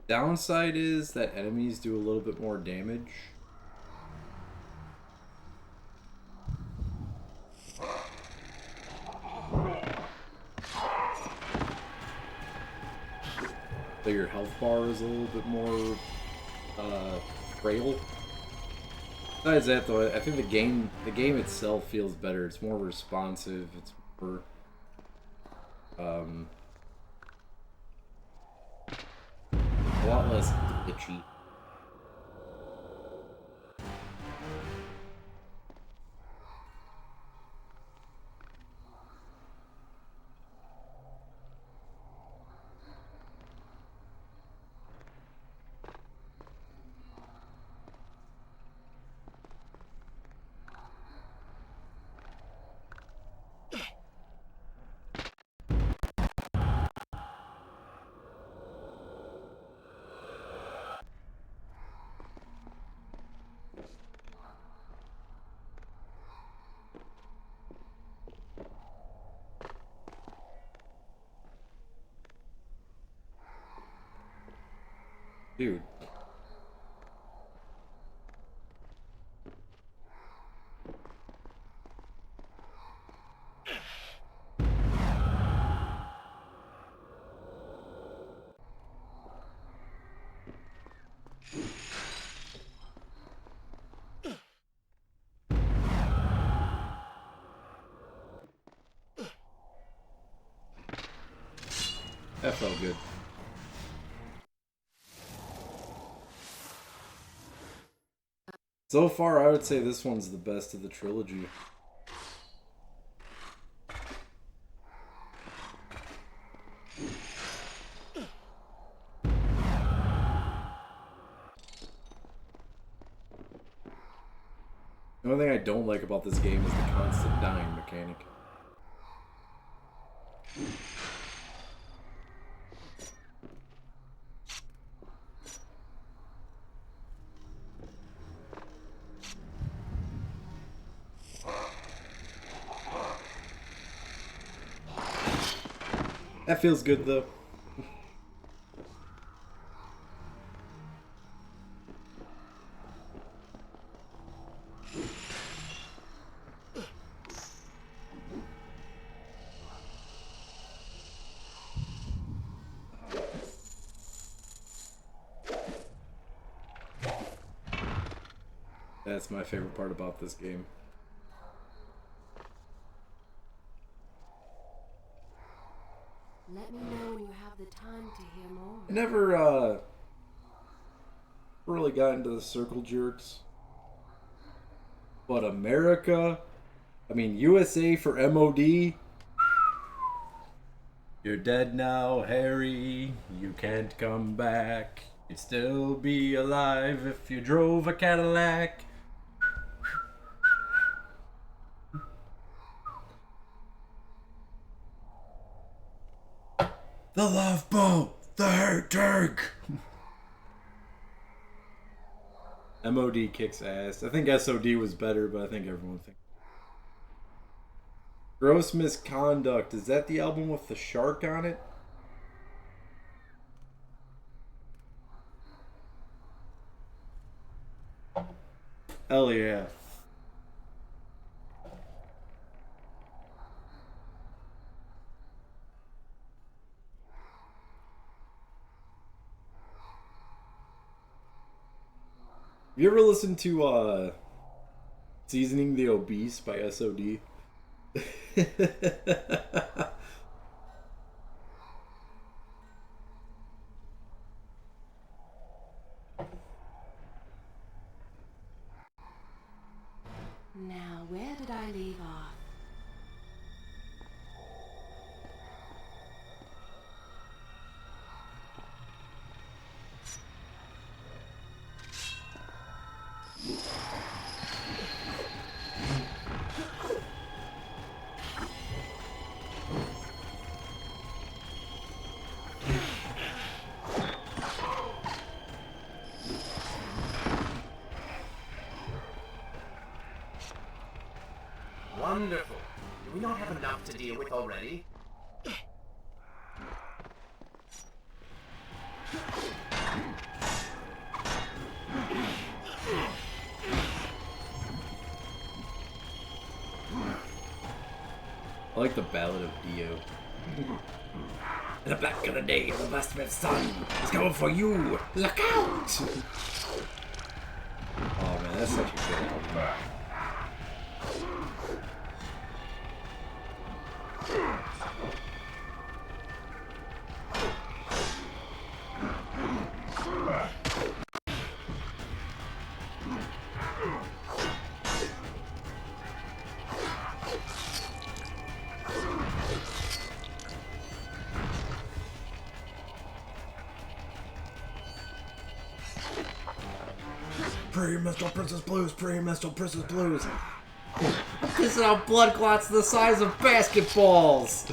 Downside is that enemies do a little bit more damage. So your health bar is a little bit more frail. Besides that, though, I think the game itself feels better. It's more responsive. It's more a lot less itchy. Dude. That felt good. So far, I would say this one's the best of the trilogy. The only thing I don't like about this game is the constant dying mechanic. That feels good, though. That's my favorite part about this game. Let me know when you have the time to hear more. I never, really got into the circle jerks. But America, I mean, USA for MOD. You're dead now, Harry. You can't come back. You'd still be alive if you drove a Cadillac. The love boat, the hurt tank. MOD kicks ass. I think SOD was better, but I think everyone thinks. Gross Misconduct. Is that the album with the shark on it? Hell yeah. Have you ever listened to Seasoning the Obese by SOD? Now, where did I leave off? Wonderful. Do we not have enough to deal with already? I like the Ballad of Dio. In the back of the day, the blacksmith's son is coming for you. Look out! Oh man, that's such a good album. Pre-menstrual Princess Blues, pre-menstrual Princess Blues. This is how blood clots the size of basketballs.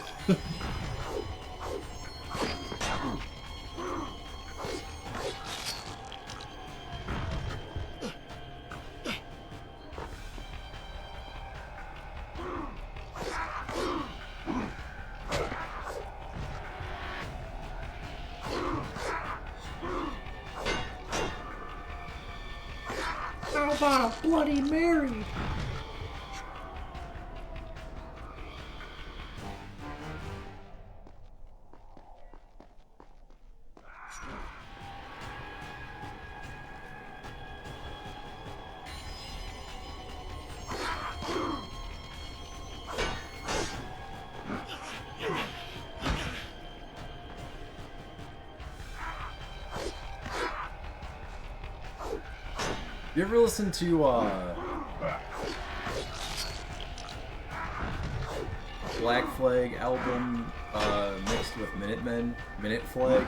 How about a Bloody Mary? You ever listen to Black Flag album mixed with Minutemen? Minute Flag?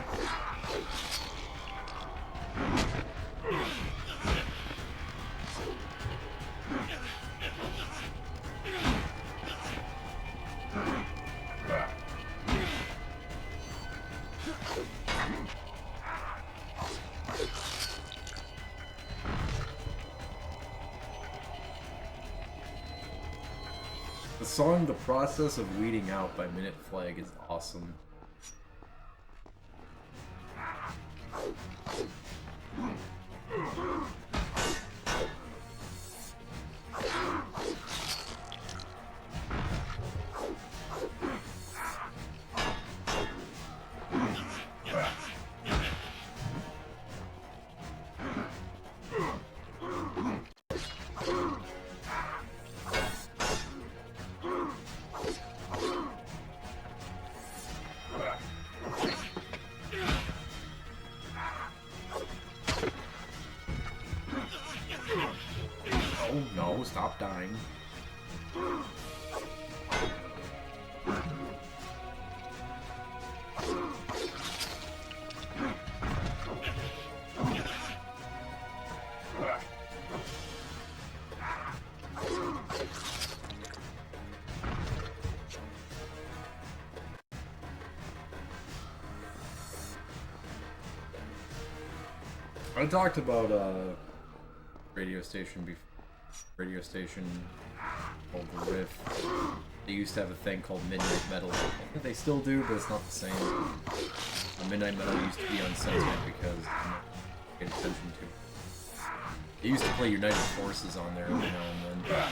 The song The Process of Weeding Out by Minute Flag is awesome. Oh no, stop dying. I talked about radio station called The Riff. They used to have a thing called Midnight Metal. I think they still do, but it's not the same. Midnight Metal used to be uncensored because I'm not paying attention to it. They used to play United Forces on there every now and then.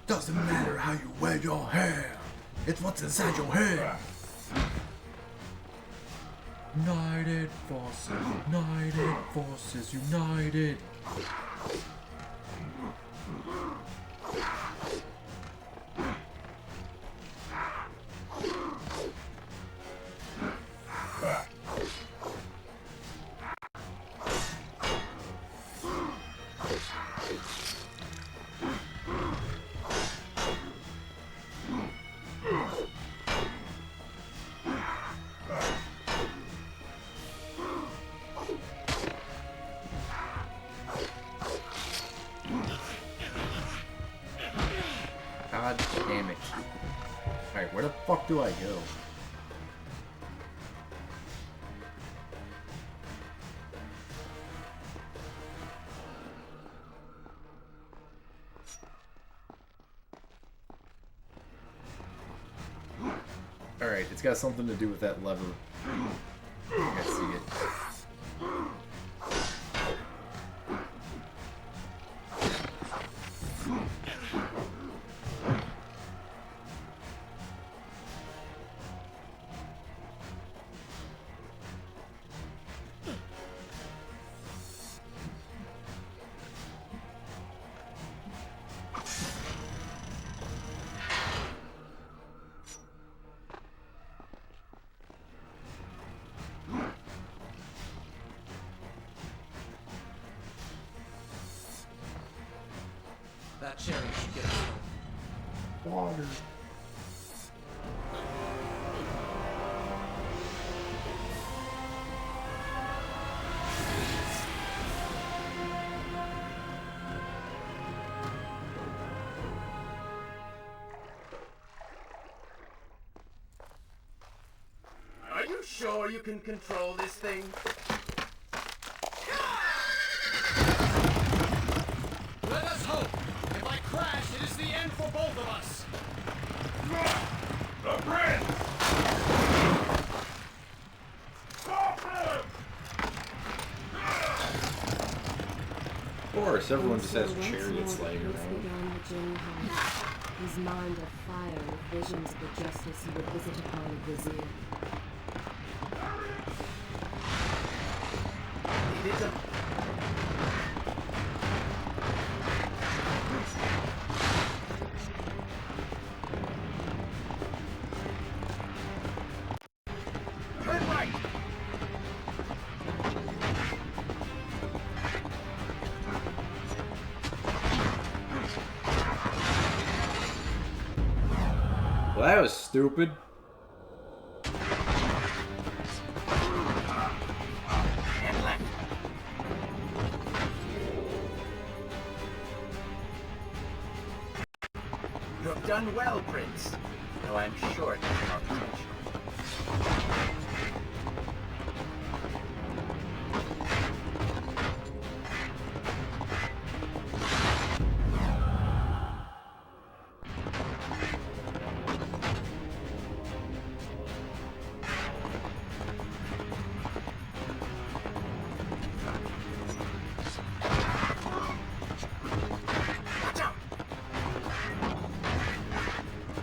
Doesn't matter how you wear your hair. It's what's inside your head. United forces, united. God damn it. Alright, where the fuck do I go? Alright, it's got something to do with that lever. I see it. That cherry should get us home. Water. Are you sure you can control this thing? Let us hope! If I crash, it is the end for both of us! The prince! Stop him! Of course, everyone just has chariots laying around. His mind of fire with visions of the justice he would visit upon the vizier. It is a... Turn right! Well, that was stupid. And left. You have done well, Prince. Though I'm sure it was not intentional. Watch out!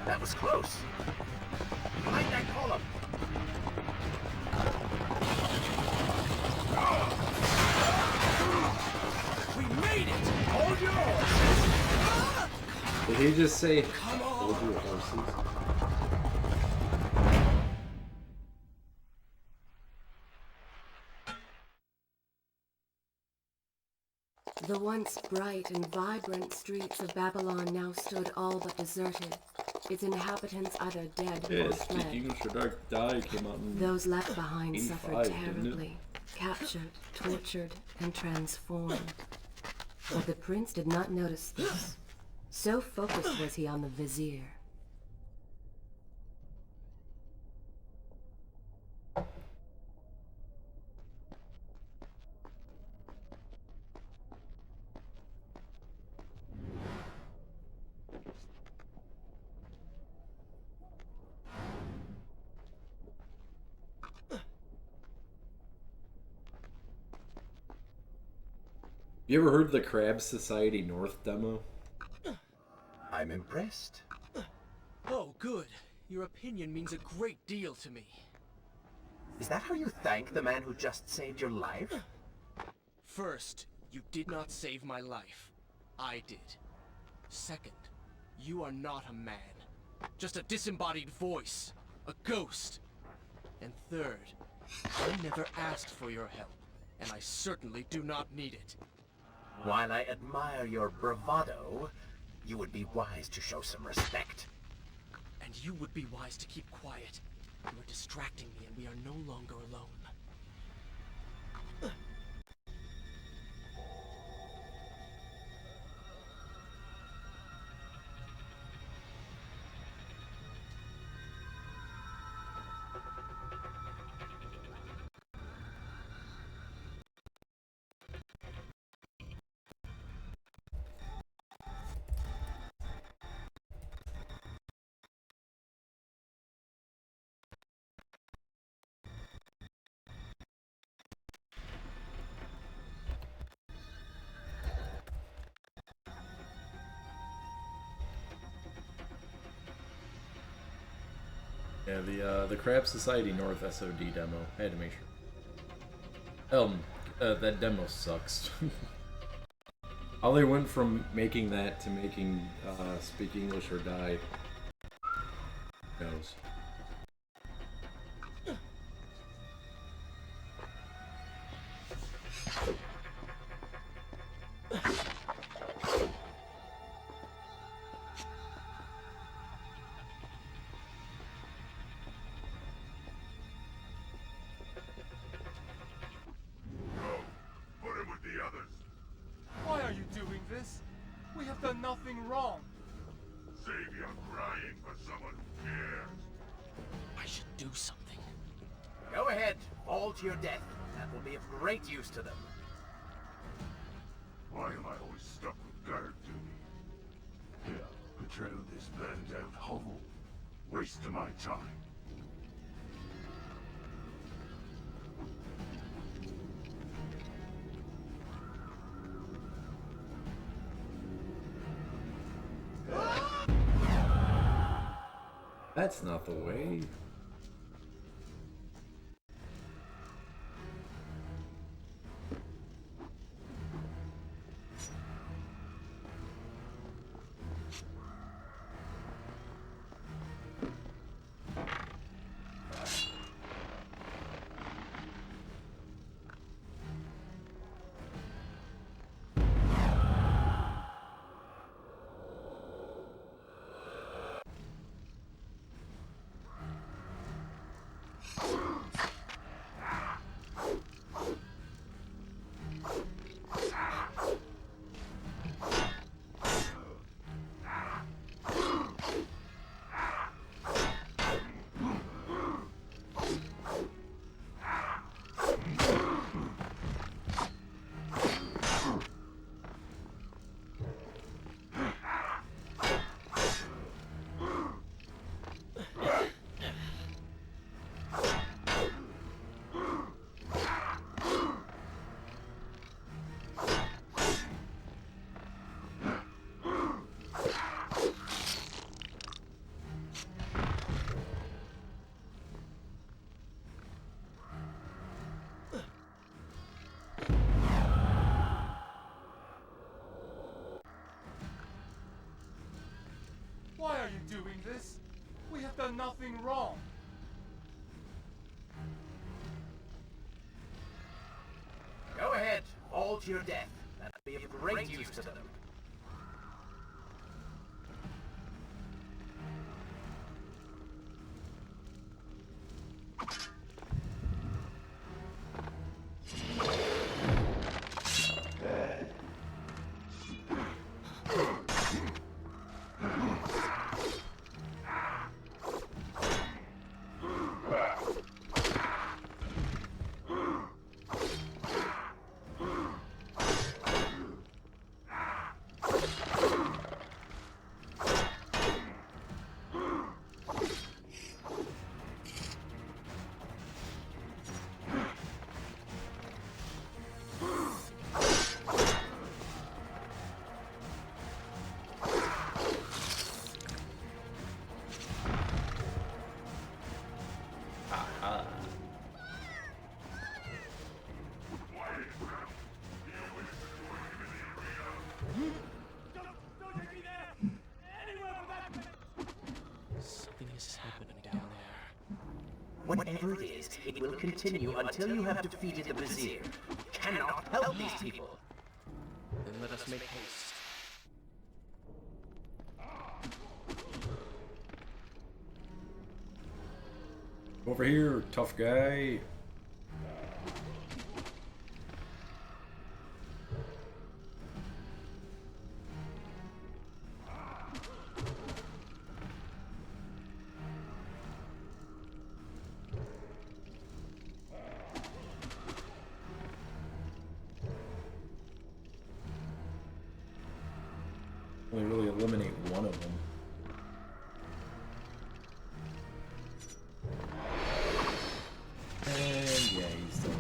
That was close. Behind that column. We made it! Hold yours! Did he just say, hold your horses? The once bright and vibrant streets of Babylon now stood all but deserted, its inhabitants either dead or Yeah, fled. Speaking of Dark Die came out in... Those left behind suffered 85, didn't it? terribly, captured, tortured, and transformed. But the prince did not notice this. So focused was he on the vizier. You ever heard the Crab Society North demo? I'm impressed. Oh, good. Your opinion means a great deal to me. Is that how you thank the man who just saved your life? First, you did not save my life. I did. Second, you are not a man. Just a disembodied voice. A ghost. And third, I never asked for your help, and I certainly do not need it. While I admire your bravado, you would be wise to show some respect. And you would be wise to keep quiet. You are distracting me and we are no longer alone. Yeah, the Crab Society North SOD demo. I had to make sure. That demo sucks. How they went from making that to making Speak English or Die. Who knows? Put him with the others. Why are you doing this? We have done nothing wrong. Save your crying for someone who cares. I should do something. Go ahead, fall to your death. That will be of great use to them. Why am I always stuck with guard duty? Here, betrayal this burned out hovel. Waste of my time. That's not the way. Why are you doing this? We have done nothing wrong. Go ahead, fall to your death. That will be of great use to them. Something is happening down there. Whatever it is, it will continue until you have defeated the Vizier. You cannot help these people. Then let us make haste. Over here, tough guy. Only really eliminate one of them. And yeah, he's still.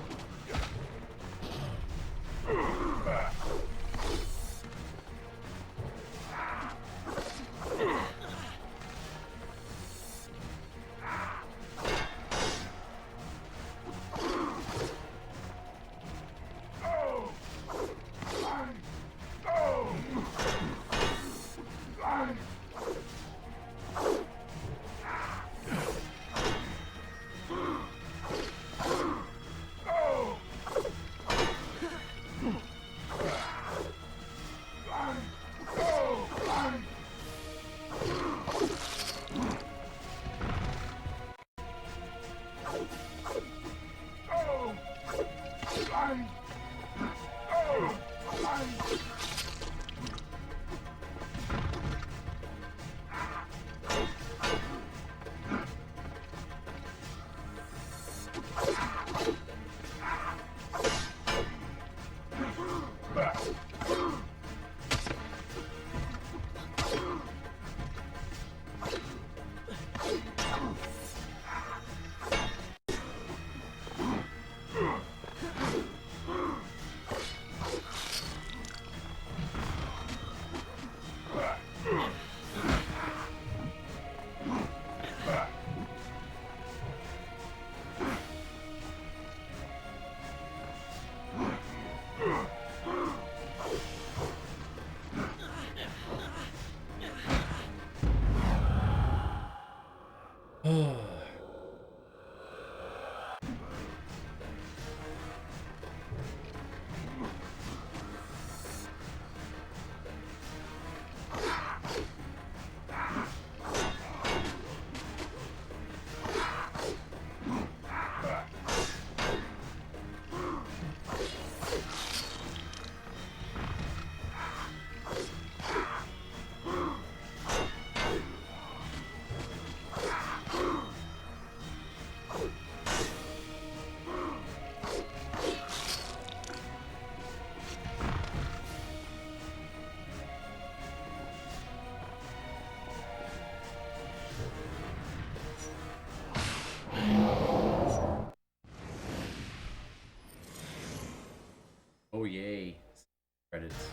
Oh yay. Credits.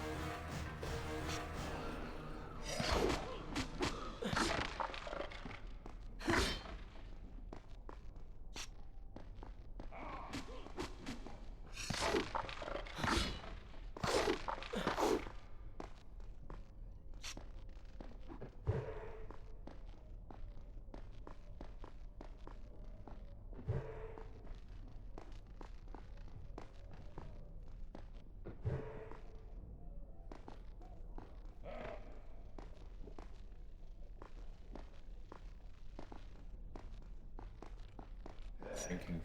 Thinking.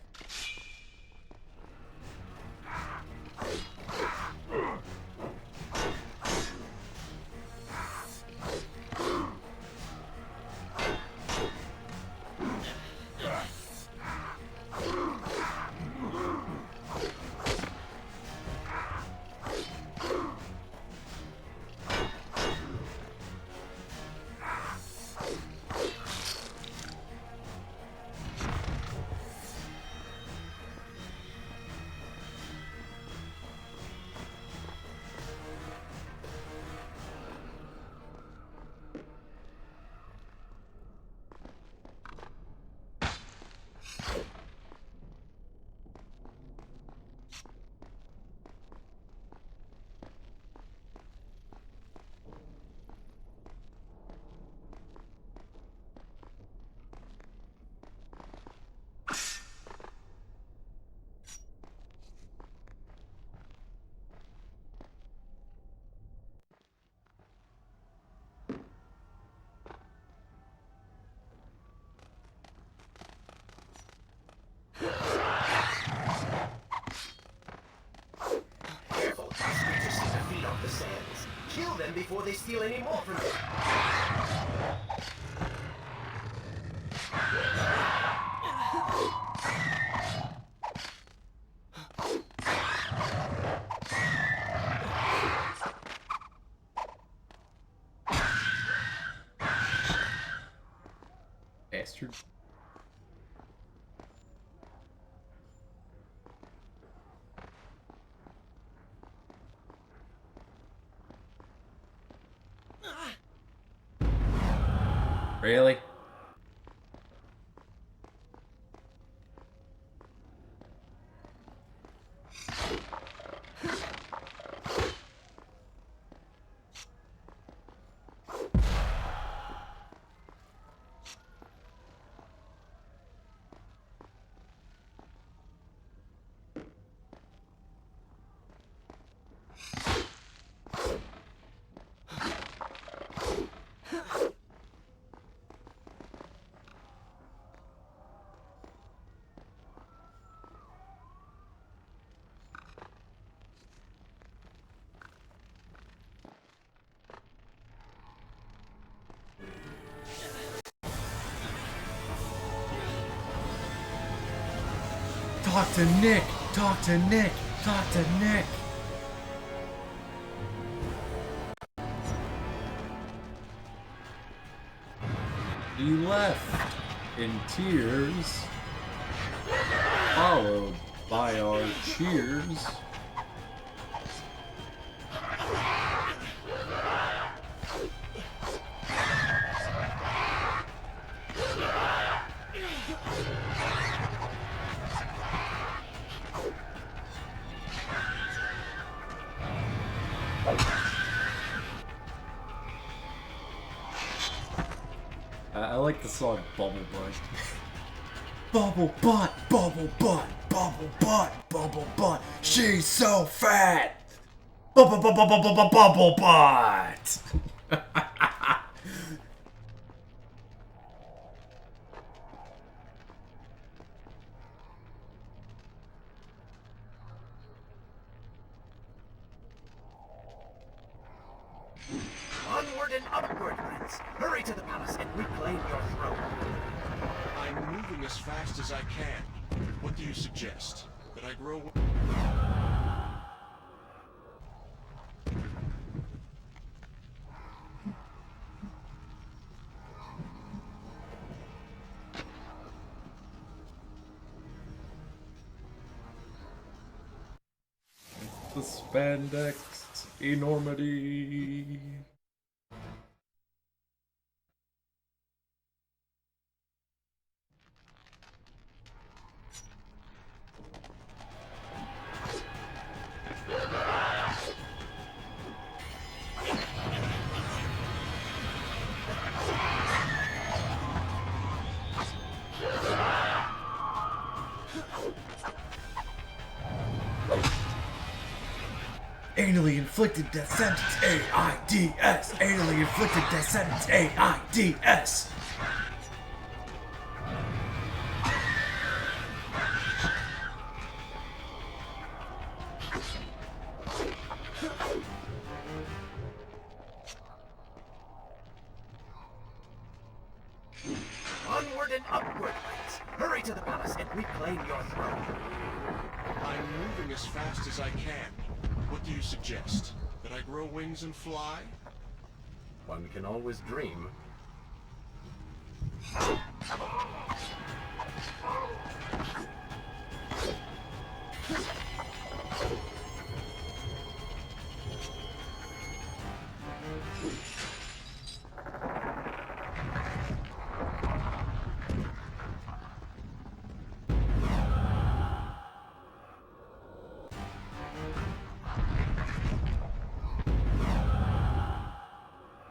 Careful, these creatures seem to feed off the sands. Kill them before they steal any more from you. Bastard. Really? Talk to Nick! Talk to Nick! Talk to Nick! He left in tears, followed by our cheers. I like the song Bubble Butt. Bubble butt, bubble butt, bubble butt, bubble butt. She's so fat. Bubble butt, bubble butt, bubble butt. Onward and upward, Prince. Hurry to the palace and reclaim your throne. I'm moving as fast as I can. What do you suggest? That I grow... The spandex enormity. Anally inflicted death sentence, AIDS. Anally inflicted death sentence, AIDS. Onward and upward, Prince. Hurry to the palace and reclaim your throne. I'm moving as fast as I can. What do you suggest? That I grow wings and fly? One can always dream.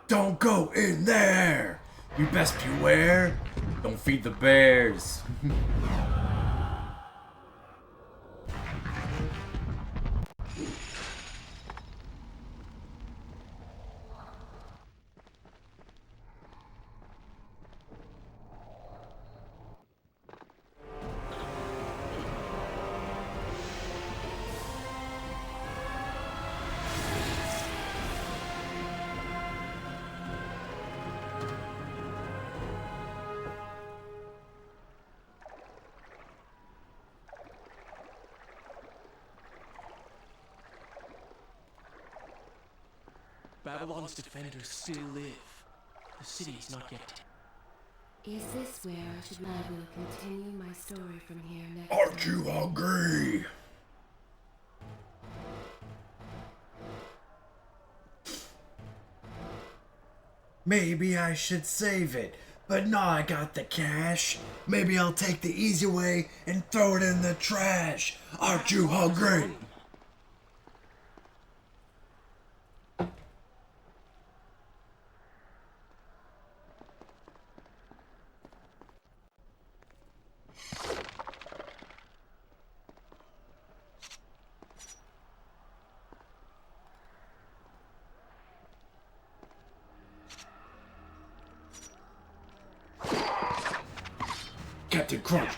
Don't go in there! You best beware. Don't feed the bears. Babylon's defenders still live. The city is not yet. Is this where I will continue my story from here next Aren't time? you hungry? Maybe I should save it, but now I got the cash. Maybe I'll take the easy way and throw it in the trash. Aren't you hungry?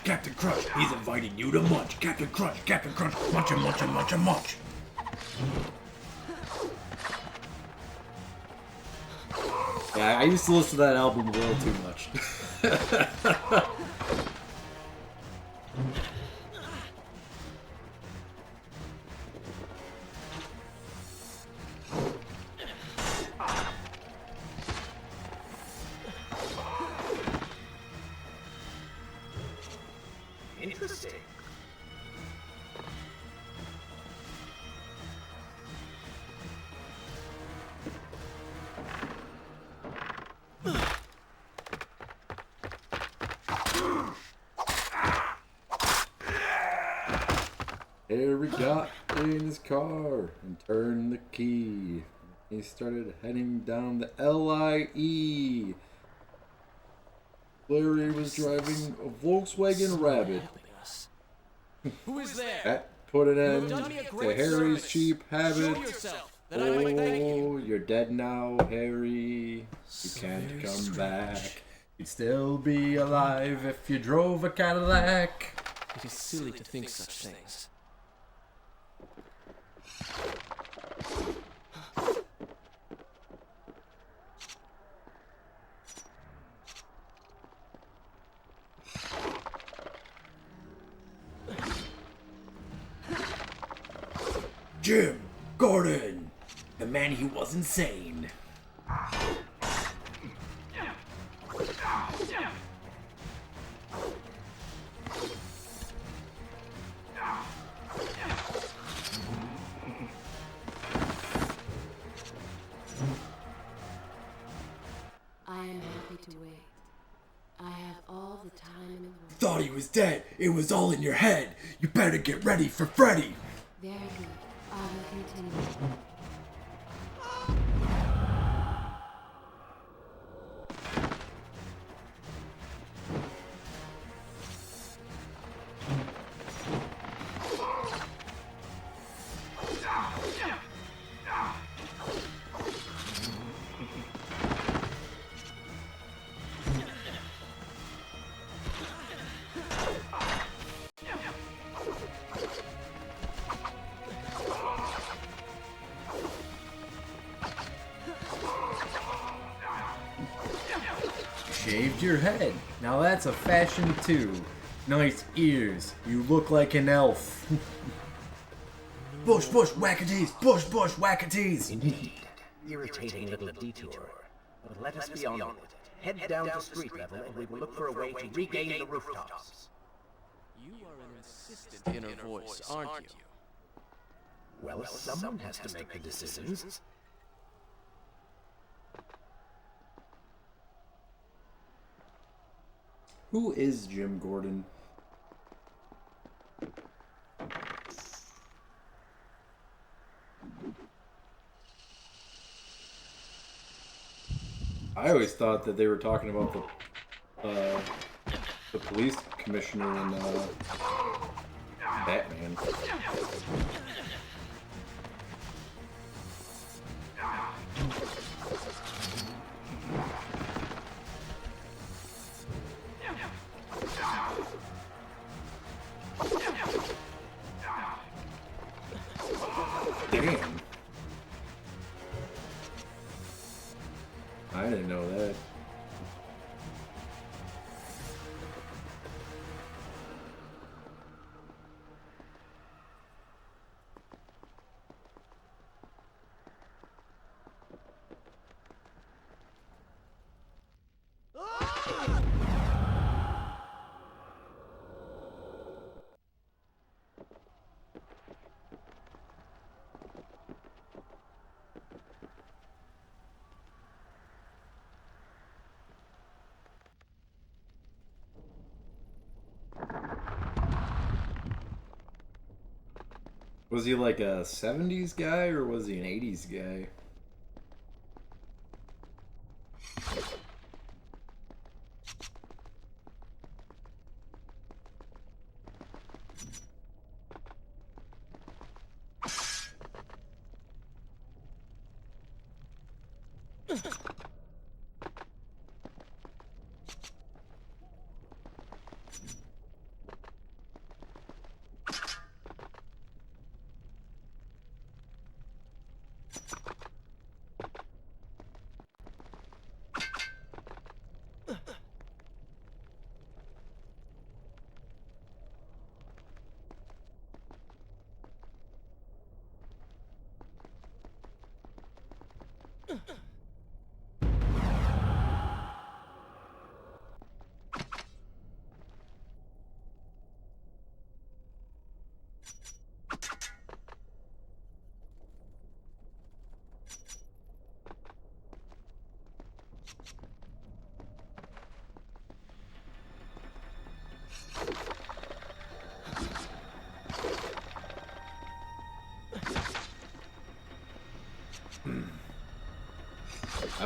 Captain Crunch, he's inviting you to munch. Captain Crunch, munch and munch and munch and munch. Yeah, I used to listen to that album a little too much. Harry got in his car and turned the key. He started heading down the LIE. Larry was driving a Volkswagen Rabbit. Who is there? That put an end You've done me a to great Harry's service. cheap habits. Show yourself, that I might thank you. Oh, you're dead now, Harry. You can't very come strange. back. You'd still be alive if you drove a Cadillac. It is silly to think such things. Jim Gordon, the man who was insane. I am happy to wait. I have all the time in the world. Thought he was dead. It was all in your head. You better get ready for Freddy. Very good. I will continue. Shaved your head. Now that's a fashion too. Nice ears. You look like an elf. Bush, bush, wackatees. Bush, bush, wackatees. Indeed. Irritating little detour. But let us be on with it. Head down to street level and we will look for a way to regain the rooftops. You are an insistent inner voice, aren't you? Well, someone has to make the decisions. Who is Jim Gordon? I always thought that they were talking about the police commissioner in Batman. Damn. I didn't know that. Was he like a 70s guy or was he an 80s guy?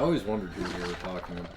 always wondered who they were talking about.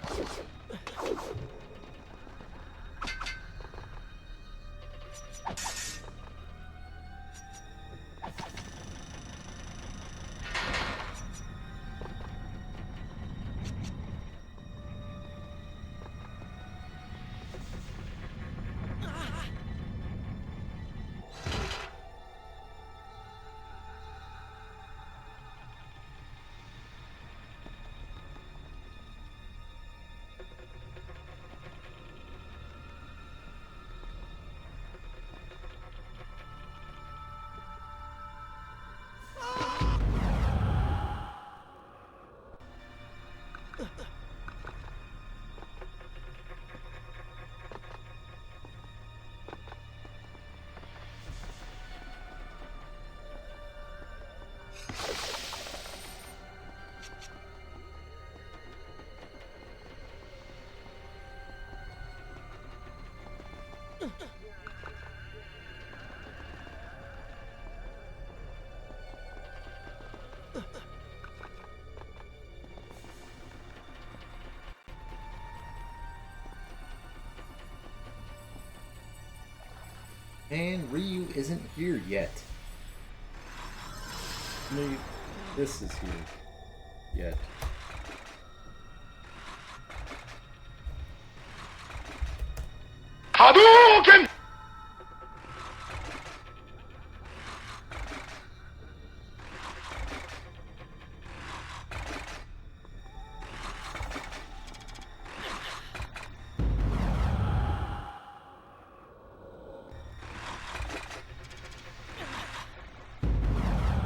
And Ryu isn't here yet. Maybe this is here yet. Hadouken!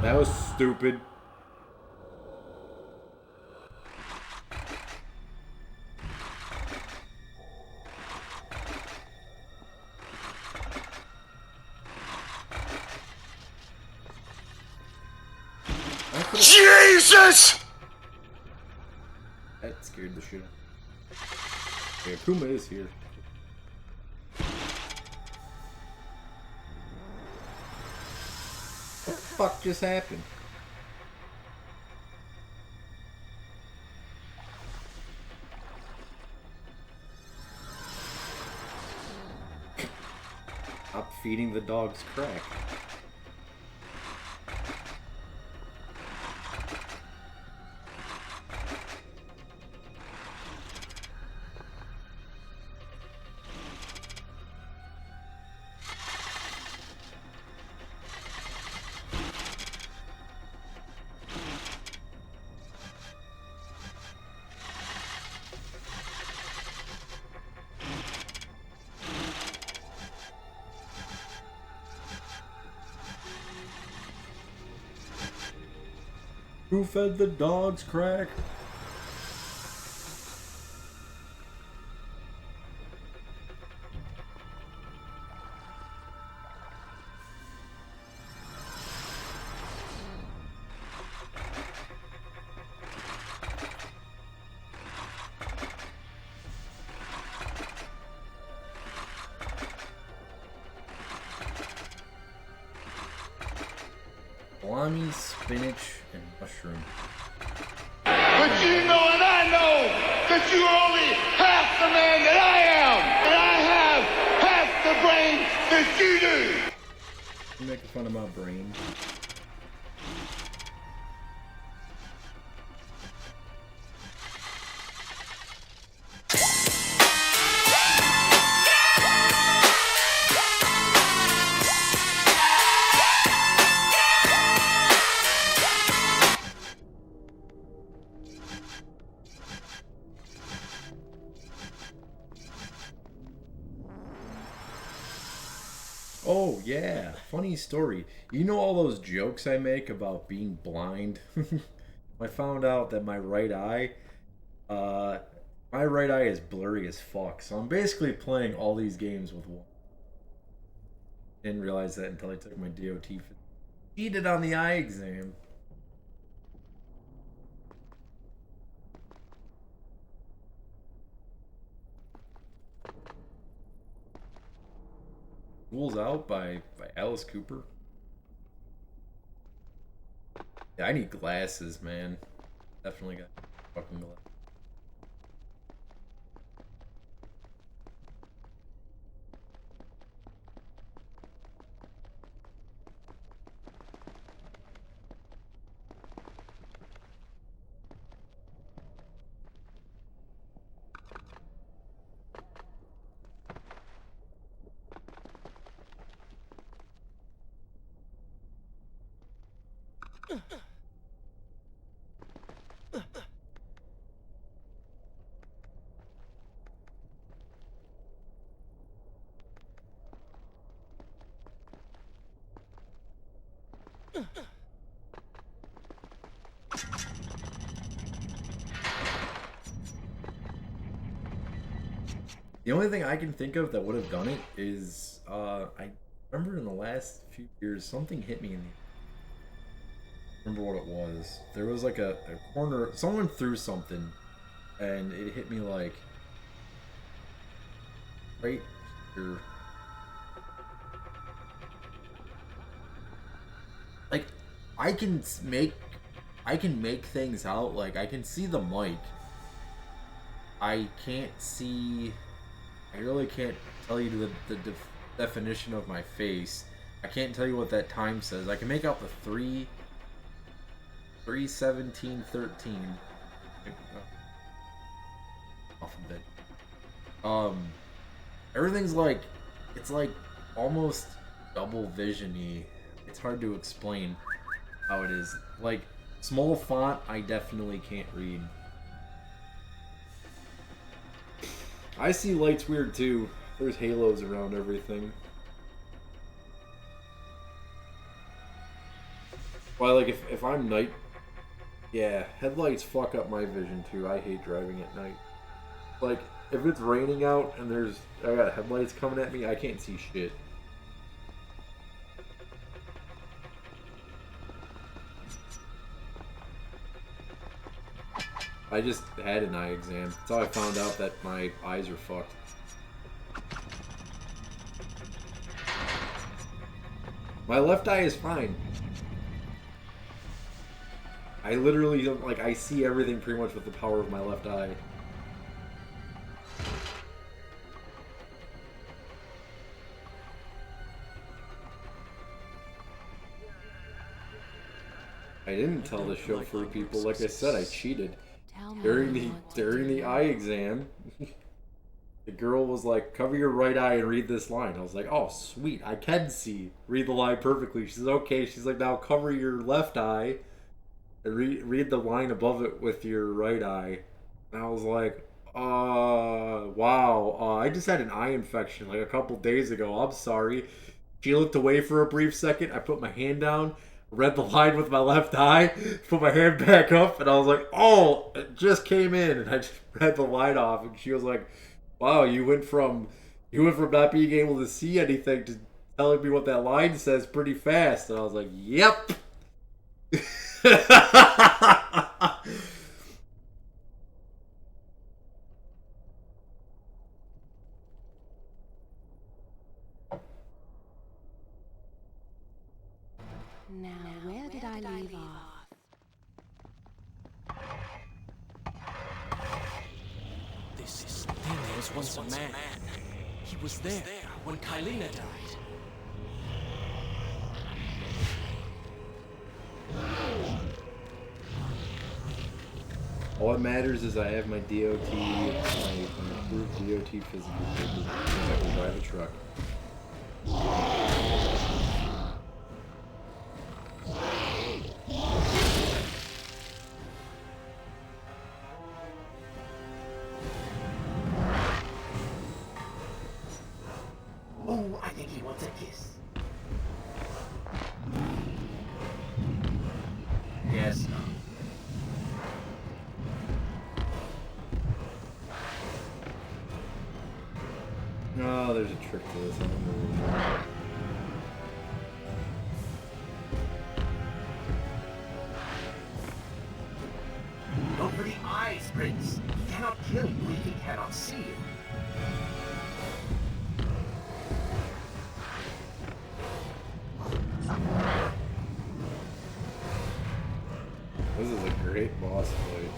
That was stupid. Jesus! That scared the shit out of me. Yeah, Akuma is here. What the fuck just happened? Stop feeding the dogs crack. Who fed the dogs crack? Salami, spinach, and mushroom. But you know and I know that you're only half the man that I am, and I have half the brain that you do. You making fun of my brain? Oh yeah, funny story. You know all those jokes I make about being blind? I found out that my right eye is blurry as fuck. So I'm basically playing all these games with one. Didn't realize that until I took my DOT. Cheated on the eye exam. Rules Out by Alice Cooper. Yeah, I need glasses, man. Definitely got fucking glasses. The only thing I can think of that would have done it is, I remember in the last few years, something hit me in the... I remember what it was. There was like a corner, someone threw something, and it hit me like, right here. Like, I can make things out, like, I can see the mic. I can't see... I really can't tell you the definition of my face. I can't tell you what that time says. I can make out the 3:17:13. Off a bit. Everything's like, it's like almost double vision-y. It's hard to explain how it is. Like, small font, I definitely can't read. I see lights weird too. There's halos around everything. Well, like if I'm night... Yeah, headlights fuck up my vision too. I hate driving at night. Like, if it's raining out and I got headlights coming at me, I can't see shit. I just had an eye exam. That's how I found out that my eyes are fucked. My left eye is fine. I literally don't, like, I see everything pretty much with the power of my left eye. I didn't tell the chauffeur people, like I said, I cheated. During the eye exam, the girl was like, cover your right eye and read this line. I was like, oh, sweet, I can see. Read the line perfectly. She says, okay. She's like, now cover your left eye and read the line above it with your right eye. And I was like, wow. I just had an eye infection like a couple days ago. I'm sorry. She looked away for a brief second. I put my hand down, read the line with my left eye, put my hand back up, and I was like, oh, it just came in. And I just read the line off, and she was like, wow, you went from not being able to see anything to telling me what that line says pretty fast. And I was like, yep. Now, where did I leave off? This thing was once a man. He was there when Kylina died. All that matters is I have my DOT, my approved DOT physical paper, because I can drive a truck. Oh, I think he wants a kiss. Yes. Oh, there's a trick to this. I don't know. Go for the eyes, Prince. He cannot kill you if he cannot see you. This is a great boss fight.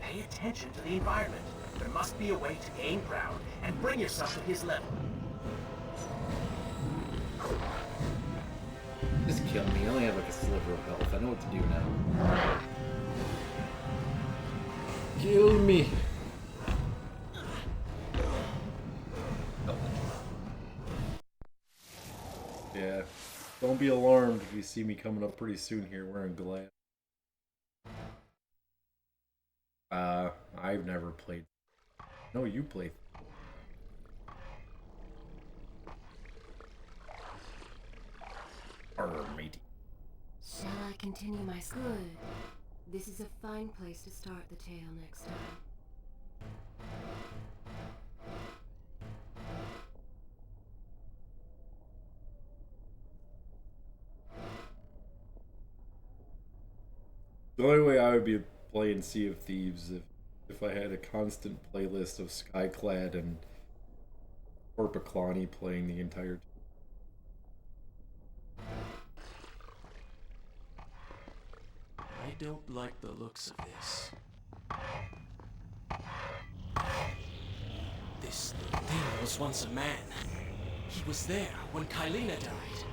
Pay attention to the environment. There must be a way to gain ground and bring yourself to his level. Just kill me. I only have like a sliver of health. I know what to do now. Kill me. Yeah. Don't be alarmed if you see me coming up pretty soon here wearing glass. I've never played. No, you played. Arr, matey. Shall I continue my good? This is a fine place to start the tale next time. The only way I would be playing Sea of Thieves if I had a constant playlist of Skyclad and Porpaclani playing the entire time. I don't like the looks of this. This thing was once a man. He was there when Kylina died.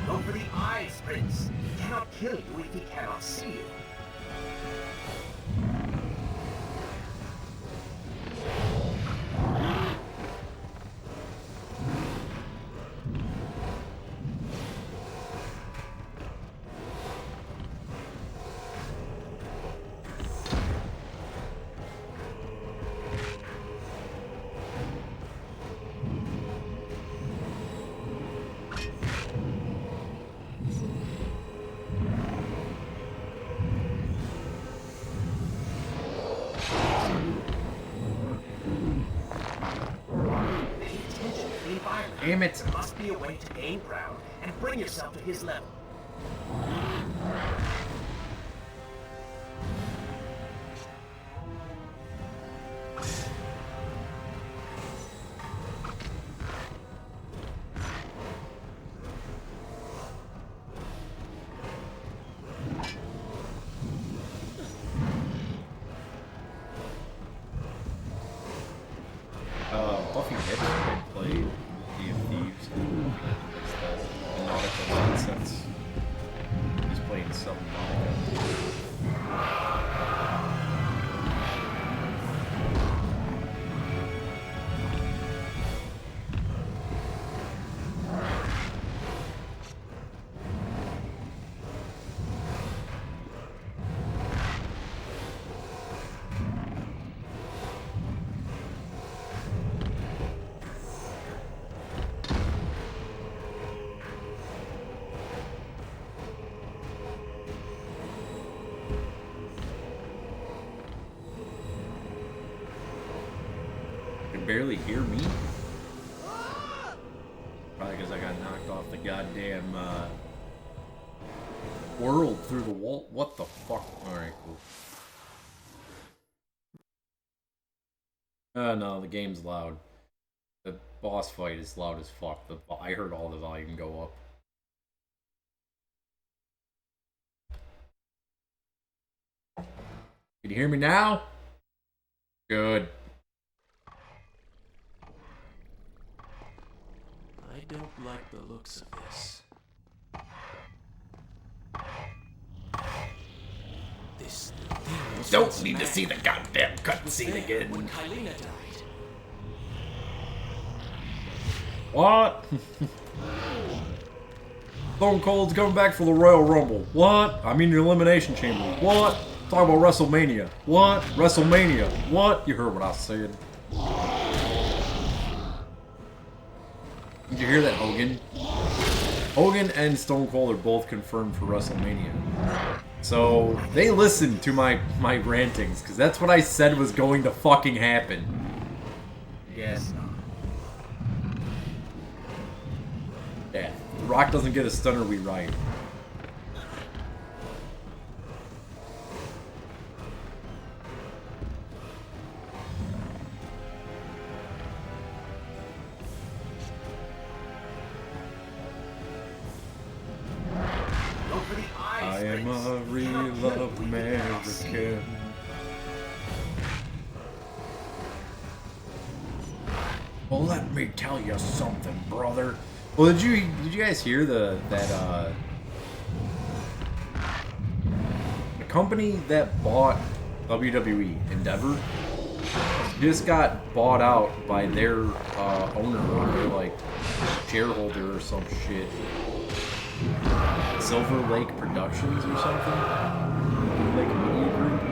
Go for the eyes, Prince. He cannot kill you if he cannot see you. Damn it! There must be a way to gain ground and bring yourself to his level. Buffy Hitch played Sea of Thieves and nautical nonsense. He's playing Subnautica. You can barely hear me. Probably because I got knocked off the goddamn world through the wall. What the fuck? Alright, cool. No, the game's loud. The boss fight is loud as fuck. I heard all the volume go up. Can you hear me now? Good. I don't like the looks of this. This thing was Don't once a need to man. see the goddamn He was cutscene there again. when Kylina died. What? Stone Cold's coming back for the Royal Rumble. What? I mean the Elimination Chamber. What? Talk about WrestleMania. What? WrestleMania. What? You heard what I said. Did you hear that, Hogan? Hogan and Stone Cold are both confirmed for WrestleMania. So they listened to my rantings, because that's what I said was going to fucking happen. Guess not. Yeah, The Rock doesn't get a stunner, we riot. Go for the eyes, I am Prince. a real American. Well, let me tell you something, brother. Well, did you guys hear the company that bought WWE, Endeavor, just got bought out by their owner, or their like shareholder or some shit. Silver Lake Productions or something? Lake Media Group?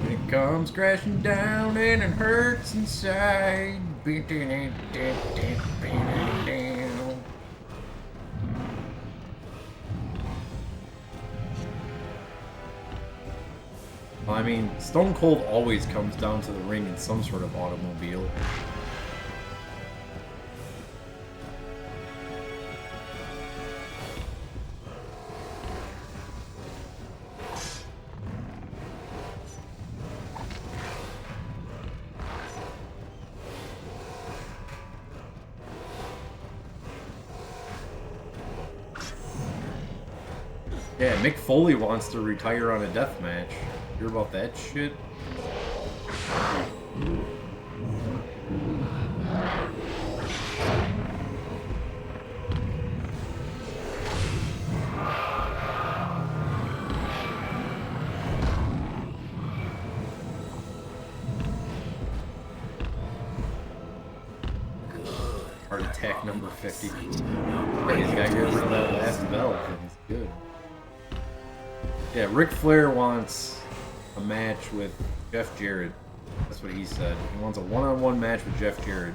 It comes crashing down and it hurts inside. Well, I mean, Stone Cold always comes down to the ring in some sort of automobile. Yeah, Mick Foley wants to retire on a death match. Hear about that shit? Heart attack number 50. He's got to get rid of that last belt, and he's good. Yeah, Ric Flair wants a match with Jeff Jarrett. That's what he said. He wants a one-on-one match with Jeff Jarrett.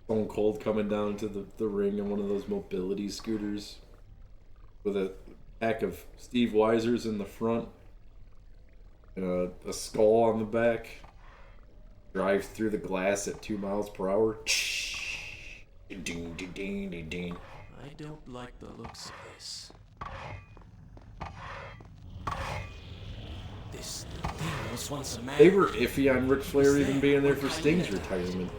Stone Cold coming down to the ring on one of those mobility scooters with a pack of Steve Weisers in the front and a skull on the back. Drives through the glass at 2 miles per hour. I don't like the looks of this. This thing was once a man. They were iffy on Ric Flair even being there for Sting's retirement.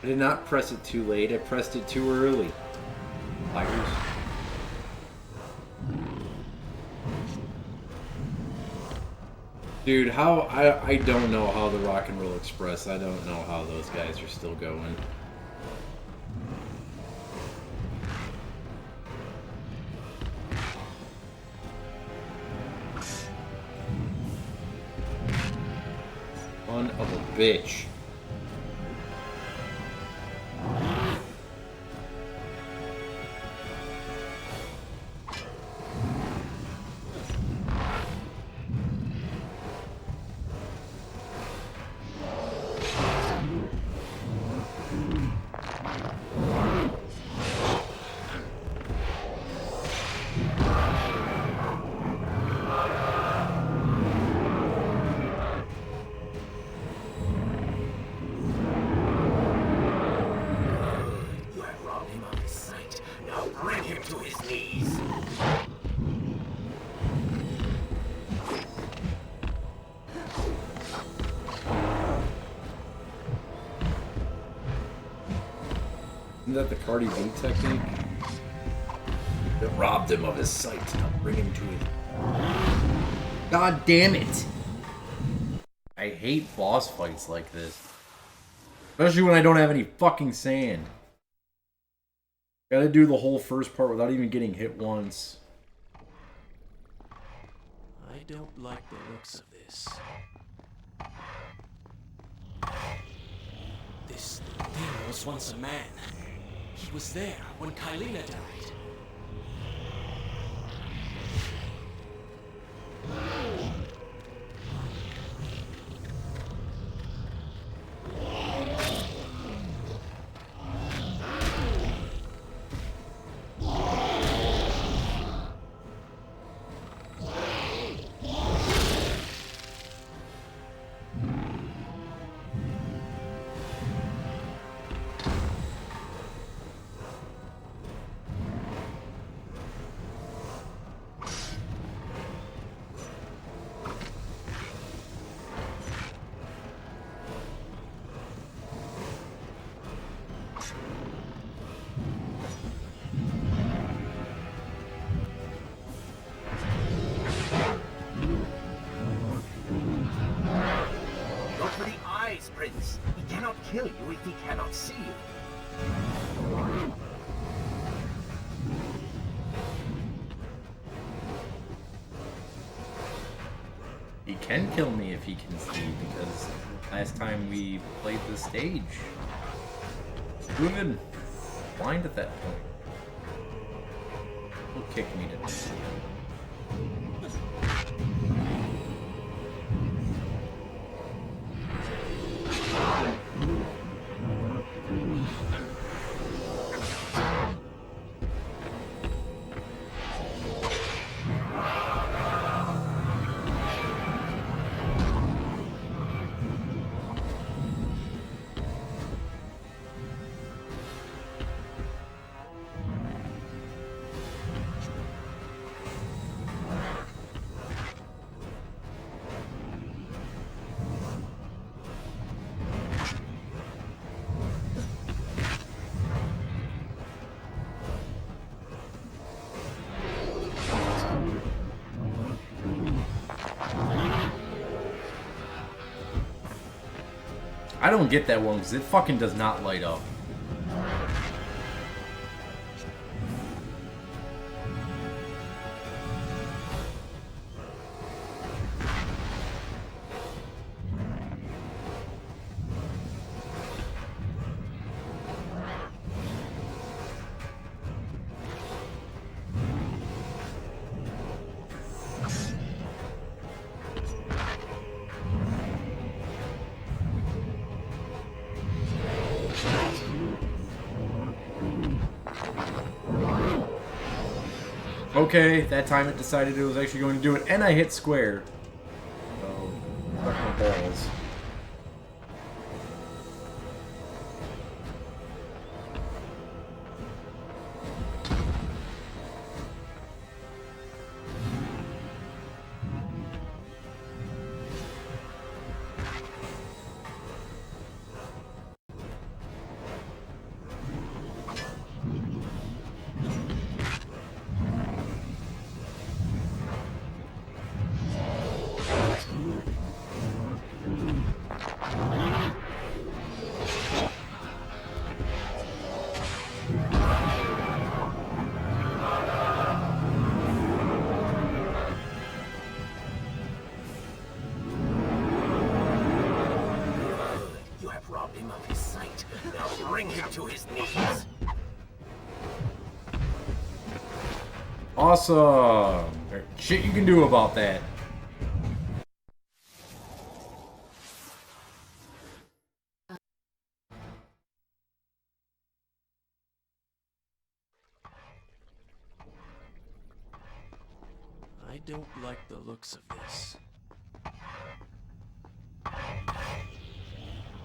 I did not press it too late. I pressed it too early. Liars. Dude, how... I don't know how the Rock and Roll Express... I don't know how those guys are still going. Son of a bitch. Isn't that the Cardi B technique? That robbed him of his sight. Now bring him to it. God damn it! I hate boss fights like this. Especially when I don't have any fucking sand. Gotta do the whole first part without even getting hit once. I don't like the looks of this. This thing was once a man. He was there when Kylina died. Look for the eyes, Prince. He cannot kill you if he cannot see you. He can kill me if he can see, because last time we played the stage, we were even blind at that point. He'll kick me to death. I don't get that one because it fucking does not light up. Okay, that time it decided it was actually going to do it, and I hit square. So, fuck my balls. his sight. Now bring him to his knees. Awesome! There's shit you can do about that. I don't like the looks of this.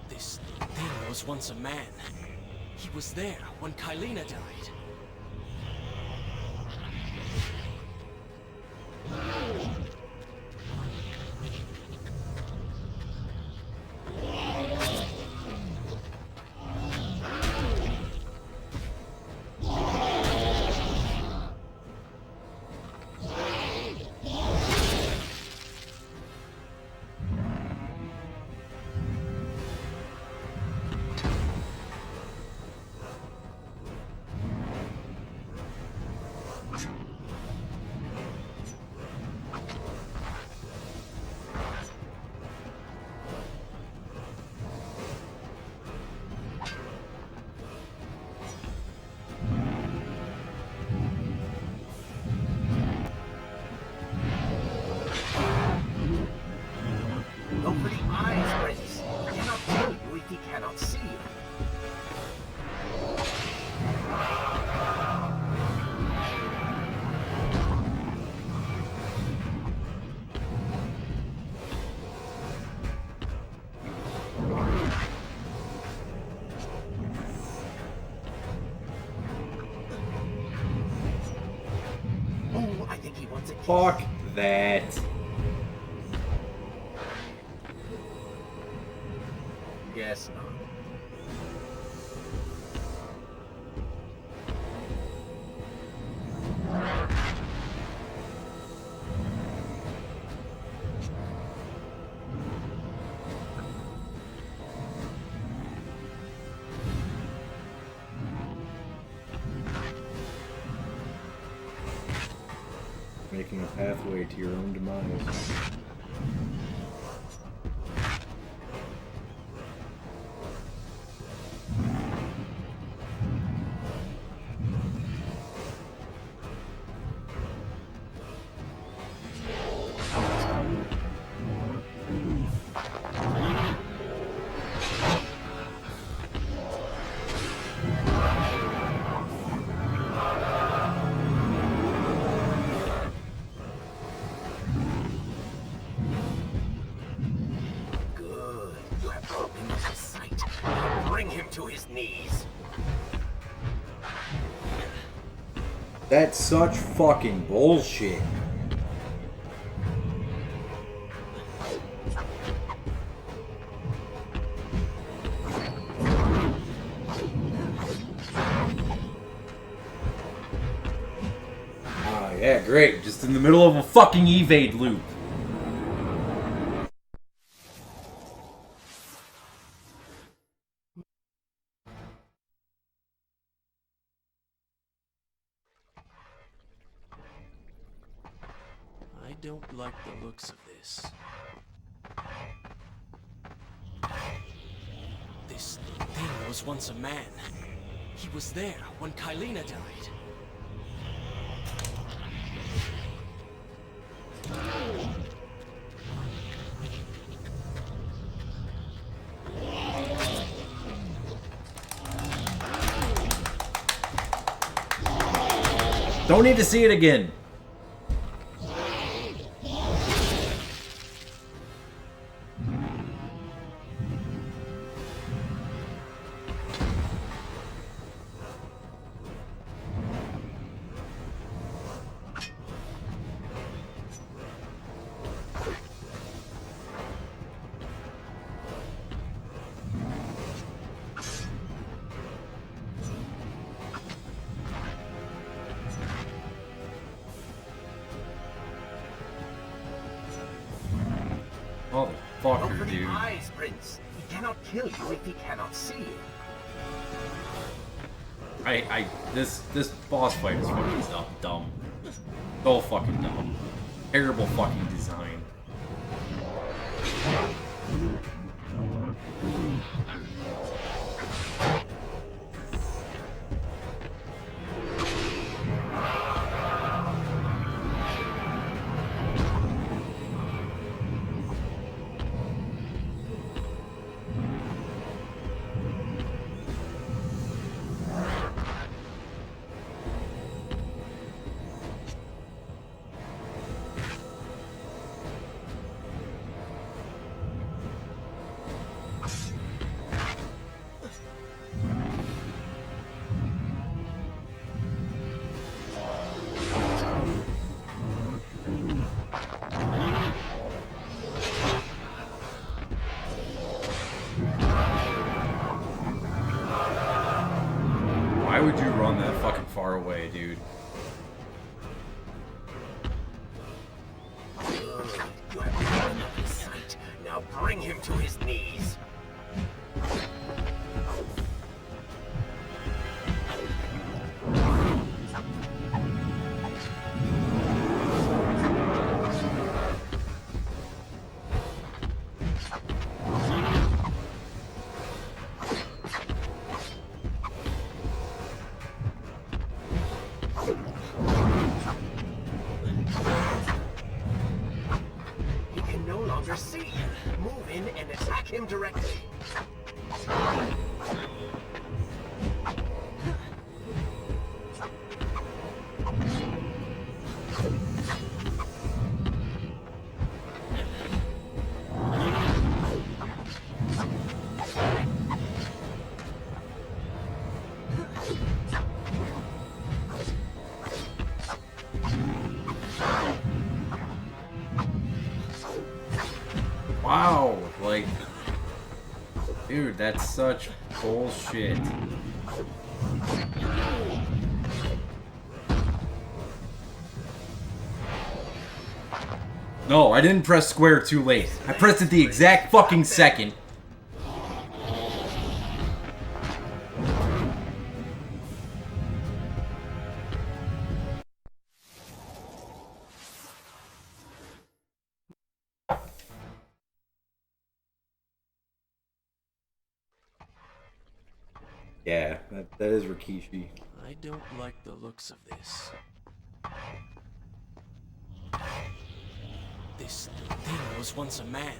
This thing was once a man. He was there when Kylina died. Go for the eyes, Prince. I cannot kill you if he cannot see you. Oh, I think he wants a kiss. Fuck that. Guess not. Making a pathway to your own demise. Good. You have brought him to sight. Bring him to his knees. That's such fucking bullshit. Ah, yeah, great. Just in the middle of a fucking evade loop. I don't like the looks of this. This thing was once a man. He was there when Kylina died. Don't need to see it again. Go Motherfucker, for the dude. eyes, Prince. He cannot kill you if he cannot see you. This boss fight is fucking dumb. So fucking dumb. Terrible fucking design. Why would you run that fucking far away, dude? You have fallen out of sight. Now bring him to his knees. He can no longer see you. Move in and attack him directly. Wow, like, dude, that's such bullshit. No, I didn't press square too late. I pressed it the exact fucking second. Yeah, that is Rikishi. I don't like the looks of this. This thing was once a man.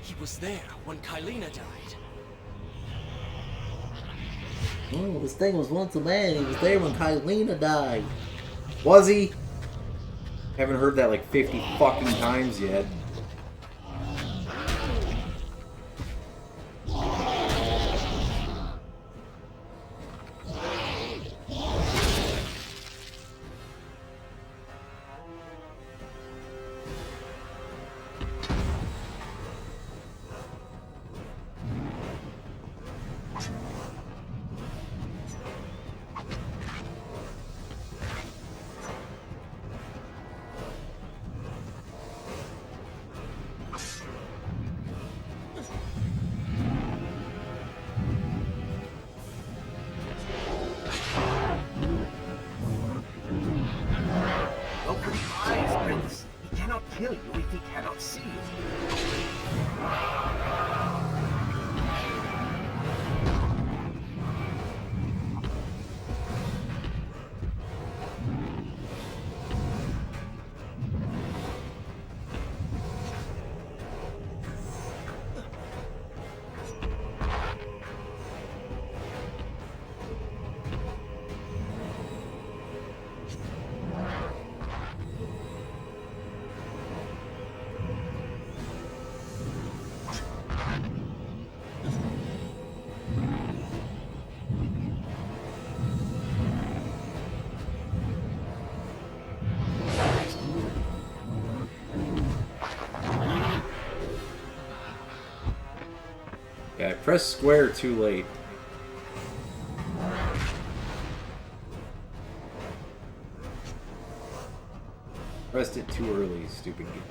He was there when Kylina died. Oh, this thing was once a man. He was there when Kylina died. Was he? Haven't heard that like 50 fucking times yet. Open your eyes, Prince. He cannot kill you if he cannot see you. Yeah, I pressed square too late. Pressed it too early, stupid game.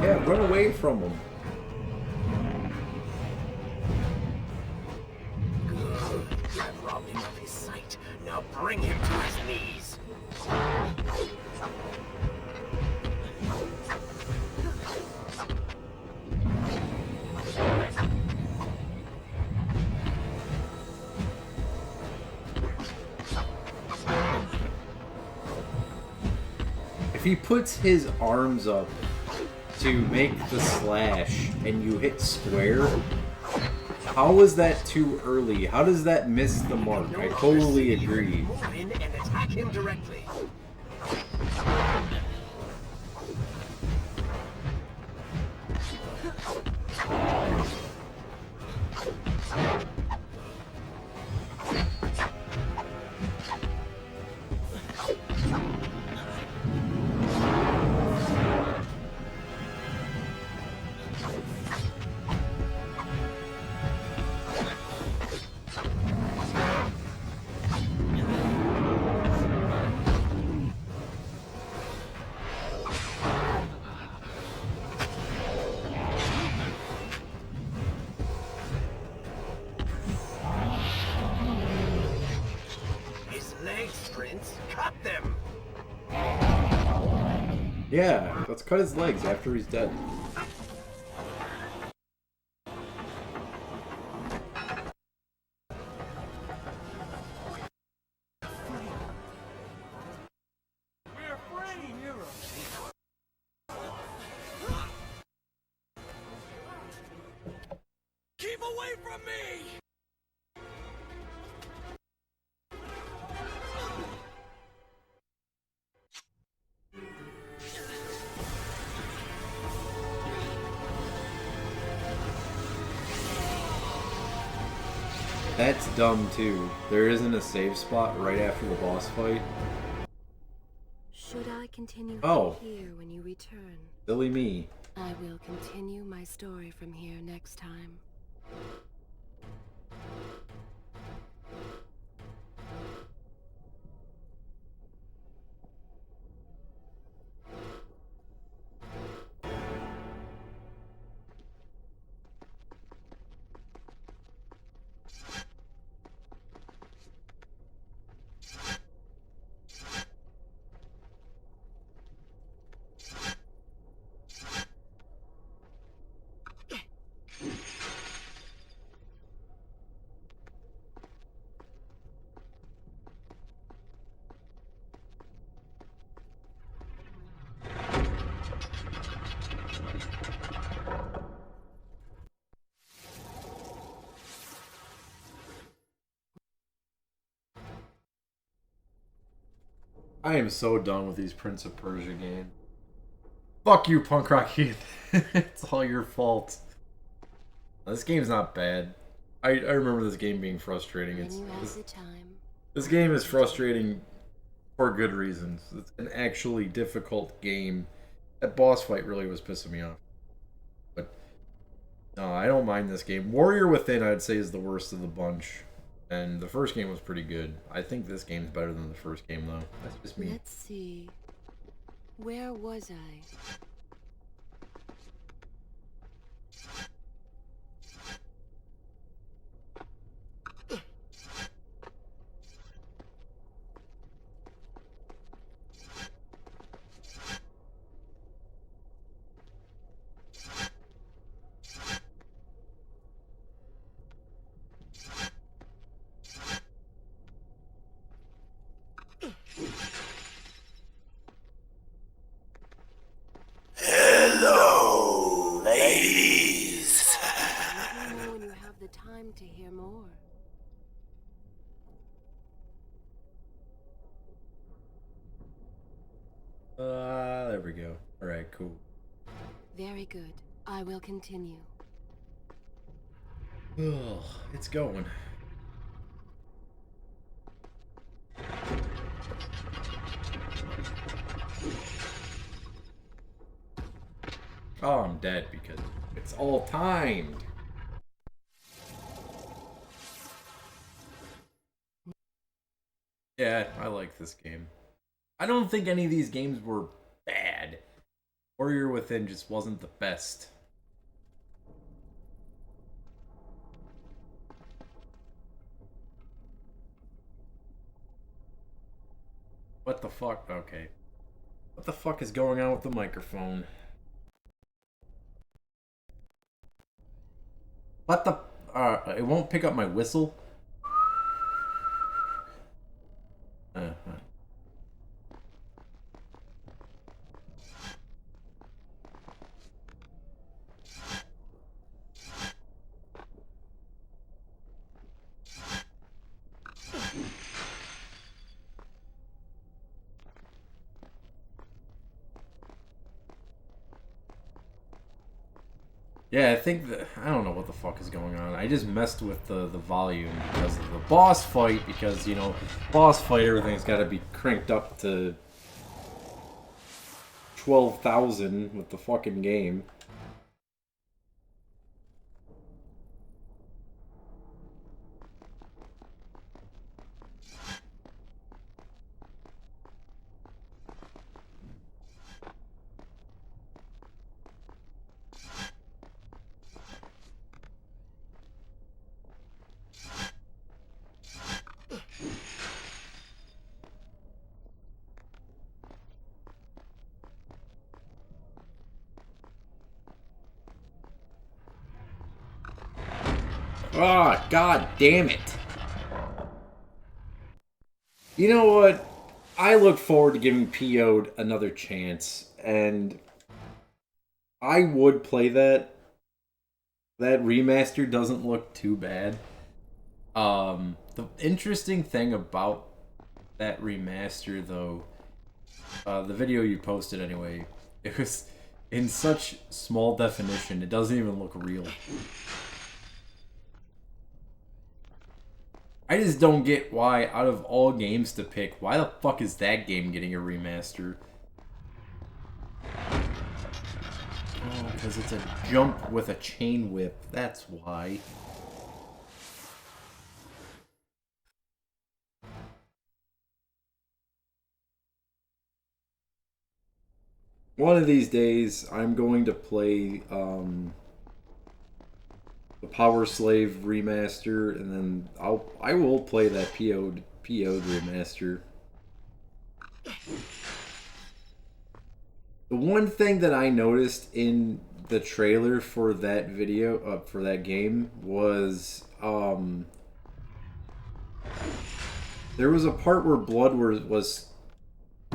Yeah, run away from him. Good. You have robbed him of his sight. Now bring him to his knees. If he puts his arms up to make the slash and you hit square, how is that too early? How does that miss the mark? I totally agree. Move in and attack him directly. Cut them! Yeah, let's cut his legs after he's dead. We're free, heroes. Keep away from me! That's dumb too. There isn't a save spot right after the boss fight. Should I continue Oh. from here when you return? Silly me. I will continue my story from here next time. I am so done with these Prince of Persia games. Fuck you, Punk Rock Heath. It's all your fault. This game's not bad. I remember this game being frustrating. When you have the time. This game is frustrating for good reasons. It's an actually difficult game. That boss fight really was pissing me off. But no, I don't mind this game. Warrior Within, I'd say, is the worst of the bunch. And the first game was pretty good. I think this game's better than the first game, though. That's just me. Let's see. Where was I? Hello, ladies. Let me know when you have the time to hear more. There we go. Alright, cool. Very good. I will continue. Ugh, it's going. Oh, I'm dead because it's all timed. Yeah, I like this game. I don't think any of these games were bad. Warrior Within just wasn't the best. What the fuck? Okay. What the fuck is going on with the microphone? What the... it won't pick up my whistle? Yeah, I think that I don't know what the fuck is going on. I just messed with the volume because of the boss fight. Because you know, boss fight, everything's got to be cranked up to 12,000 with the fucking game. Ah, god damn it. You know what? I look forward to giving PO'd another chance, and I would play that. That remaster doesn't look too bad. The interesting thing about that remaster, though, the video you posted anyway, it was in such small definition, it doesn't even look real. I just don't get why, out of all games to pick, why the fuck is that game getting a remaster? Oh, because it's a jump with a chain whip. That's why. One of these days, I'm going to play the Power Slave remaster, and then I will play that PO'd remaster. The one thing that I noticed in the trailer for that video, for that game, was there was a part where blood was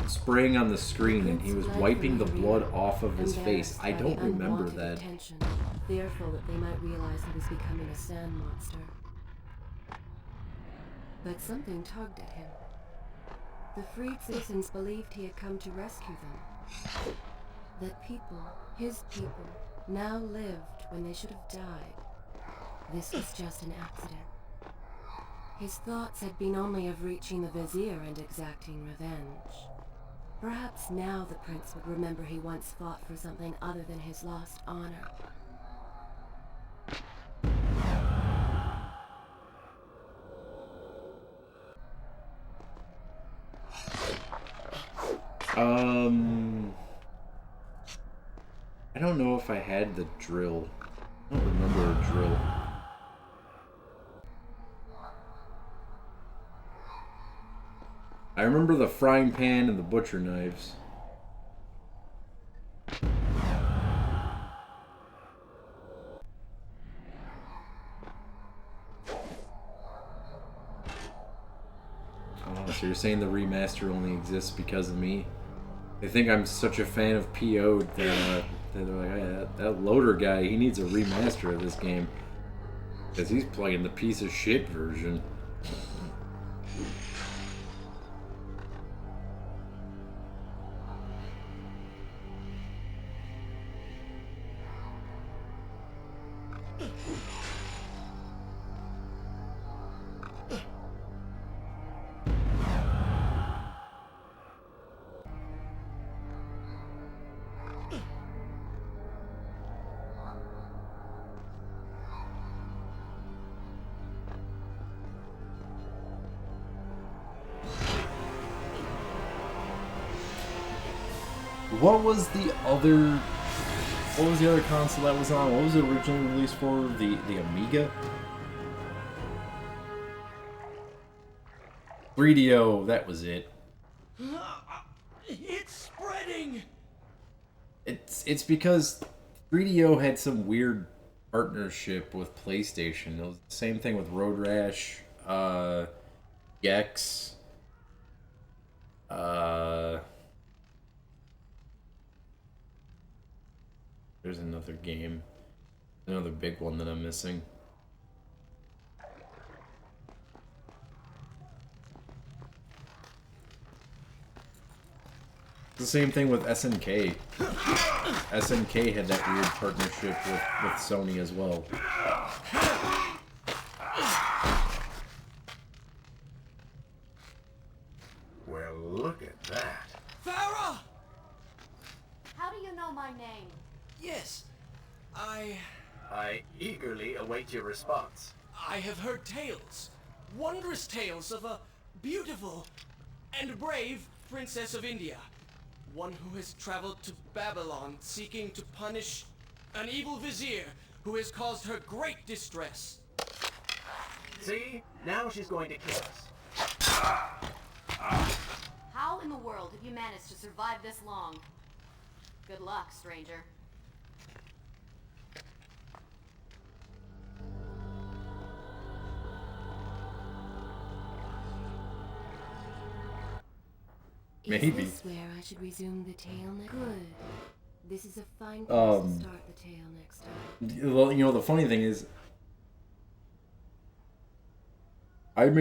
spraying on the screen, and he was wiping the blood off of his face. I don't remember that. Attention, fearful that they might realize he was becoming a sand monster. But something tugged at him. The freed citizens believed he had come to rescue them. That people, his people, now lived when they should have died. This was just an accident. His thoughts had been only of reaching the vizier and exacting revenge. Perhaps now the prince would remember he once fought for something other than his lost honor. I don't know if I had the drill. I don't remember a drill. I remember the frying pan and the butcher knives. Oh, so you're saying the remaster only exists because of me? They think I'm such a fan of PO that they're like, hey, that loader guy, he needs a remaster of this game. Because he's playing the piece of shit version. What was the other console that was on? What was it originally released for? The Amiga? 3DO, that was it. It's spreading! It's because 3DO had some weird partnership with PlayStation. It was the same thing with Road Rash, Gex, there's another game. Another big one that I'm missing. the same thing with SNK. SNK had that weird partnership with Sony as well. Well, look at that. Farah! How do you know my name? Yes, I eagerly await your response. I have heard tales, wondrous tales of a beautiful and brave princess of India. One who has traveled to Babylon seeking to punish an evil vizier who has caused her great distress. See? Now she's going to kill us. How in the world have you managed to survive this long? Good luck, stranger. Maybe. Is this where I should resume the tale next? Good. This is a fine place to start the tale next time. Well, you know, the funny thing is, I'm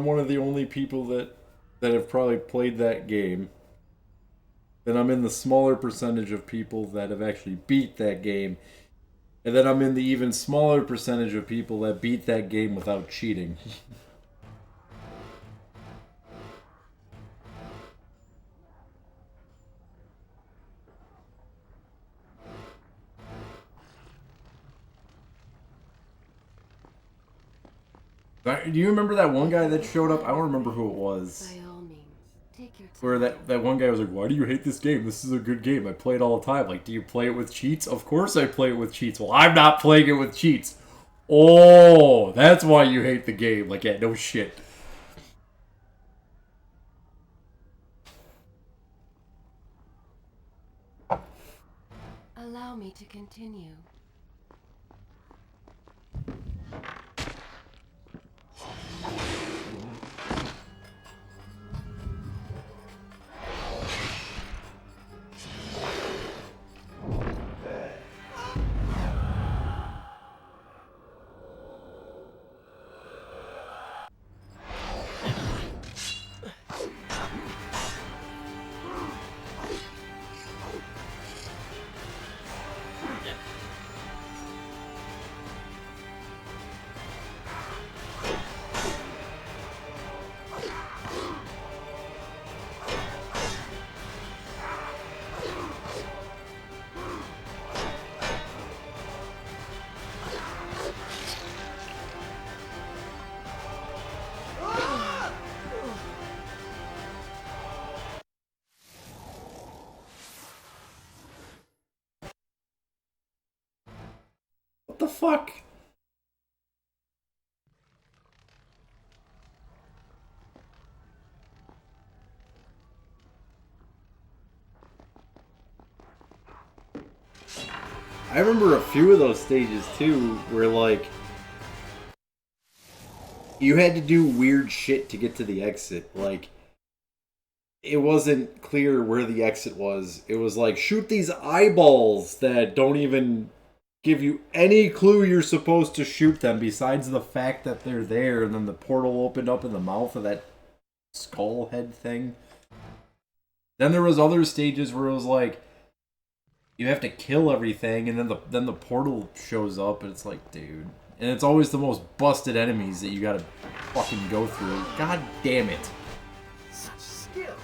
one of the only people that have probably played that game. Then I'm in the smaller percentage of people that have actually beat that game. And then I'm in the even smaller percentage of people that beat that game without cheating. Do you remember that one guy that showed up? I don't remember who it was. By all means, take your time. Where that one guy was like, "Why do you hate this game? This is a good game. I play it all the time." Like, do you play it with cheats? Of course I play it with cheats. Well, I'm not playing it with cheats. Oh, that's why you hate the game. Like, yeah, no shit. Allow me to continue. What the fuck? I remember a few of those stages too, where like you had to do weird shit to get to the exit. Like, it wasn't clear where the exit was. It was like, shoot these eyeballs that don't even give you any clue you're supposed to shoot them, besides the fact that they're there, and then the portal opened up in the mouth of that skull head thing. Then there was other stages where it was like, you have to kill everything, and then the portal shows up, and it's like, dude. And it's always the most busted enemies that you gotta fucking go through. God damn it. Such skill.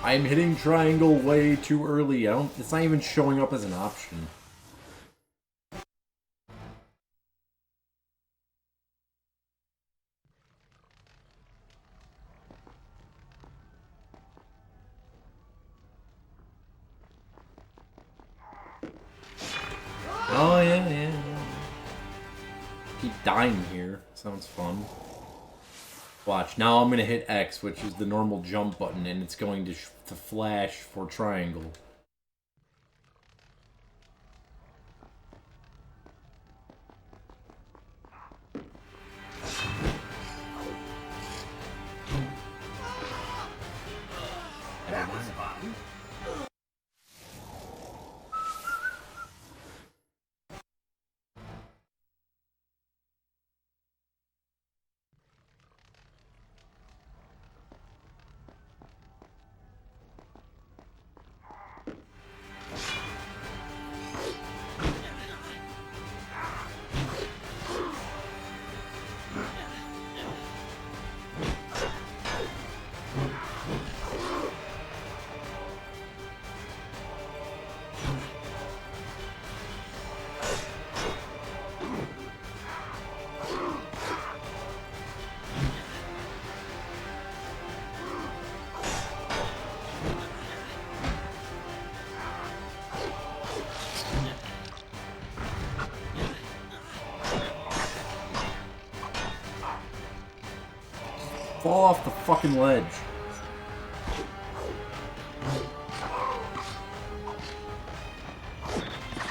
I'm hitting triangle way too early. It's not even showing up as an option. Oh, yeah. Keep dying here. Sounds fun. Watch, now I'm going to hit X, which is the normal jump button, and it's going to flash for triangle. was fun. Fall off the fucking ledge.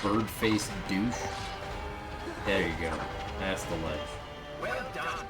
Bird-faced douche. There you go. That's the ledge. Well done.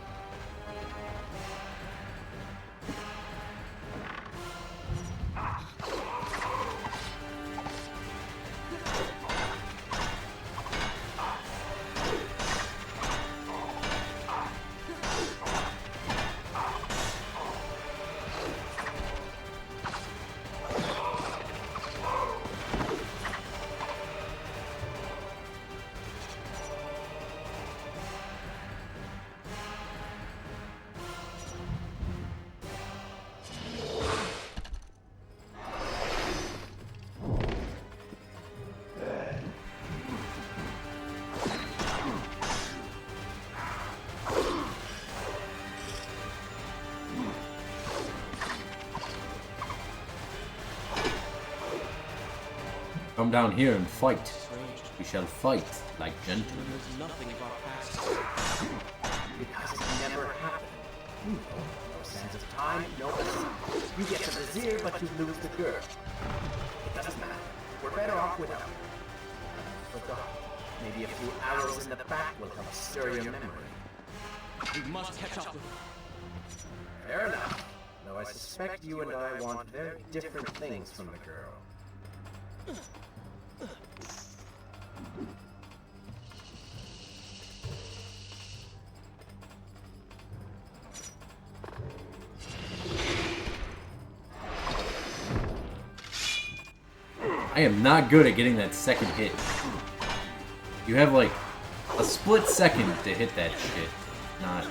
Come down here and fight. Strange. We shall fight like gentlemen. There's nothing of our past. Because it never happened. You know, no sense of time, no essence. You get the vizier, but you lose the girl. It doesn't matter. We're better off without her. Forgot. Maybe a few arrows in the back will help stir your memory. We must catch up with her. Fair enough. Though I suspect you and I want very different things from the girl. I am not good at getting that second hit. You have like a split second to hit that shit. Not.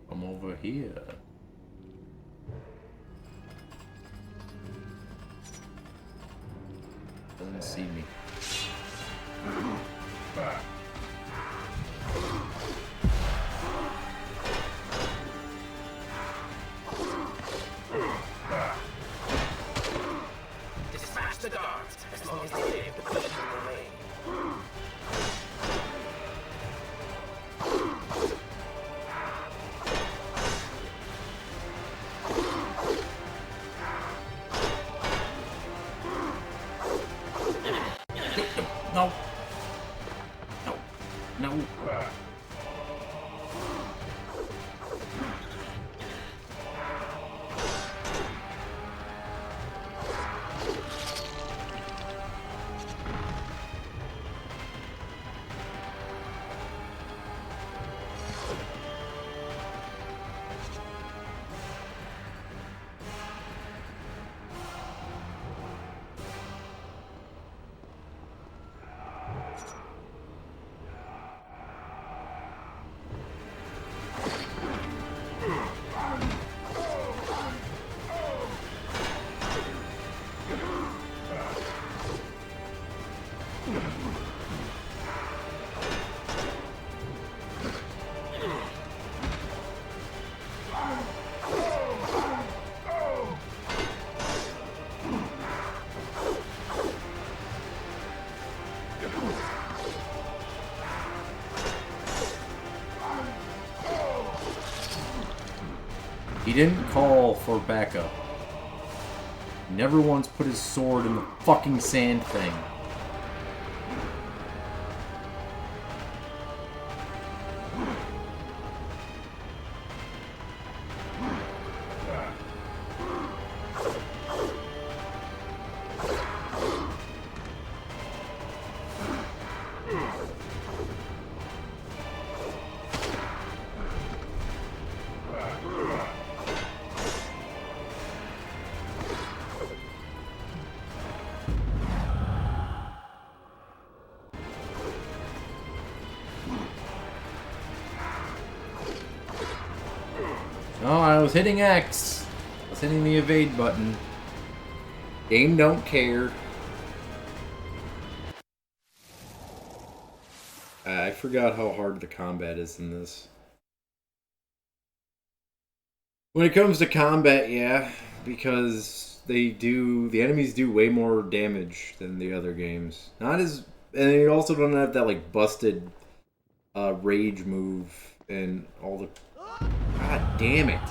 Come over here. Doesn't see me. Dispatch the guards, as long as they live, the queen will remain. He didn't call for backup. He never once put his sword in the fucking sand thing. Oh, I was hitting X. I was hitting the evade button. Game don't care. I forgot how hard the combat is in this. When it comes to combat, yeah, because the enemies do way more damage than the other games. Not as, and you also don't have that like busted rage move and all the. God damn it!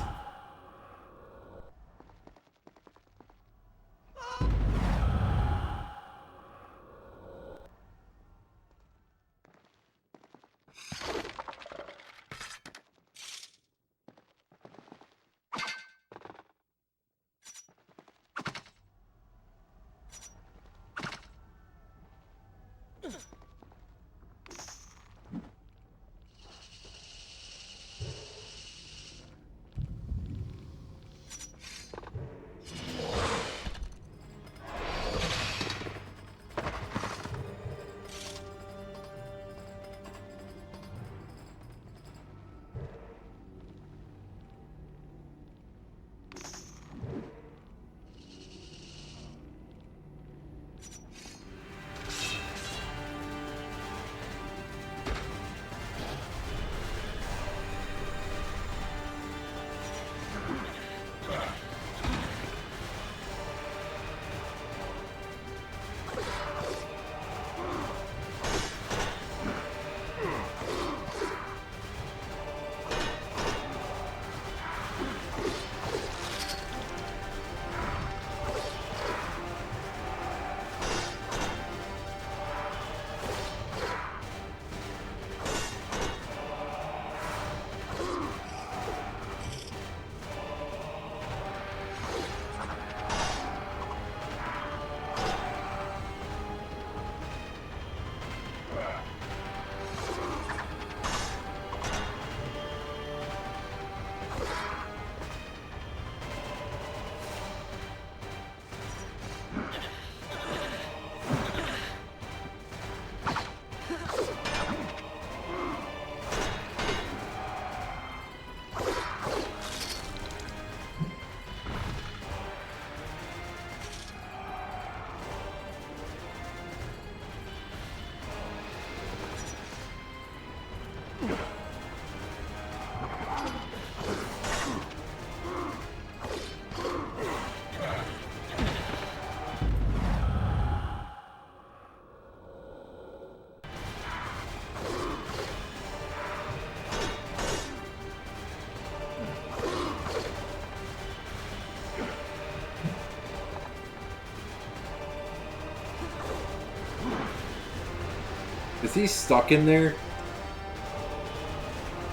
Is he stuck in there?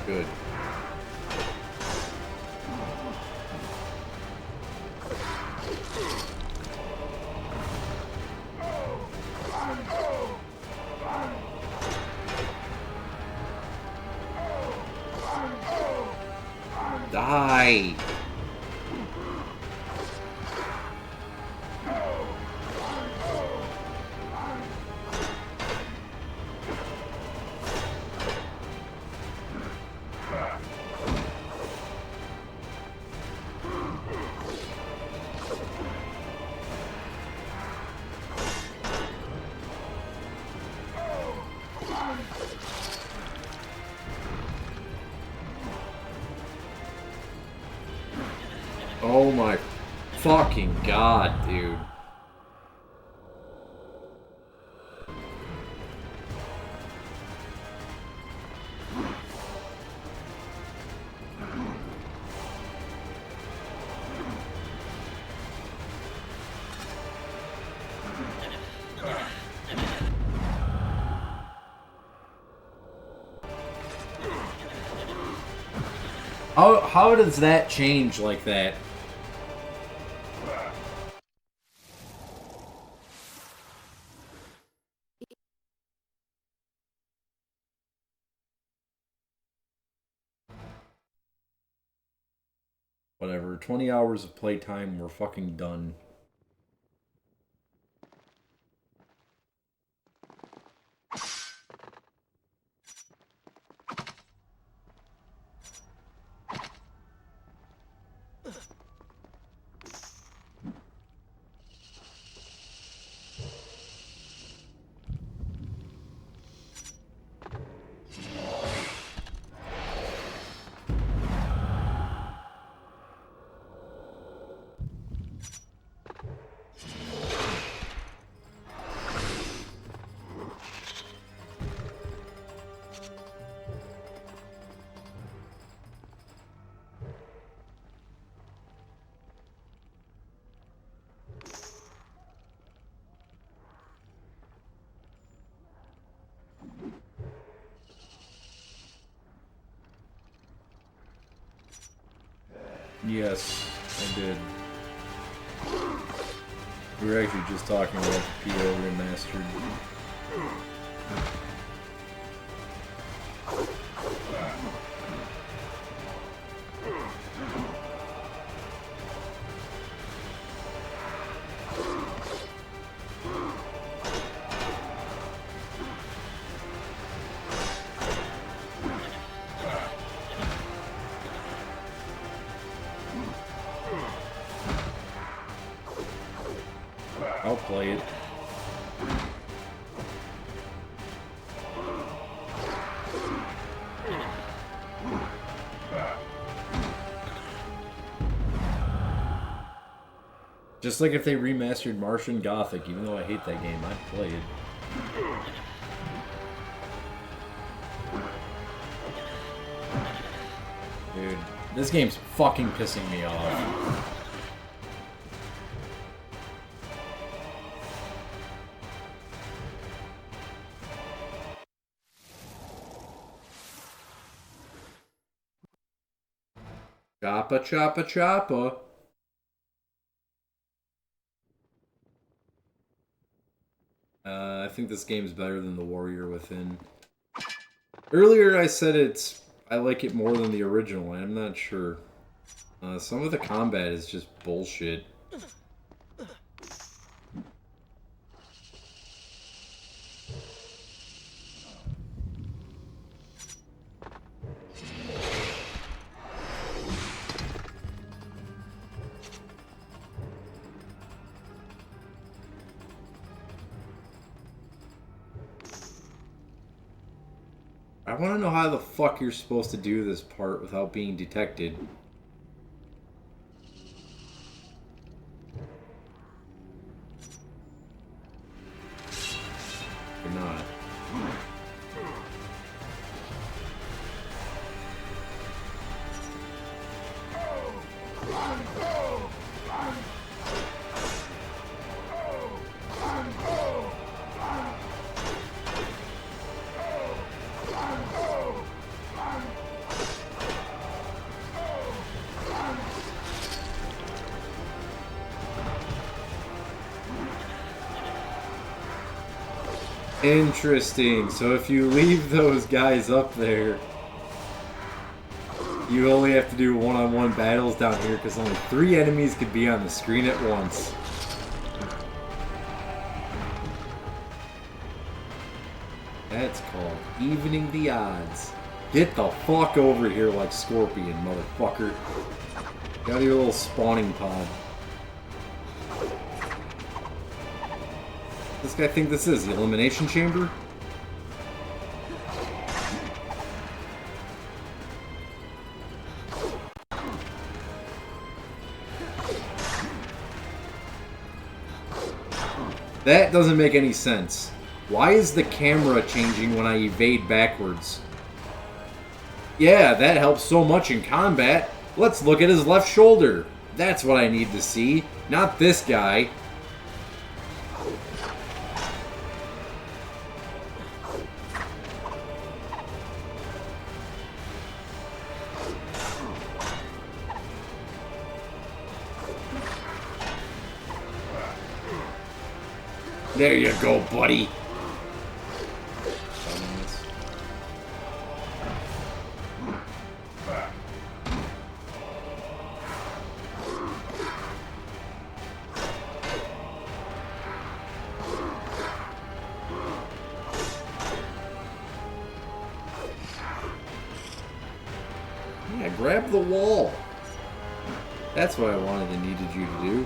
Good. Die! Oh my fucking god, dude. How does that change like that? Whatever, 20 hours of playtime, we're fucking done. Yes, I did. We were actually just talking about the PO remastered. I'll play it. Just like if they remastered Martian Gothic, even though I hate that game, I'd play it. Dude, this game's fucking pissing me off. Choppa, choppa, choppa. I think this game's better than The Warrior Within. Earlier I said I like it more than the original, and I'm not sure. Some of the combat is just bullshit. I want to know how the fuck you're supposed to do this part without being detected. You're not. Interesting. So if you leave those guys up there, you only have to do one-on-one battles down here because only 3 enemies could be on the screen at once. That's called evening the odds. Get the fuck over here like Scorpion, motherfucker. Got your little spawning pod. This guy think this is the elimination chamber? That doesn't make any sense. Why is the camera changing when I evade backwards? Yeah, that helps so much in combat. Let's look at his left shoulder. That's what I need to see, not this guy. There you go, buddy. Yeah, grab the wall. That's what I wanted and needed you to do.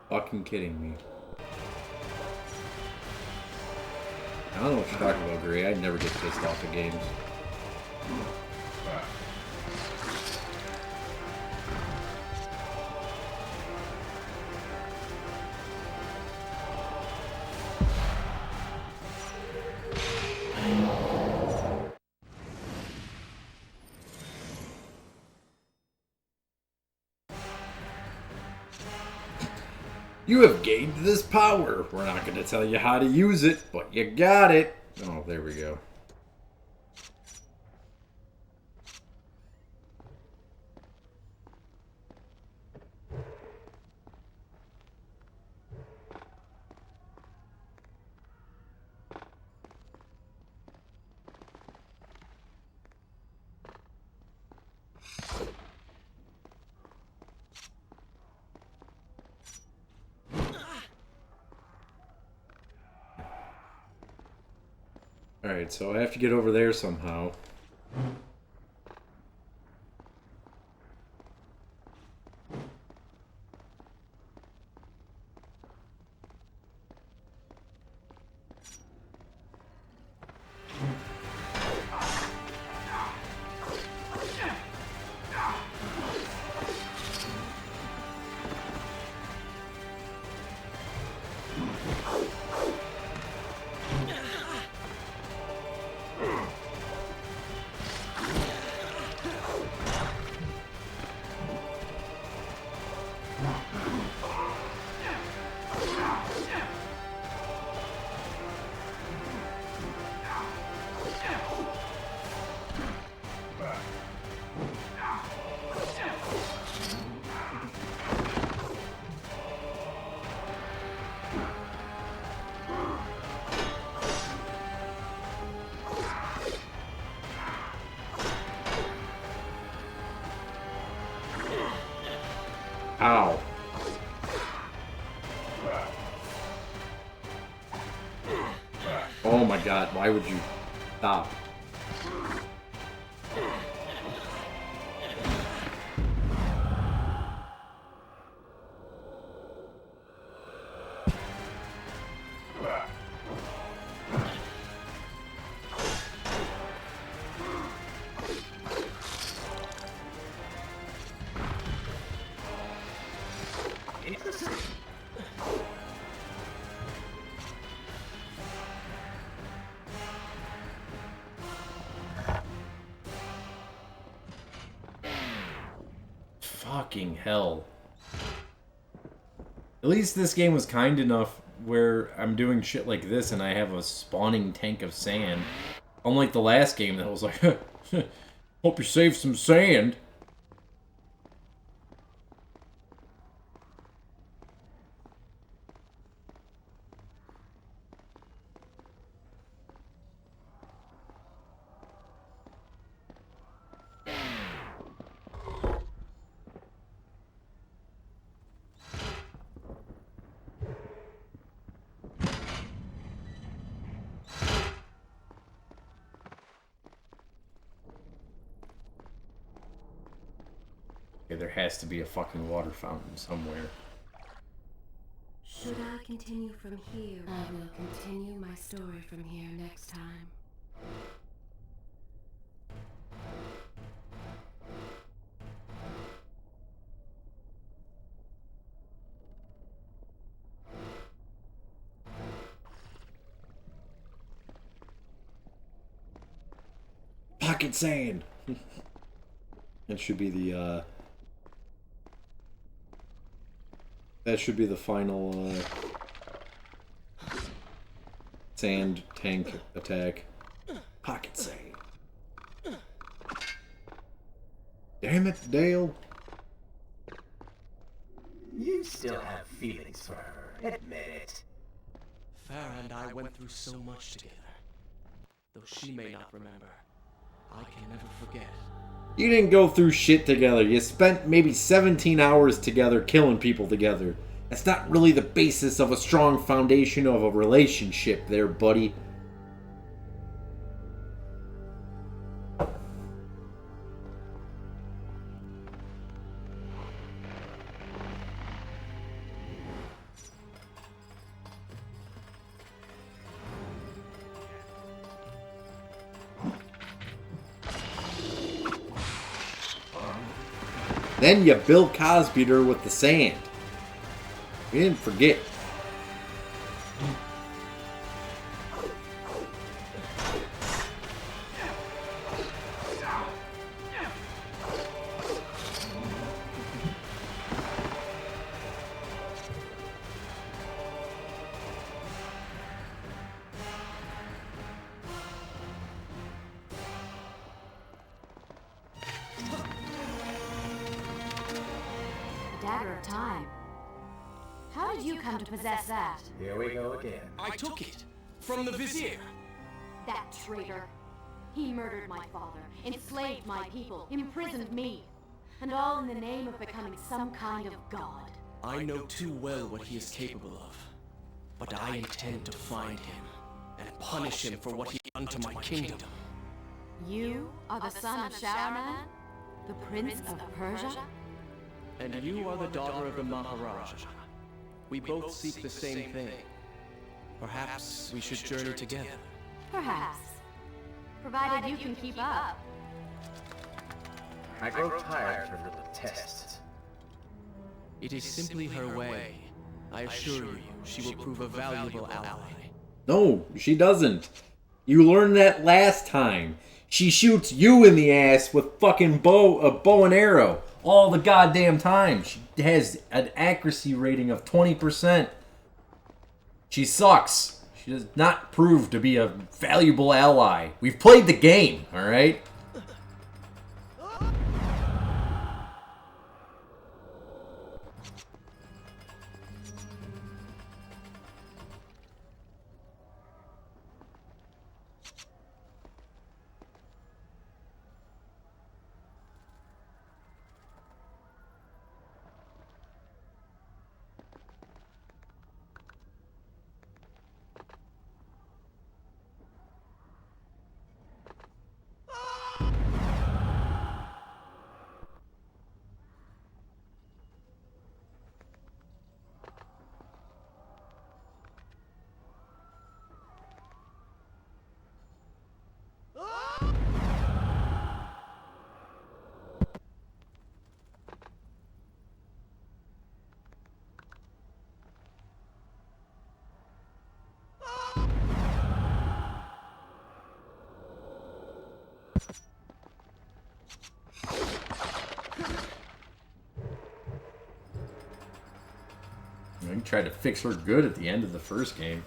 Fucking kidding me. I don't know what you're talking about, Gray. I'd never get pissed off at games. You have gained this power. We're not going to tell you how to use it, but you got it. Oh, there we go. Alright, so I have to get over there somehow. Ow. Oh my god, why would you stop? Fucking hell. At least this game was kind enough where I'm doing shit like this and I have a spawning tank of sand. Unlike the last game that was like, hope you save some sand. Okay, there has to be a fucking water fountain somewhere. Should I continue from here. I will continue my story from here next time. Pocket sand. That should be the that should be the final sand tank attack. Pocket sand. Damn it, Dale. You still have feelings for her. Admit it. Farah and I went through so much together. Though she may not remember, I can never forget. You didn't go through shit together. You spent maybe 17 hours together killing people together. That's not really the basis of a strong foundation of a relationship there, buddy. Then you Bill Cosby'd her with the sand. We didn't forget. Dagger of Time. How did you come to possess that? Here we go again. I took it from the Vizier. That traitor. He murdered my father, enslaved my people, imprisoned me. And all in the name of becoming some kind of god. I know too well what he is capable of. But I intend to find him and punish him for what he done to my kingdom. You are the son of Shahraman? The Prince of Persia? And you are the daughter of the Maharaja. We both seek the same thing. Perhaps we should journey together. Perhaps. Provided you can keep up. I grow tired of her little tests. It is simply her way. I assure you, she will prove a valuable ally. No, she doesn't. You learned that last time. She shoots you in the ass with fucking bow and arrow. All the goddamn time. She has an accuracy rating of 20%. She sucks. She does not prove to be a valuable ally. We've played the game, alright? You tried to fix her good at the end of the first game.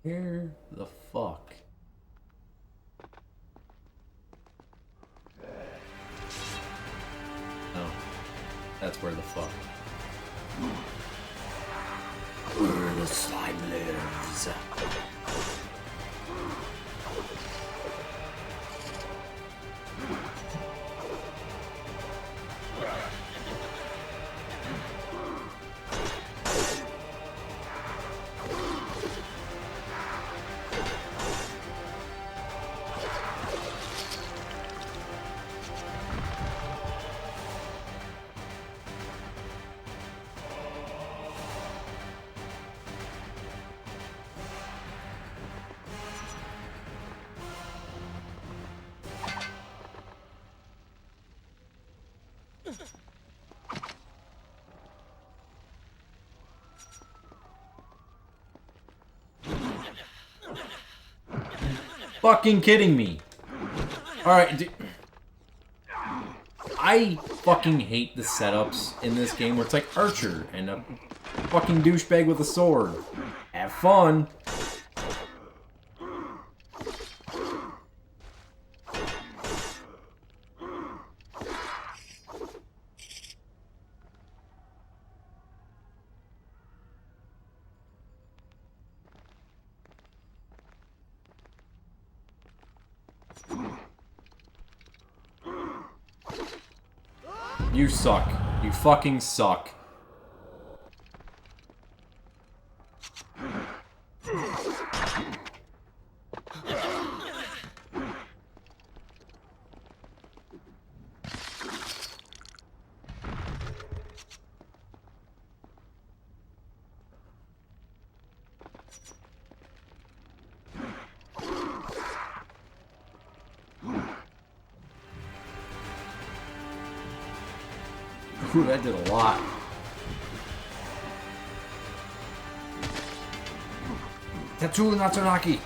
Where the fuck? Oh, that's where the fuck. Where the slime lives. fucking kidding me? Alright, I fucking hate the setups in this game where it's like Archer and a fucking douchebag with a sword. Have fun. You suck. You fucking suck. Ooh, that did a lot. Tattoo Natsunaki.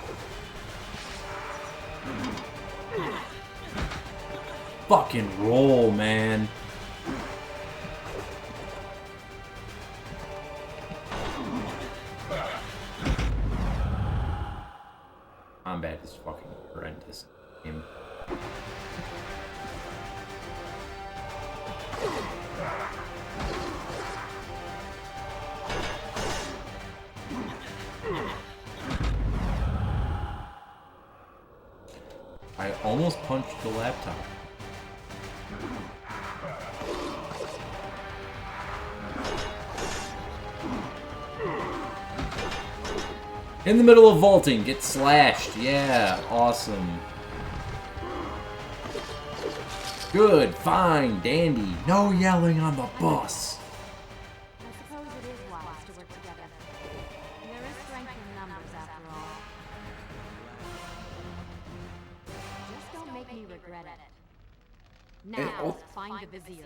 Fucking roll, man. Combat is fucking horrendous. Game. I almost punched the laptop. In the middle of vaulting, get slashed. Yeah, awesome. Good, fine, dandy. No yelling on the bus. I suppose it is wise to work together. There is strength in numbers, after all. Just don't make me regret it. Now, find the Vizier.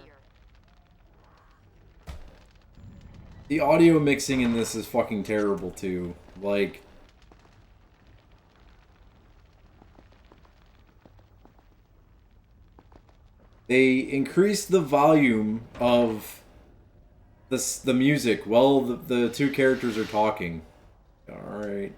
The audio mixing in this is fucking terrible too. Like, they increased the volume of the music while the two characters are talking. Alright.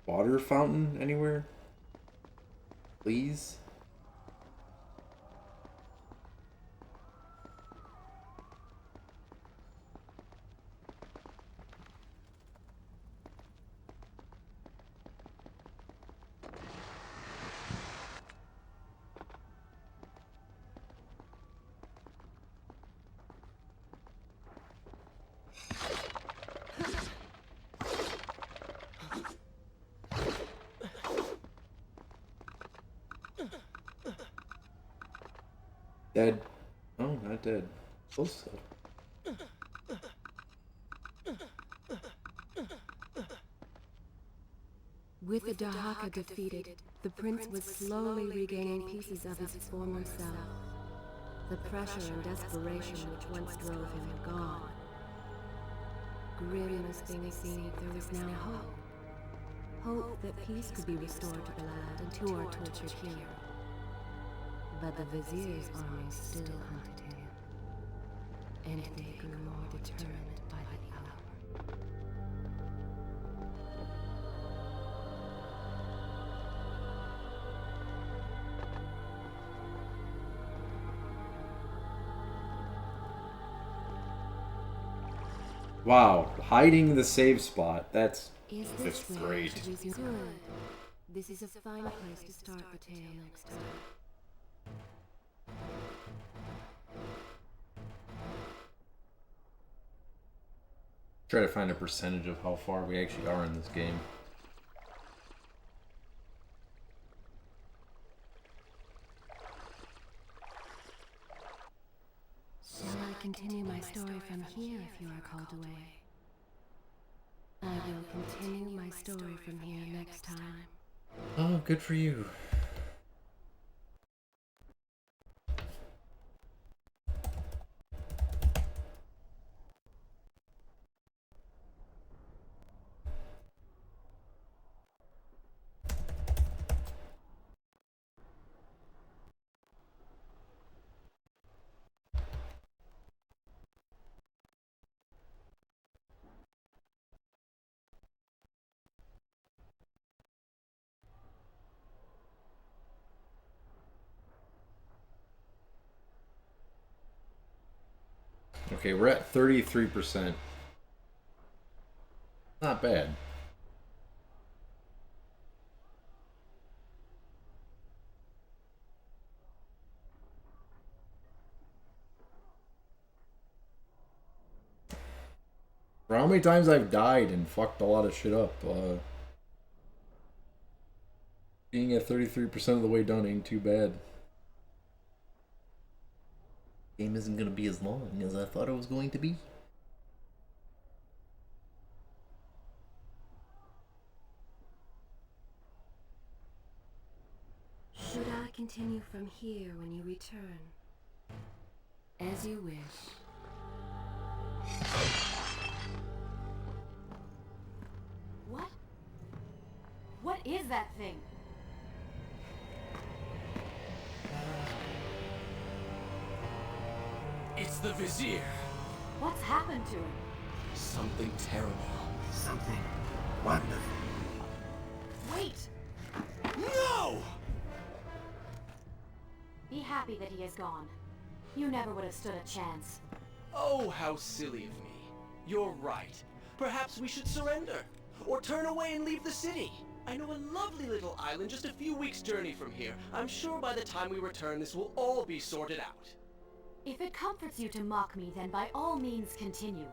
Water fountain anywhere? Please? Dead. Oh, not dead. Close though. With the Dahaka defeated, the prince was slowly regaining pieces of his former self. The pressure and desperation which once drove him were gone. Grim as things seemed, there was now hope. Hope that peace could be restored to the land and to our tortured hero. But the Vizier's army still hunted him, and they grew more determined by the hour. Wow, hiding the save spot. That's Is just this great. Good. This is a fine place to start the tale next time. Try to find a percentage of how far we actually are in this game. Shall I continue my story from here if you are called away? I will continue my story from here next time. Oh, good for you. Okay, we're at 33%. Not bad. For how many times I've died and fucked a lot of shit up, being at 33% of the way done ain't too bad. Game isn't gonna be as long as I thought it was going to be. Should I continue from here when you return? As you wish. What? What is that thing? It's the Vizier. What's happened to him? Something terrible. Something wonderful. Wait! No! Be happy that he is gone. You never would have stood a chance. Oh, how silly of me. You're right. Perhaps we should surrender. Or turn away and leave the city. I know a lovely little island just a few weeks' journey from here. I'm sure by the time we return, this will all be sorted out. If it comforts you to mock me, then by all means continue.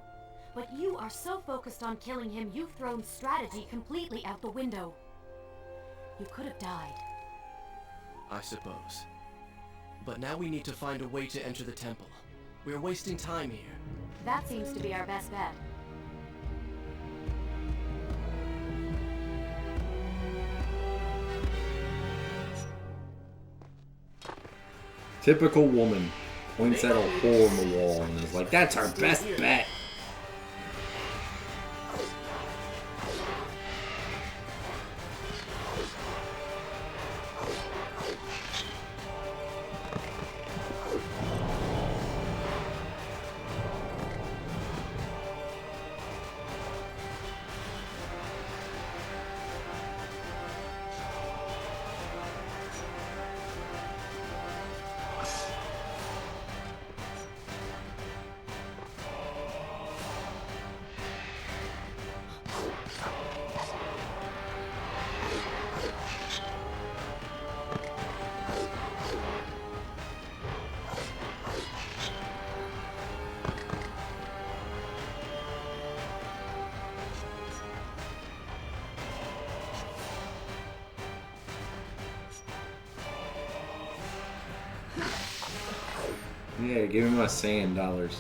But you are so focused on killing him, you've thrown strategy completely out the window. You could have died. I suppose. But now we need to find a way to enter the temple. We're wasting time here. That seems to be our best bet. Typical woman points at a hole in the wall and is like, that's our best bet. Yeah, give me my sand dollars.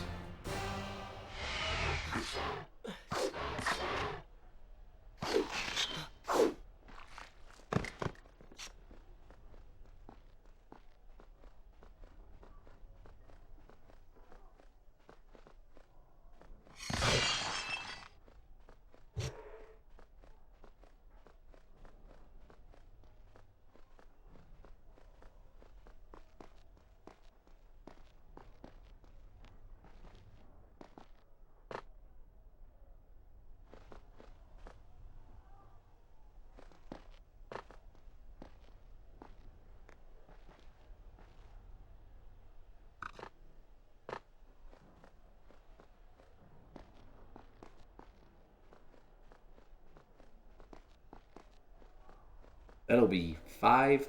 That'll be $5.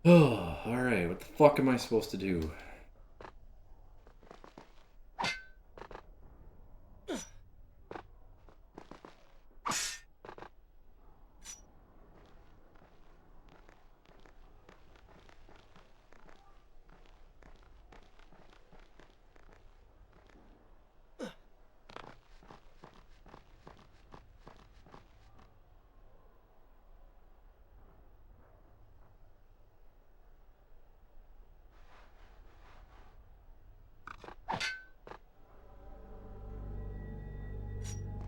Oh, alright, what the fuck am I supposed to do?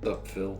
What's up, Phil?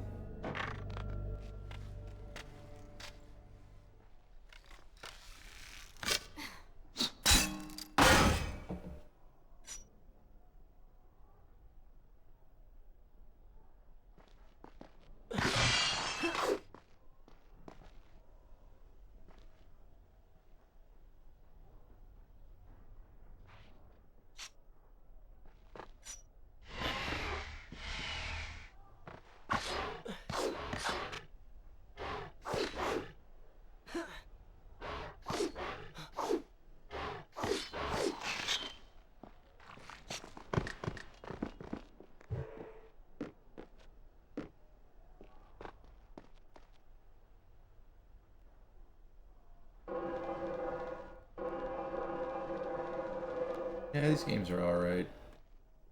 Yeah, these games are alright.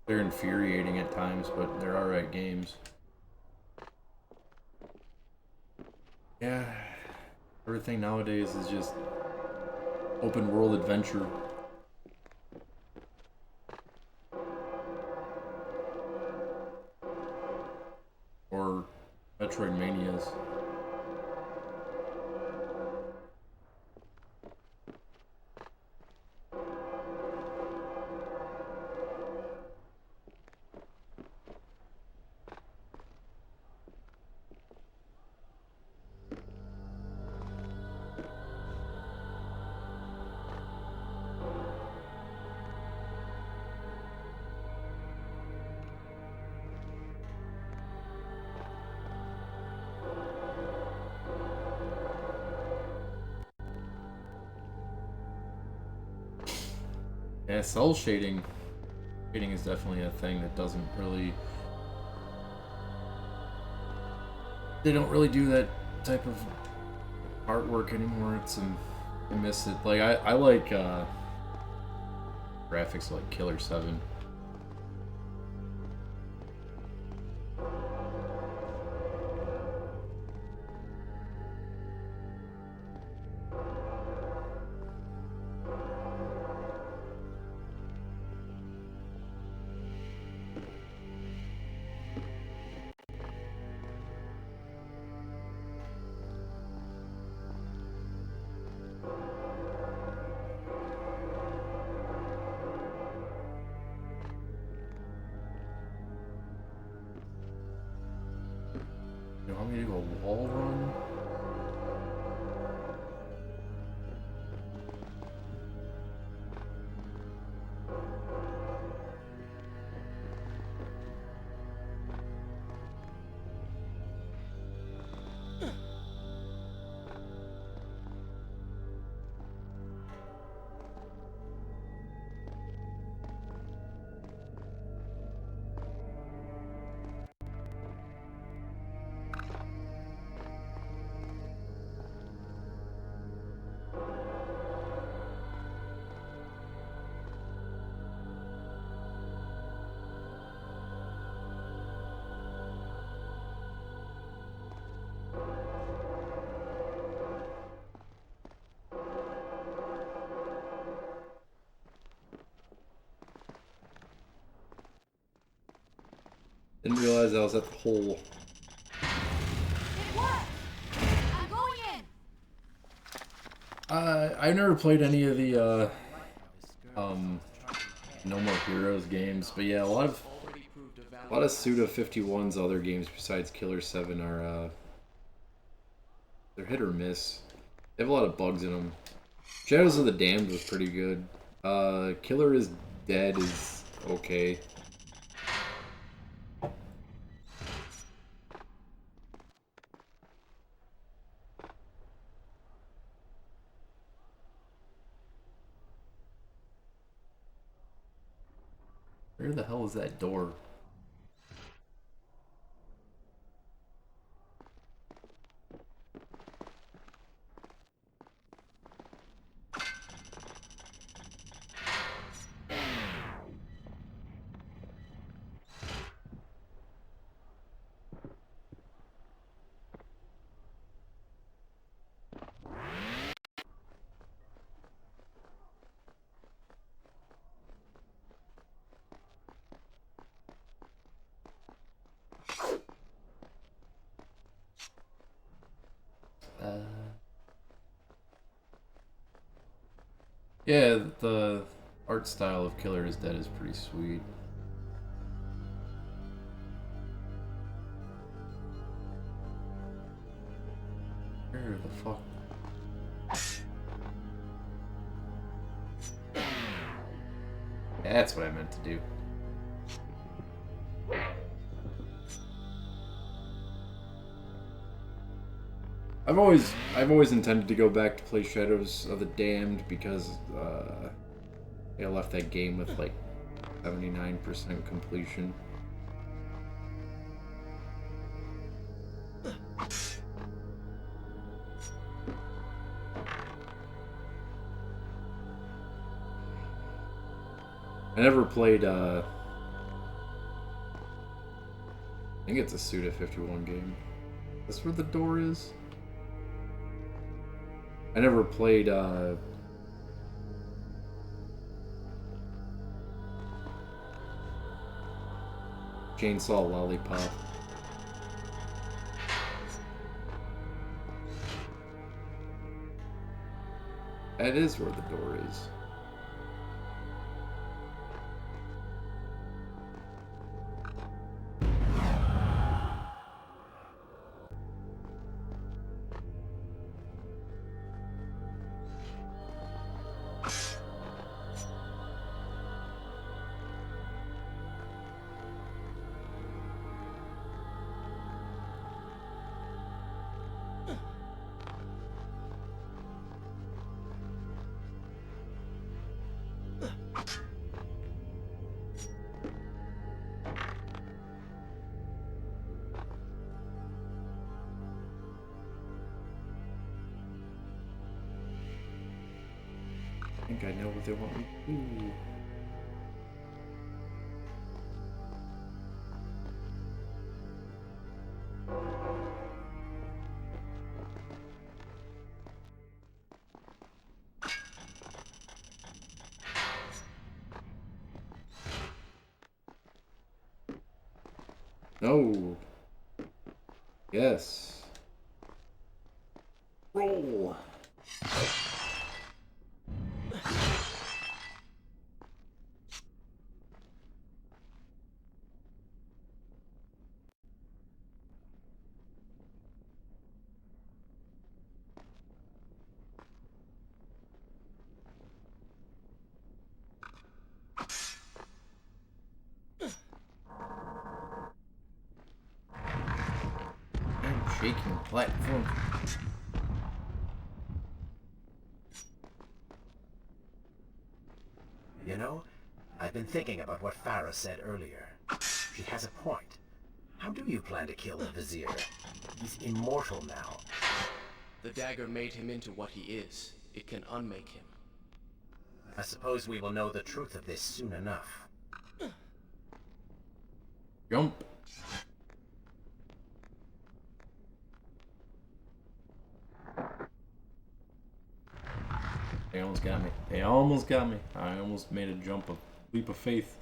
They're infuriating at times, but they're alright games. Yeah, everything nowadays is just open world adventure. Or Metroidvanias. Yeah, cell shading. Shading is definitely a thing that doesn't really... They don't really do that type of artwork anymore. I miss it. Like, I like graphics like Killer 7. You want me to do a wall run? Didn't realize I was at the hole. It worked! I'm going in! I've never played any of the No More Heroes games, but yeah, a lot of Suda51's other games besides Killer 7 are they're hit or miss. They have a lot of bugs in them. Shadows of the Damned was pretty good. Killer is Dead is okay. Where the hell is that door? Yeah, the art style of Killer is Dead is pretty sweet. Where the fuck? That's what I meant to do. I've always intended to go back to play Shadows of the Damned because I left that game with like 79% completion. I never played I think it's a Suda51 game. Is this where the door is? I never played Chainsaw Lollipop. That is where the door is. I think I know what they want me to do. No. Yes. Roll. Shaking platform. You know, I've been thinking about what Farah said earlier. She has a point. How do you plan to kill the Vizier? He's immortal now. The dagger made him into what he is. It can unmake him. I suppose we will know the truth of this soon enough. Jump. They almost got me. They almost got me. I almost made a leap of faith.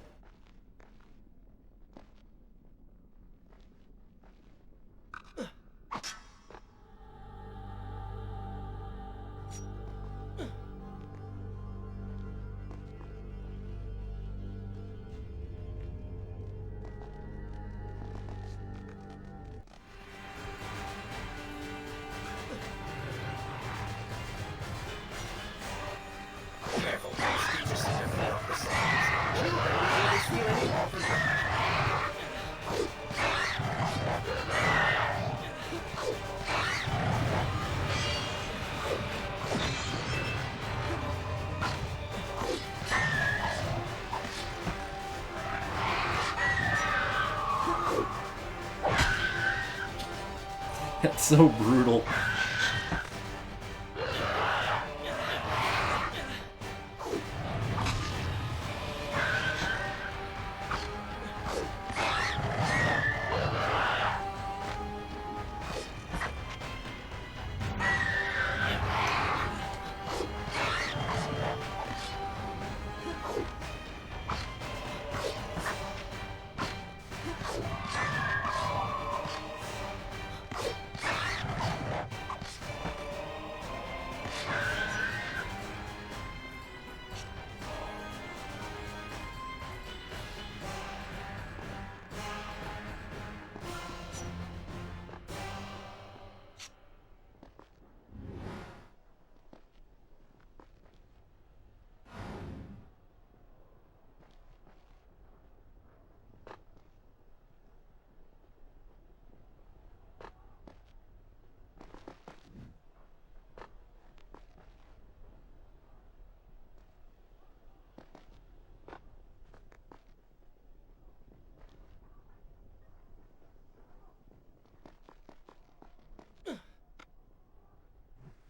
That's so brutal.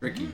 Tricky.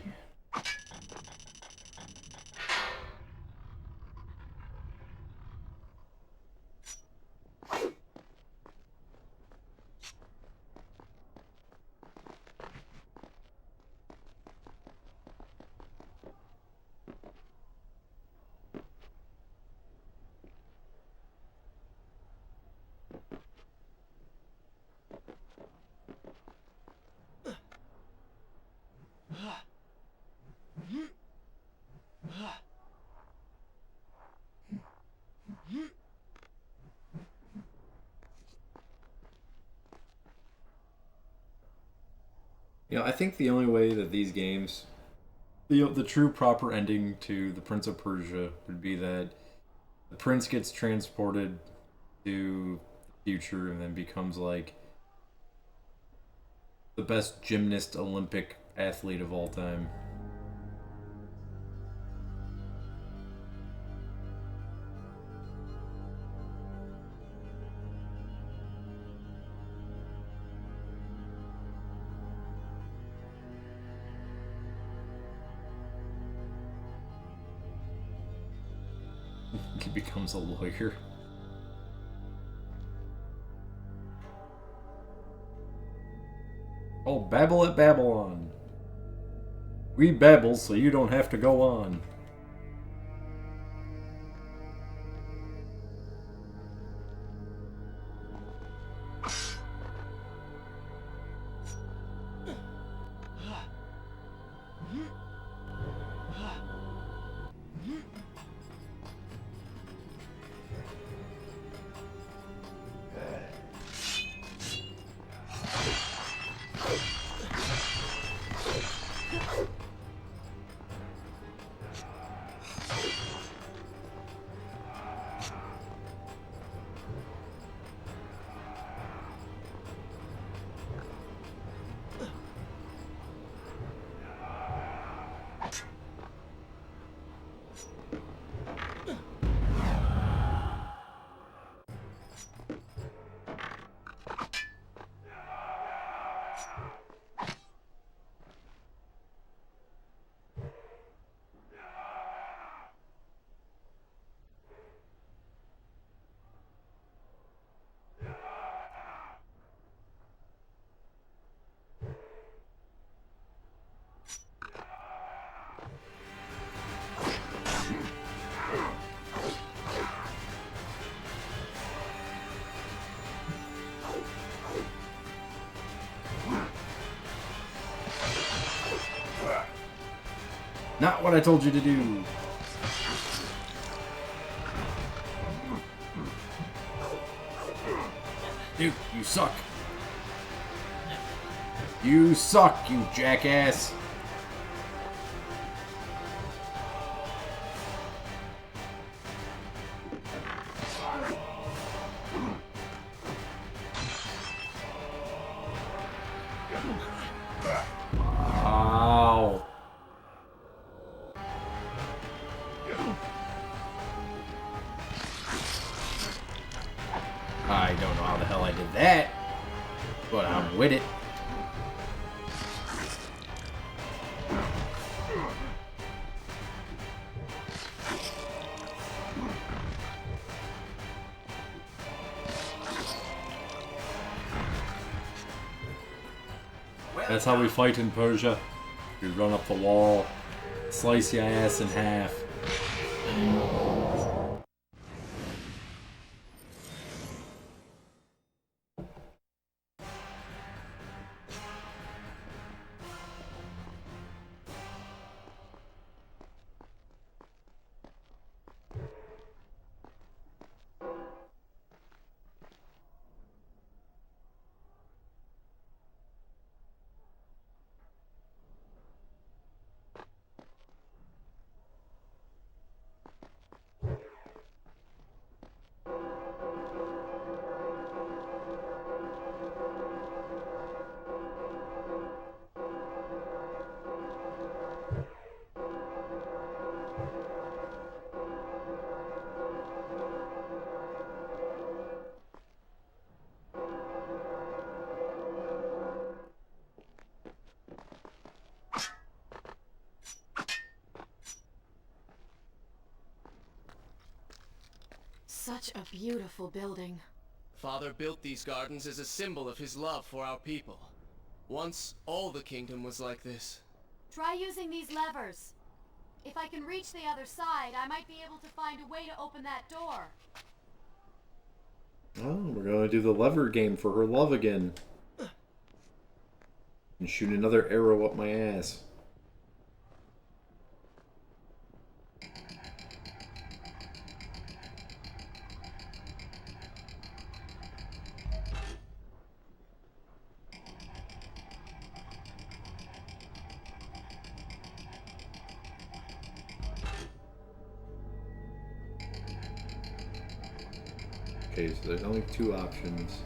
You know, I think the only way that these games, the true proper ending to the Prince of Persia would be that the prince gets transported to the future and then becomes like the best gymnast Olympic athlete of all time. He becomes a lawyer. Oh, babble at Babylon. We babble so you don't have to go on. Not what I told you to do. Dude, you suck. You suck, you jackass. Ow. I don't know how the hell I did that, but I'm with it. That's how we fight in Persia. We run up the wall, slice your ass in half. Such a beautiful building. Father built these gardens as a symbol of his love for our people. Once, all the kingdom was like this. Try using these levers. If I can reach the other side, I might be able to find a way to open that door. Oh, we're gonna do the lever game for her love again. And shoot another arrow up my ass. Okay, so there's only two options.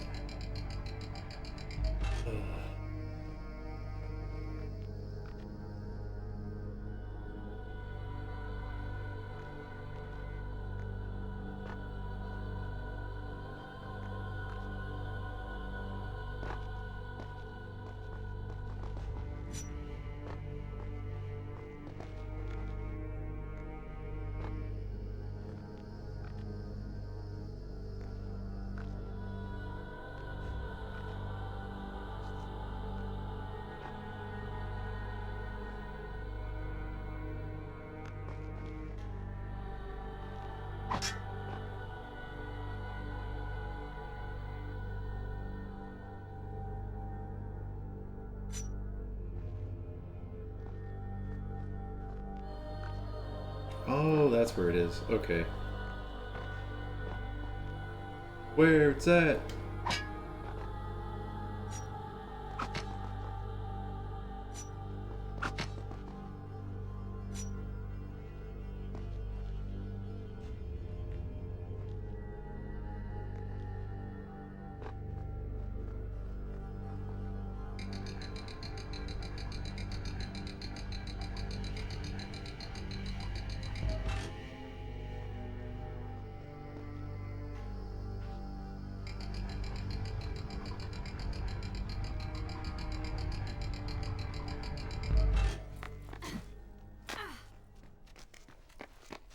Oh, that's where it is. Okay. Where it's at?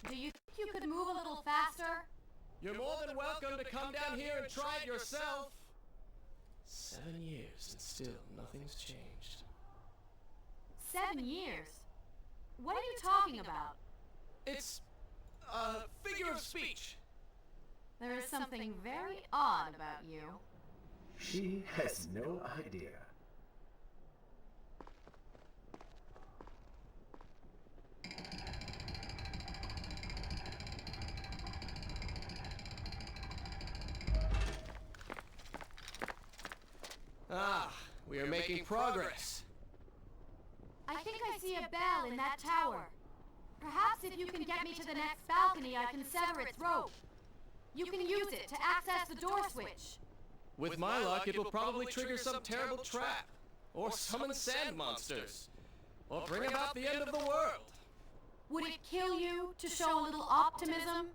Do you think you could move a little faster? You're more than welcome to come down here and try it yourself. 7 years and still nothing's changed. 7 years? What are you talking about? It's a figure of speech. There is something very odd about you. She has no idea. Ah, we are making progress. I think I see a bell in that tower. Perhaps if you can get me to the next balcony, I can sever its rope. You can use it to access the door switch. With my luck, it will probably trigger some terrible trap, or summon sand monsters, or bring about the end of the world. Would it kill you to show a little optimism?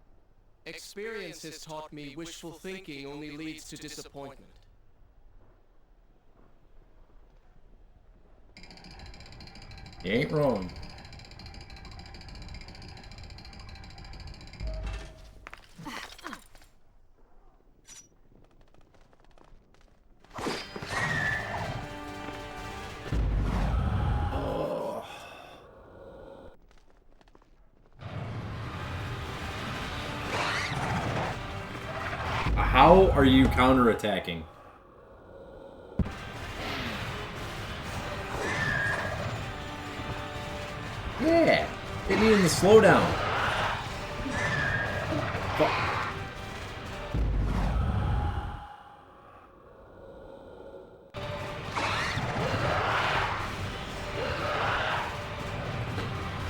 Experience has taught me wishful thinking only leads to disappointment. You ain't wrong. How are you counterattacking? Yeah, hit me in the slowdown. Fuck.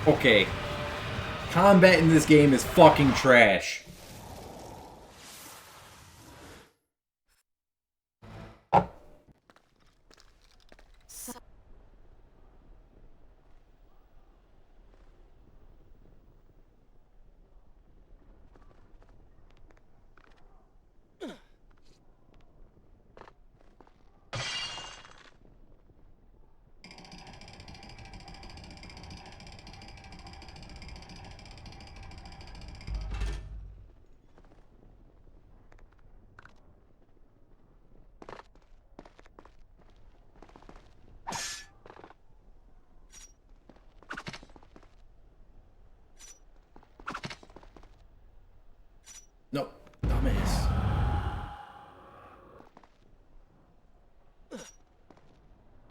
Okay. Combat in this game is fucking trash.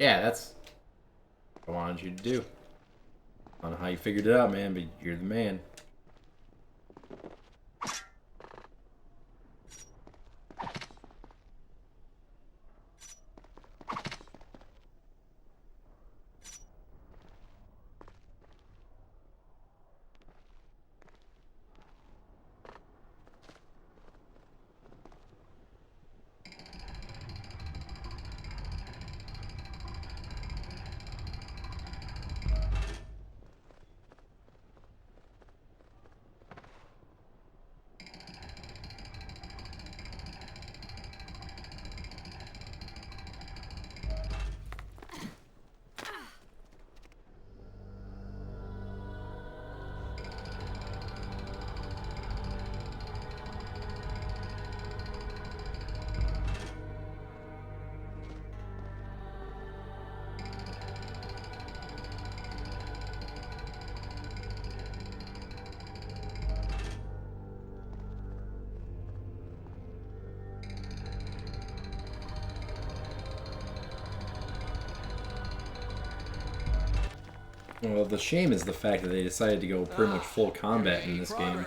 Yeah, that's what I wanted you to do. I don't know how you figured it out, man, but you're the man. Well, the shame is the fact that they decided to go pretty much full combat in this game.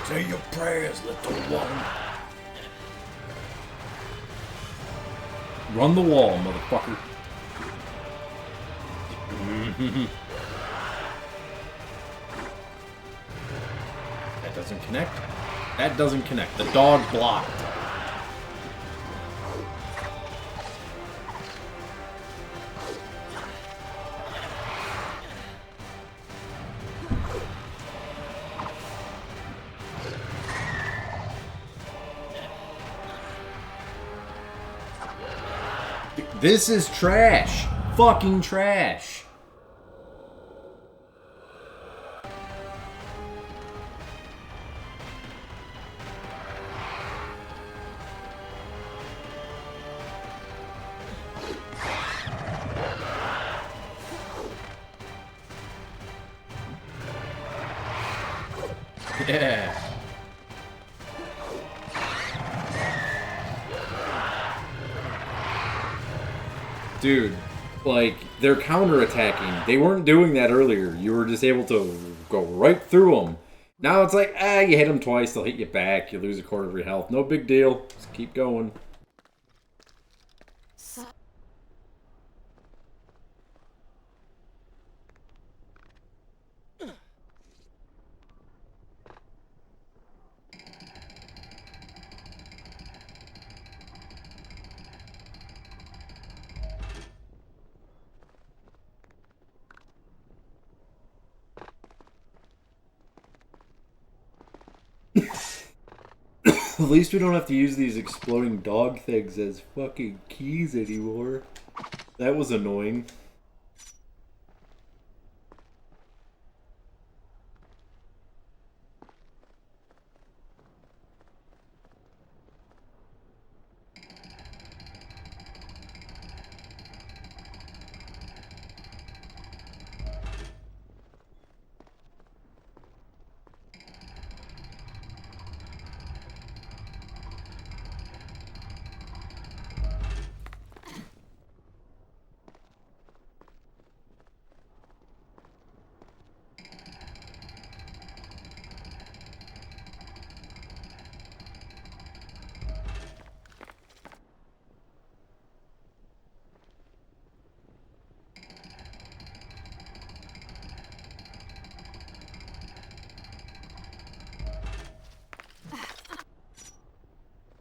Say your prayers, little one. Run the wall, motherfucker. That doesn't connect. That doesn't connect. The dog blocked. This is trash. Fucking trash. Yeah. Dude, like, they're counterattacking. They weren't doing that earlier. You were just able to go right through them. Now it's like, you hit them twice, they'll hit you back. You lose a quarter of your health. No big deal. Just keep going. At least we don't have to use these exploding dog things as fucking keys anymore. That was annoying.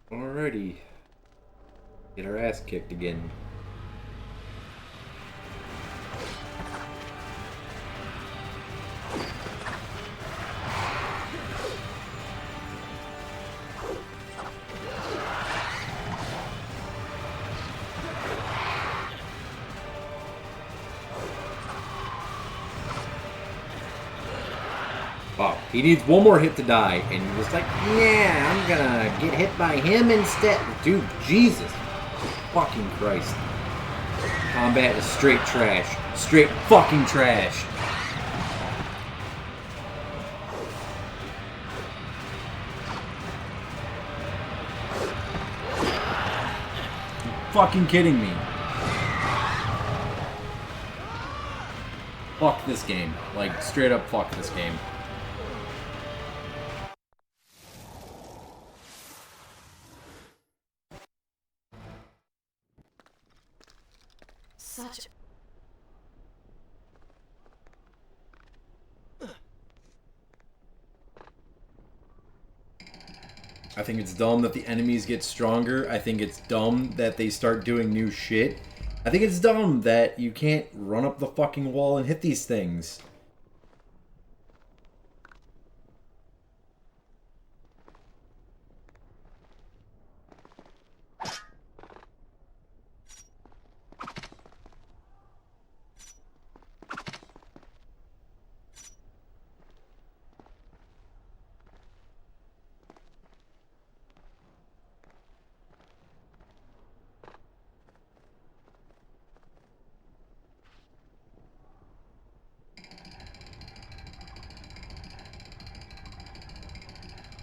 Alrighty. Get our ass kicked again. Oh, he needs one more hit to die, and he was like, yeah, I'm gonna get hit by him instead. Dude, Jesus fucking Christ. Combat is straight trash. Straight fucking trash. You're fucking kidding me. Fuck this game. Like, straight up fuck this game. Such. I think it's dumb that the enemies get stronger. I think it's dumb that they start doing new shit. I think it's dumb that you can't run up the fucking wall and hit these things.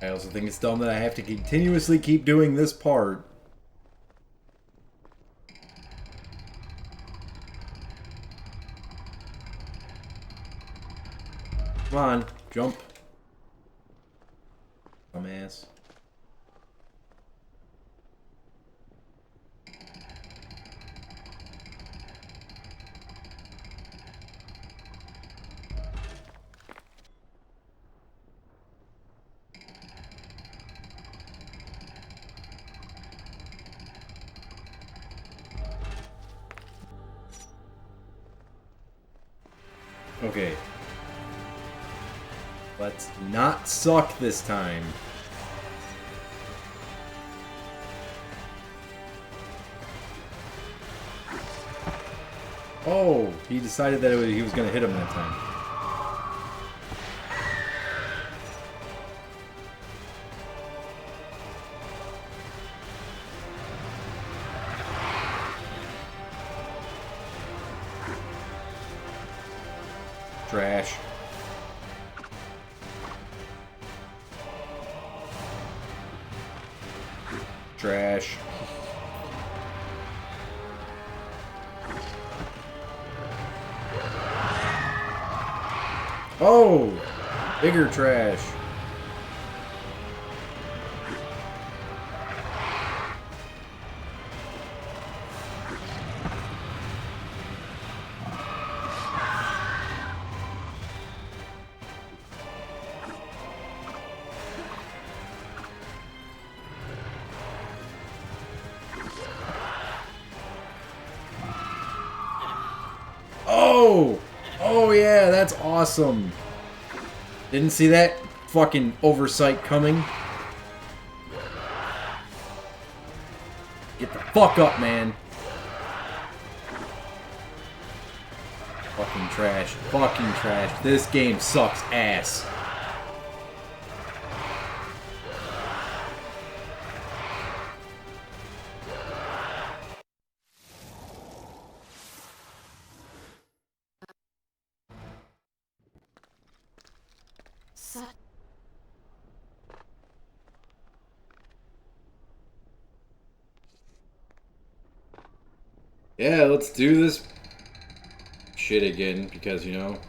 I also think it's dumb that I have to continuously keep doing this part. Come on, jump. Dumbass. Okay. Let's not suck this time. Oh, he decided that he was going to hit him that time. Trash. Trash. Oh! Bigger trash. Oh! Oh yeah, that's awesome. Didn't see that fucking oversight coming. Get the fuck up, man. Fucking trash. Fucking trash. This game sucks ass. Such. Yeah, let's do this shit again, because, you know,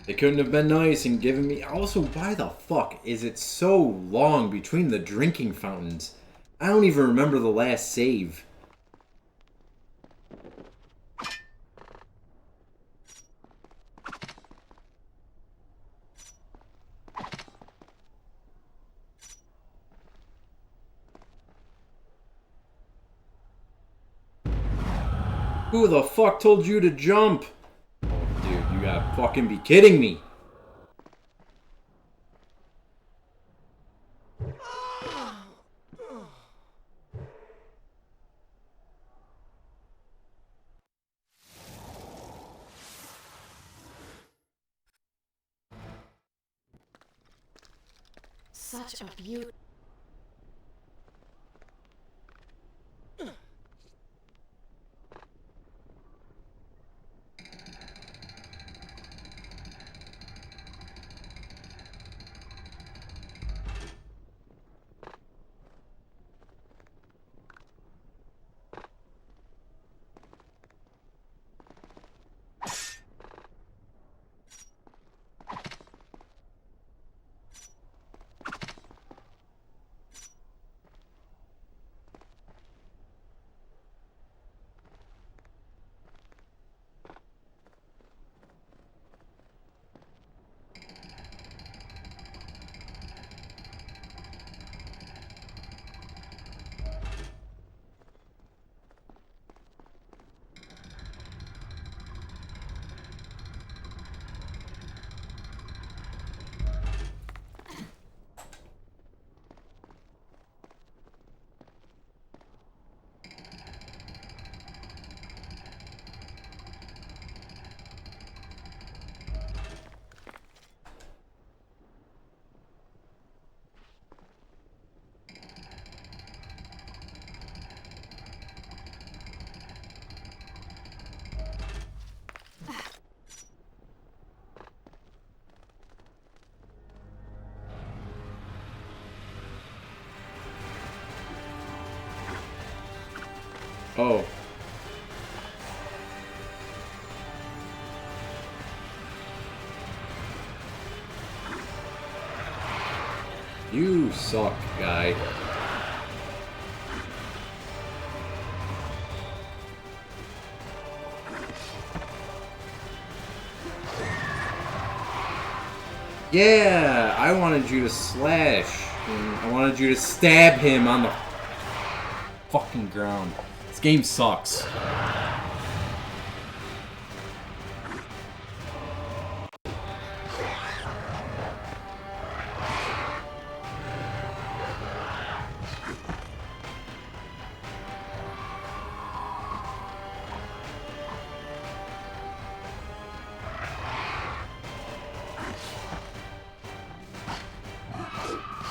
they couldn't have been nice and given me... Also, why the fuck is it so long between the drinking fountains? I don't even remember the last save. Who the fuck told you to jump? Oh, dude, you gotta fucking be kidding me. Such a beauty. Oh. You suck, guy. Yeah, I wanted you to slash. I wanted you to stab him on the fucking ground. This game sucks.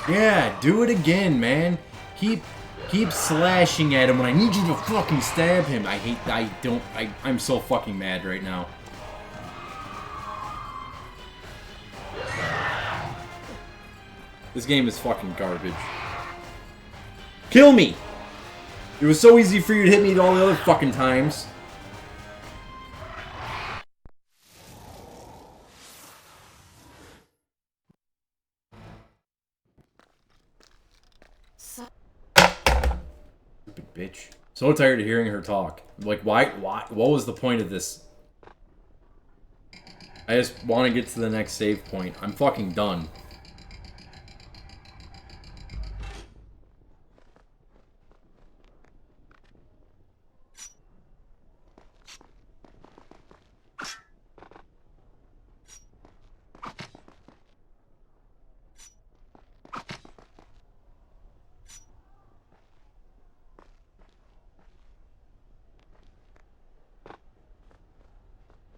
Yeah, do it again, man. Keep slashing at him when I need you to fucking stab him. I'm so fucking mad right now. This game is fucking garbage. Kill me! It was so easy for you to hit me all the other fucking times. Bitch. So tired of hearing her talk. Like, why? What was the point of this? I just want to get to the next save point. I'm fucking done.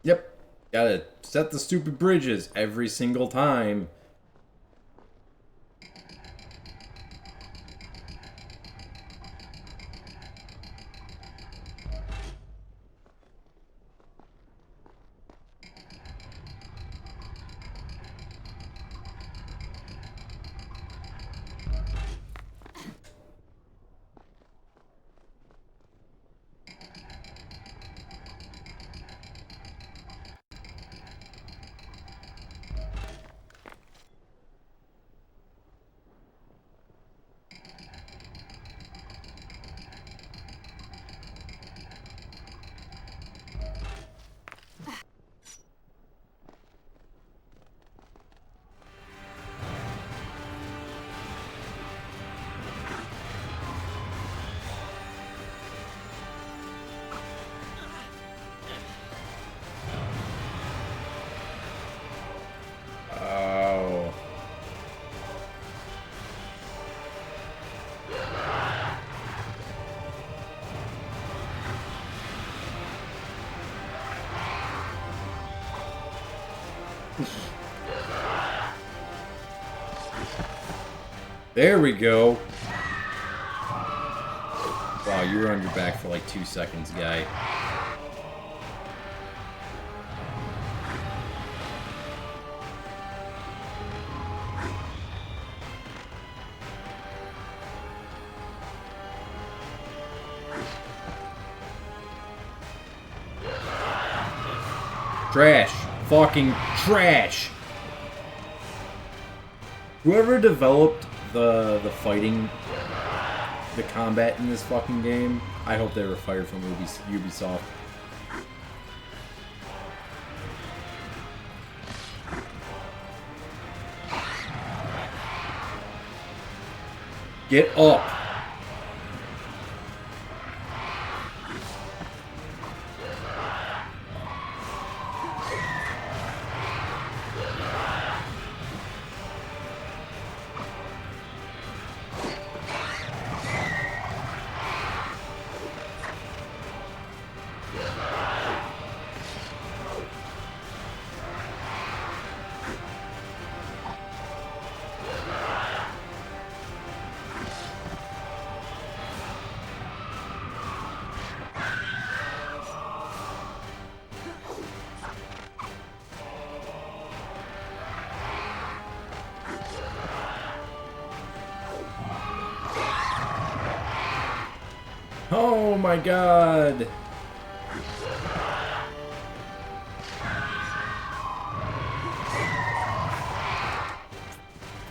Yep. Gotta set the stupid bridges every single time. There we go. Wow, you were on your back for like 2 seconds, guy. Trash. Fucking trash. Whoever developed the fighting, the combat in this fucking game, I hope they were fired from Ubisoft. Get up. Oh my god!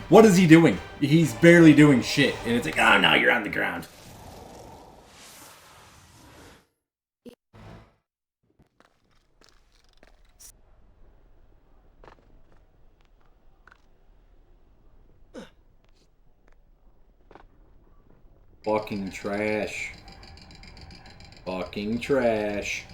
What is he doing? He's barely doing shit. And it's like, oh no, you're on the ground. Fucking trash. Fucking trash.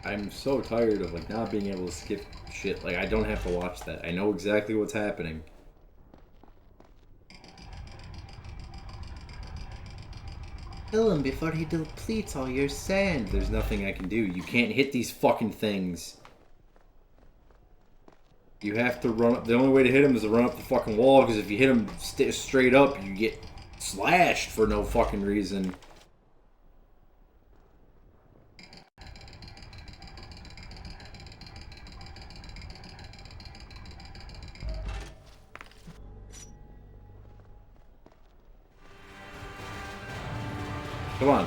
I'm so tired of like not being able to skip shit. Like I don't have to watch that. I know exactly what's happening. Kill him before he depletes all your sand. There's nothing I can do. You can't hit these fucking things. You have to run up. The only way to hit him is to run up the fucking wall, because if you hit him straight up, you get slashed for no fucking reason. Come on.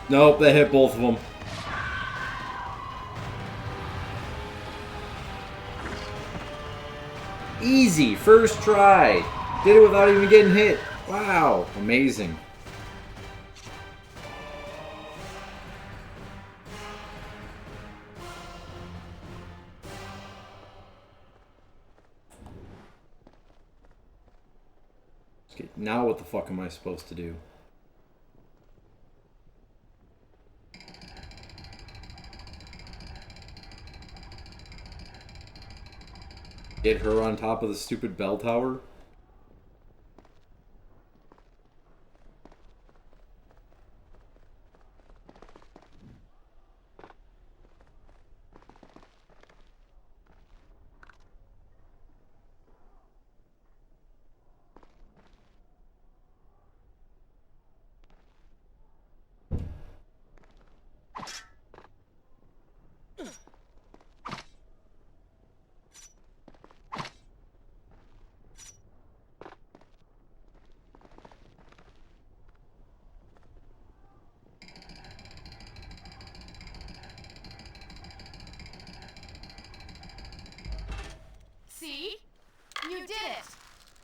Nope, that hit both of them. Easy, first try. Did it without even getting hit. Wow, amazing. Okay, now what the fuck am I supposed to do? Get her on top of the stupid bell tower?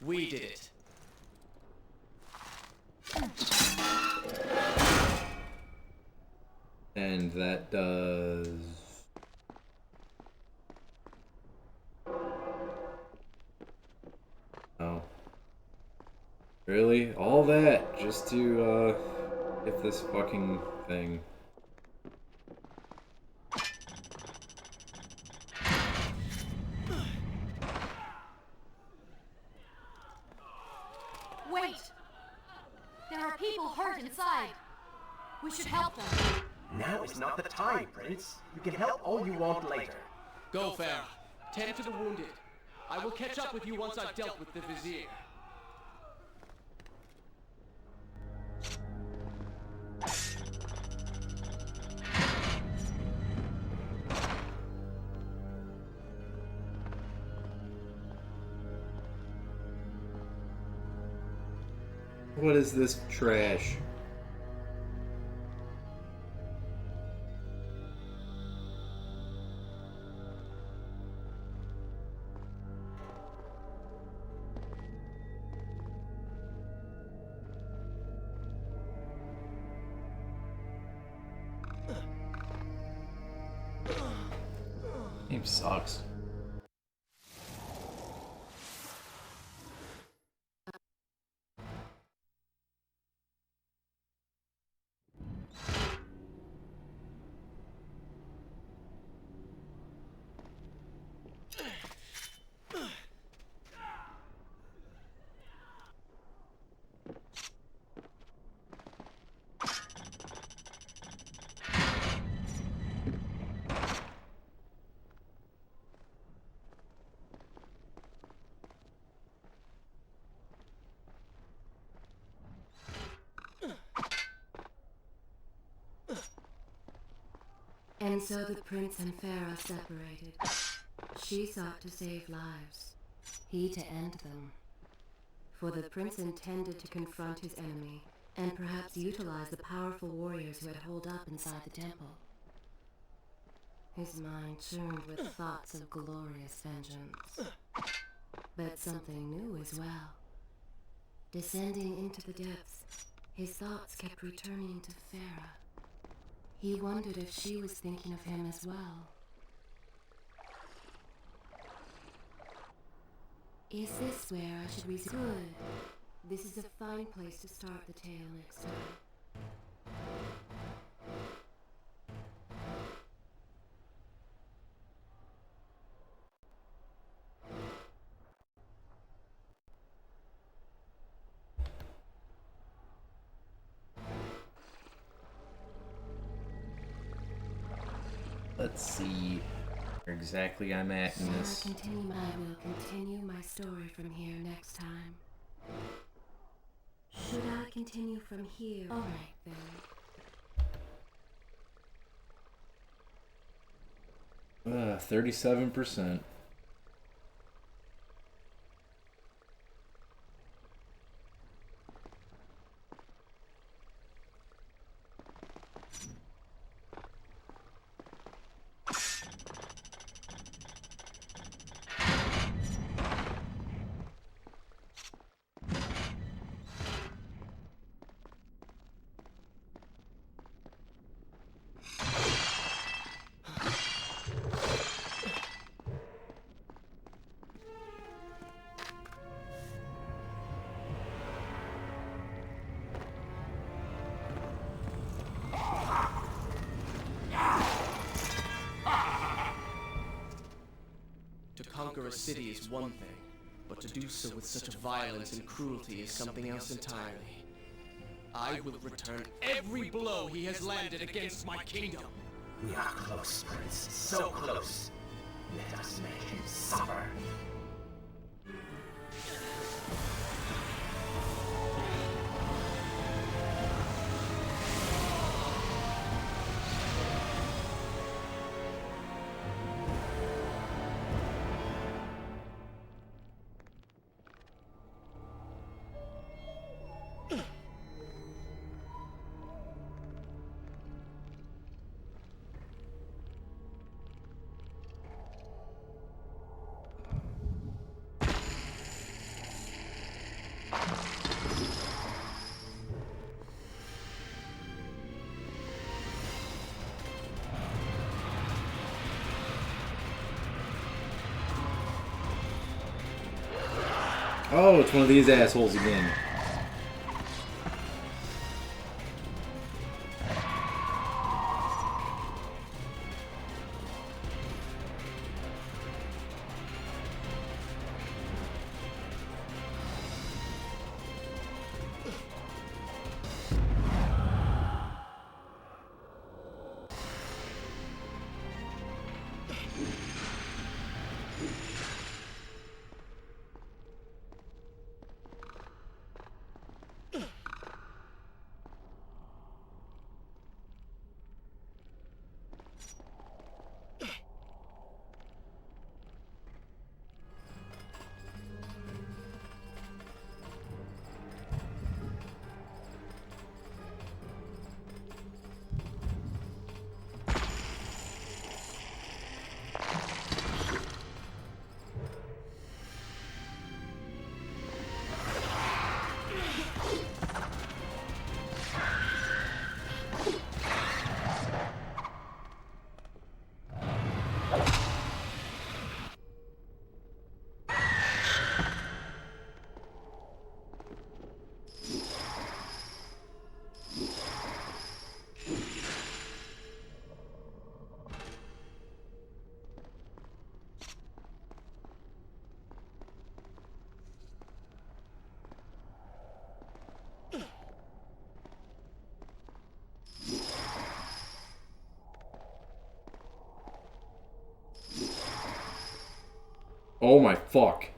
We did it. And that does... Oh. Really? All that just to, get this fucking thing. Wait! There are people hurt inside. We should help them. Now is not the time, Prince. You can help all you want later. Go, Farah. Tend to the wounded. I will catch up with you once I've dealt with the Vizier. What is this trash? Game sucks. And so the prince and Farah separated. She sought to save lives, he to end them. For the prince intended to confront his enemy, and perhaps utilize the powerful warriors who had holed up inside the temple. His mind churned with thoughts of glorious vengeance. But something new as well. Descending into the depths, his thoughts kept returning to Farah. He wondered if she was thinking of him as well. Is this where I should resume? Good. This is a fine place to start the tale next time. Let's see where exactly I'm at in this. I will continue my story from here next time. Should I continue from here? All right, then. 37%. To conquer a city is one thing, but to do so with such violence and cruelty is something else entirely. I will return every blow he has landed against my kingdom. We are close, Prince. So close. Let us make him suffer. Oh, it's one of these assholes again. Oh my fuck.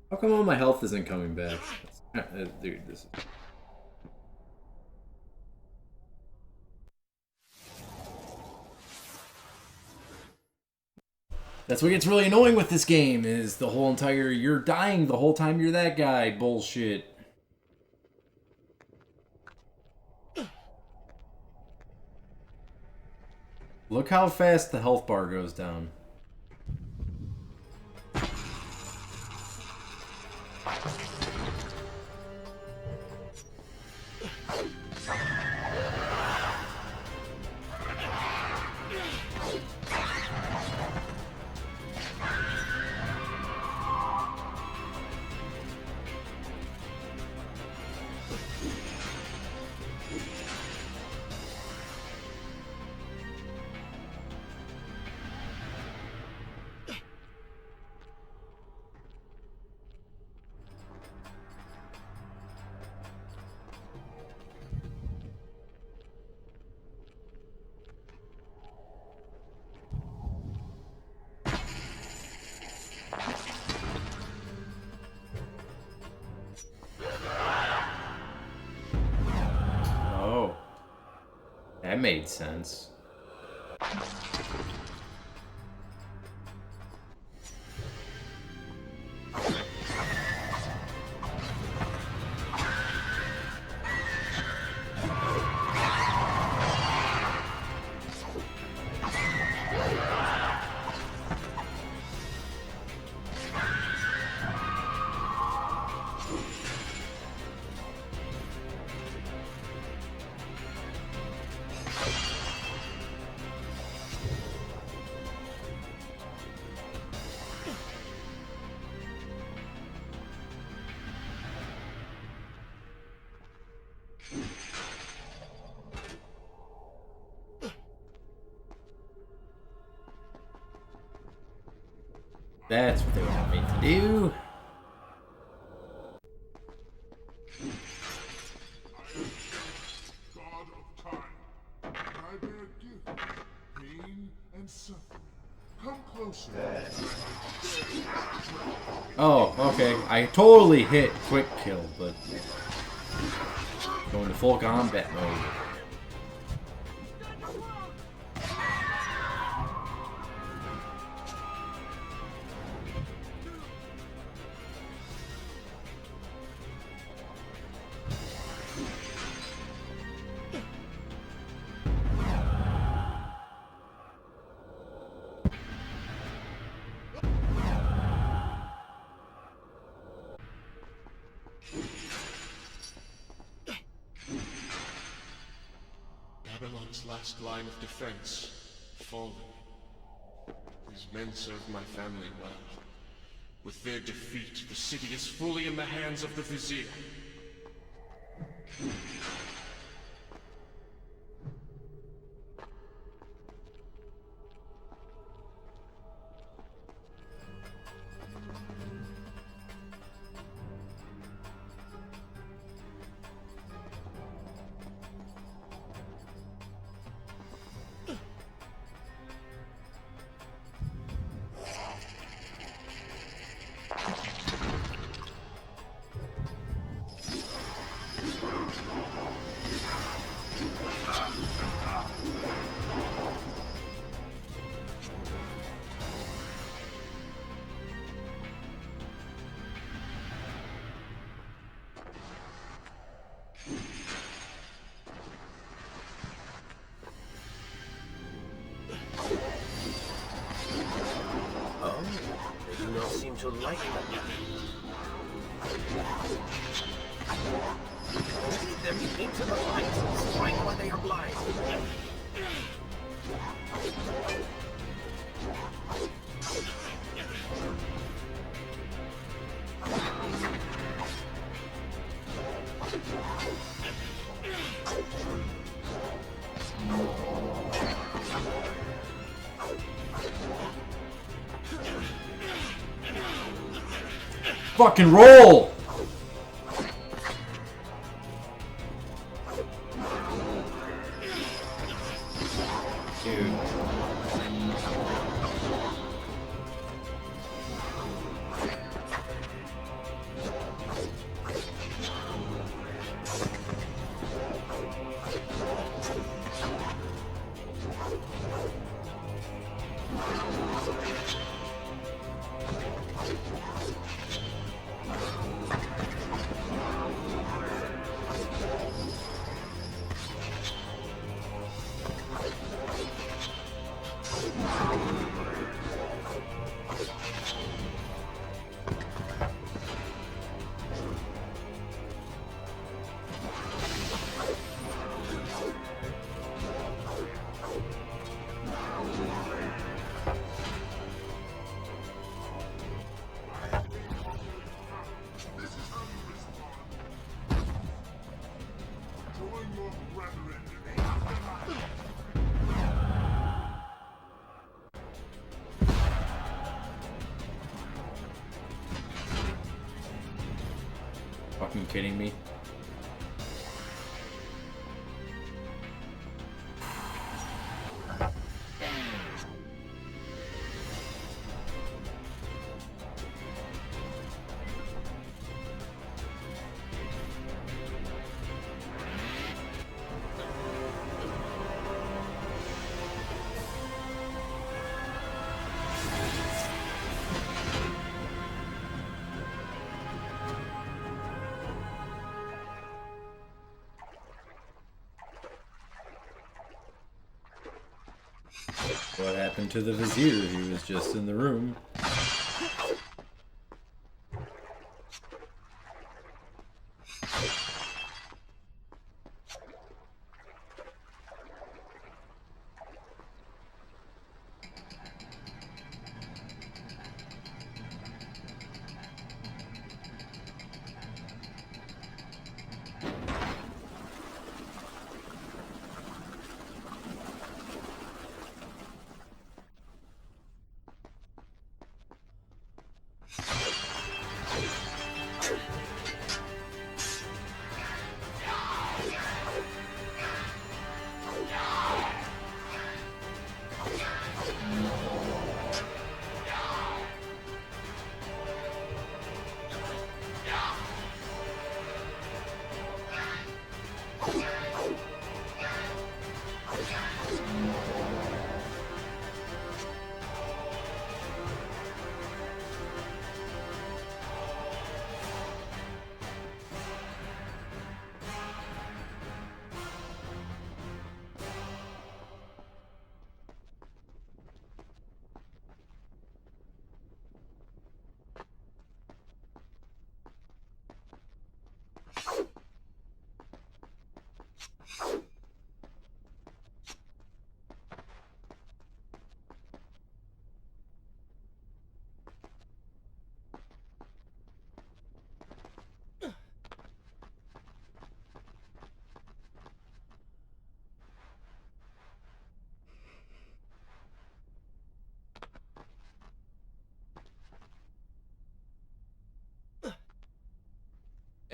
How come all my health isn't coming back? Dude, this is... That's what gets really annoying with this game, is the whole entire you're dying the whole time you're that guy bullshit. Look how fast the health bar goes down. That made sense. That's what they want me to do. God of time, I bear gift, pain and suffering. Come closer. Oh, okay. I totally hit quick kill, but going to full combat mode. Empire-State's last line of defense, fallen. These men served my family well. With their defeat, the city is fully in the hands of the Vizier. They do not seem to like that. Lead them into the light. Strike while they are blind. Fucking roll! Dude. Fucking kidding me? What happened to the Vizier? He was just in the room.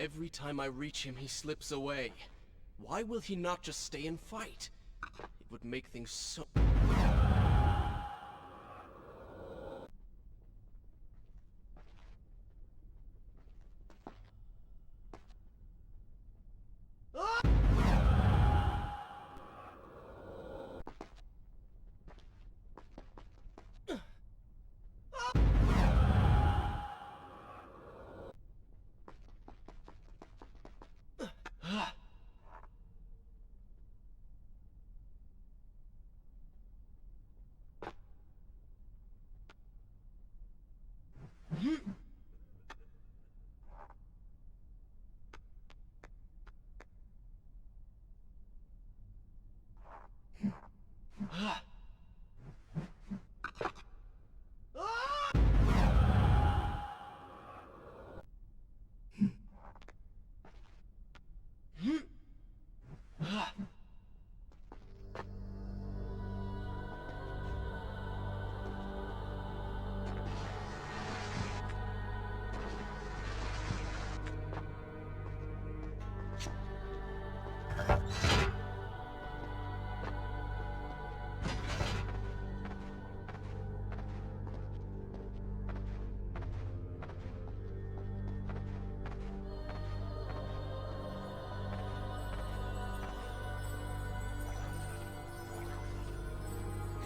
Every time I reach him, he slips away. Why will he not just stay and fight? It would make things so...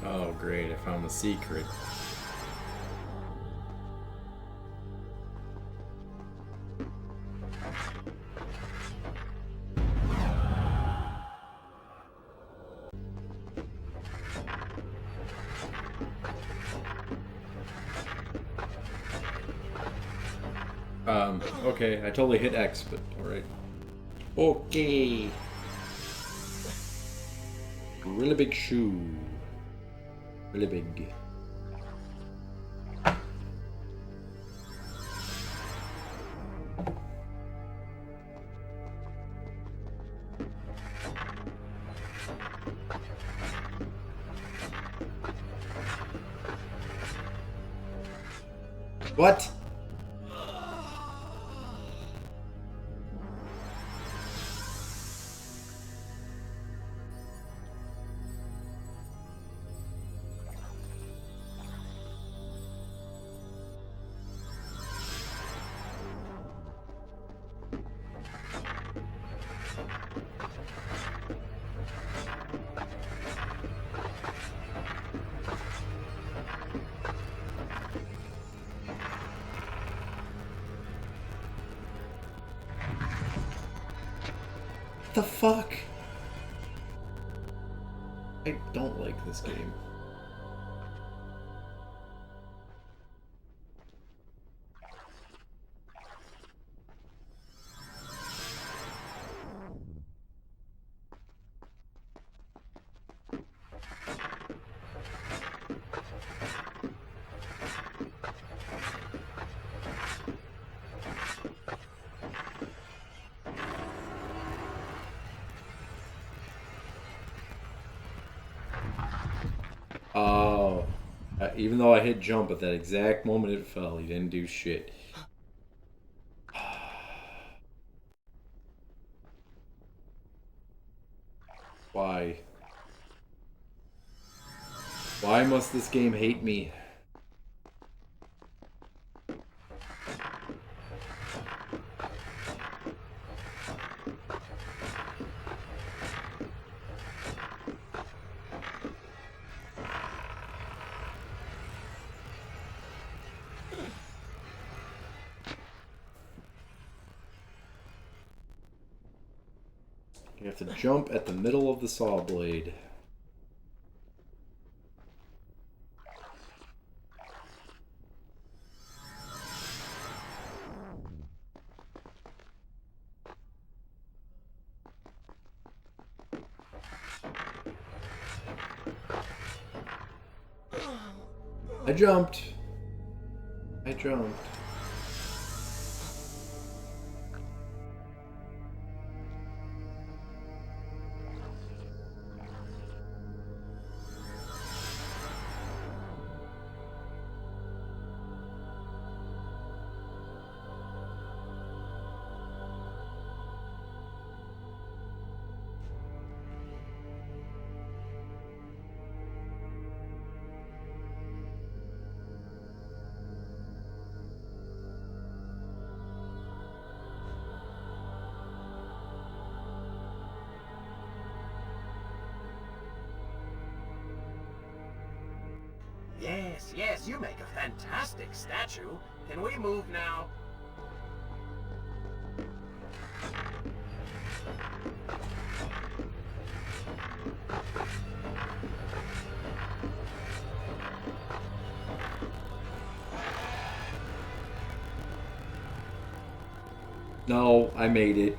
Oh, great, I found the secret. Okay, I totally hit X, but alright. Okay. Really big shoe. Really big. What? The fuck? I don't like this game. Oh, even though I hit jump at that exact moment it fell, he didn't do shit. Why? Why must this game hate me? You have to jump at the middle of the saw blade. I jumped. I jumped. Yes, yes, you make a fantastic statue. Can we move now? No, I made it.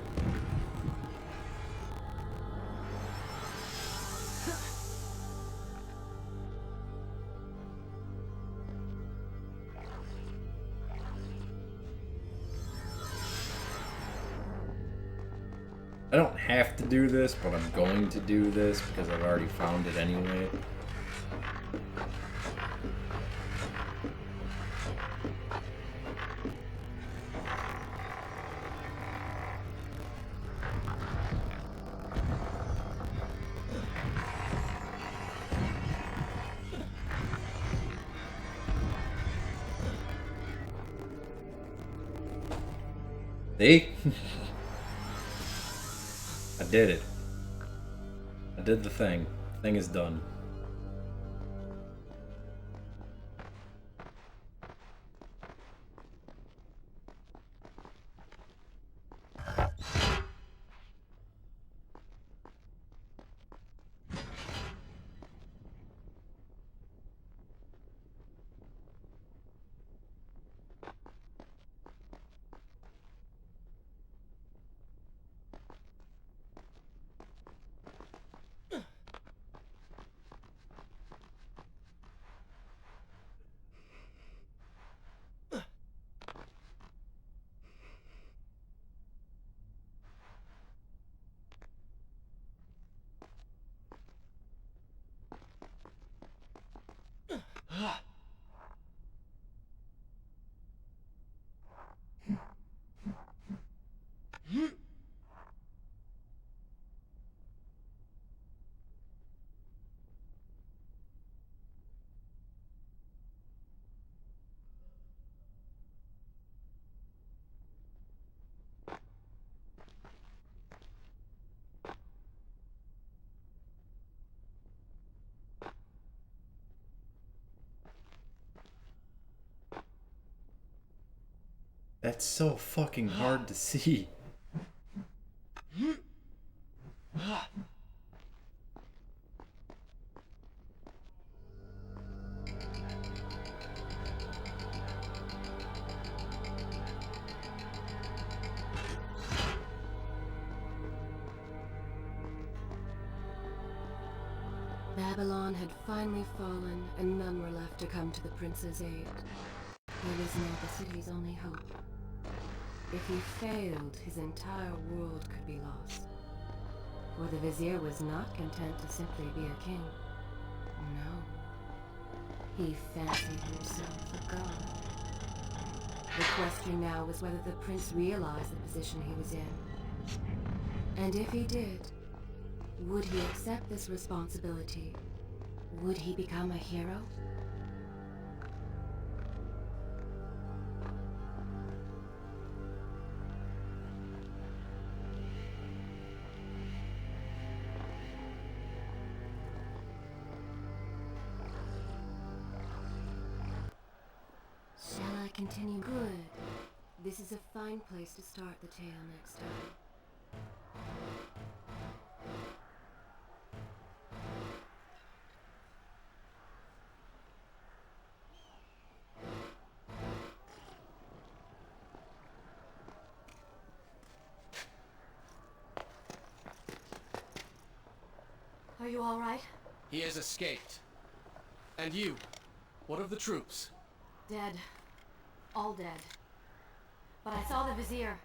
I don't have to do this, but I'm going to do this because I've already found it anyway. See? I did it. I did the thing. The thing is done. That's so fucking hard to see. Babylon had finally fallen, and none were left to come to the prince's aid. He was now the city's only hope. If he failed, his entire world could be lost. For the vizier was not content to simply be a king. No. He fancied himself a god. The question now was whether the prince realized the position he was in. And if he did, would he accept this responsibility? Would he become a hero? Shall I continue? Good. This is a fine place to start the tale next time. Are you all right? He has escaped. And you? What of the troops? Dead. All dead. But I saw the vizier,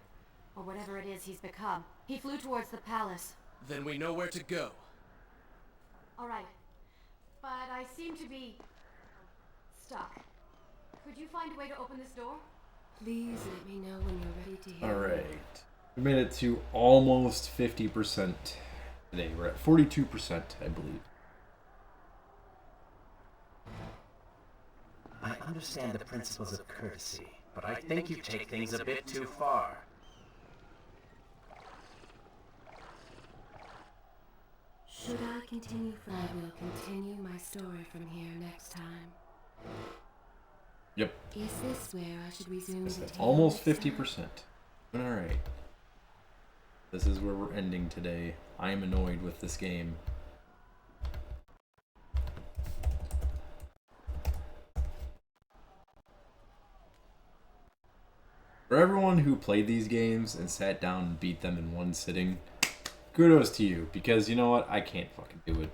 or whatever it is he's become. He flew towards the palace. Then we know where to go. All right. But I seem to be stuck. Could you find a way to open this door? Please let me know when you're ready to hear. Alright. We made it to almost 50% today. We're at 42%, I believe. I understand the principles of courtesy, but I think you take things a bit too far. Should I continue from? I will continue my story from here next time. Yep. Is this where I should resume the tale Almost next time? 50%. Alright. This is where we're ending today. I am annoyed with this game. For everyone who played these games and sat down and beat them in one sitting, kudos to you, because you know what? I can't fucking do it.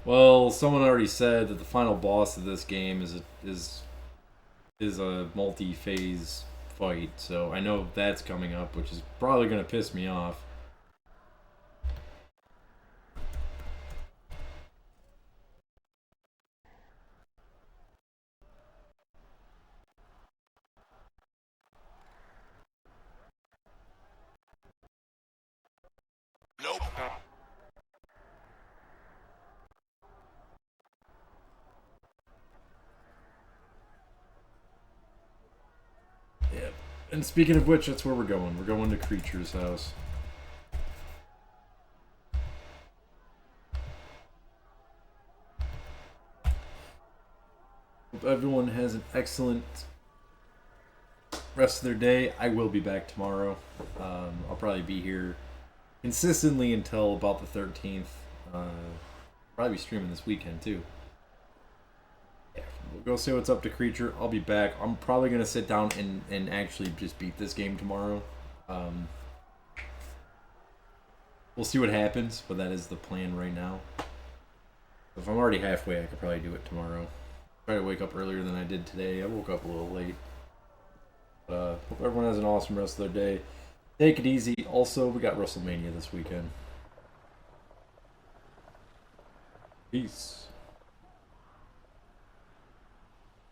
Well, someone already said that the final boss of this game is a multi-phase fight, so I know that's coming up, which is probably gonna piss me off. Yeah. And speaking of which, that's where we're going. We're going to Creature's house. Hope everyone has an excellent rest of their day. I will be back tomorrow. I'll probably be here consistently until about the 13th. Probably be streaming this weekend too. Yeah, we'll go see what's up to Creature. I'll be back. I'm probably gonna sit down and actually just beat this game tomorrow. We'll see what happens, but that is the plan right now. If I'm already halfway, I could probably do it tomorrow. Try to wake up earlier than I did today. I woke up a little late. Hope everyone has an awesome rest of their day. Take it easy. Also, we got WrestleMania this weekend. Peace.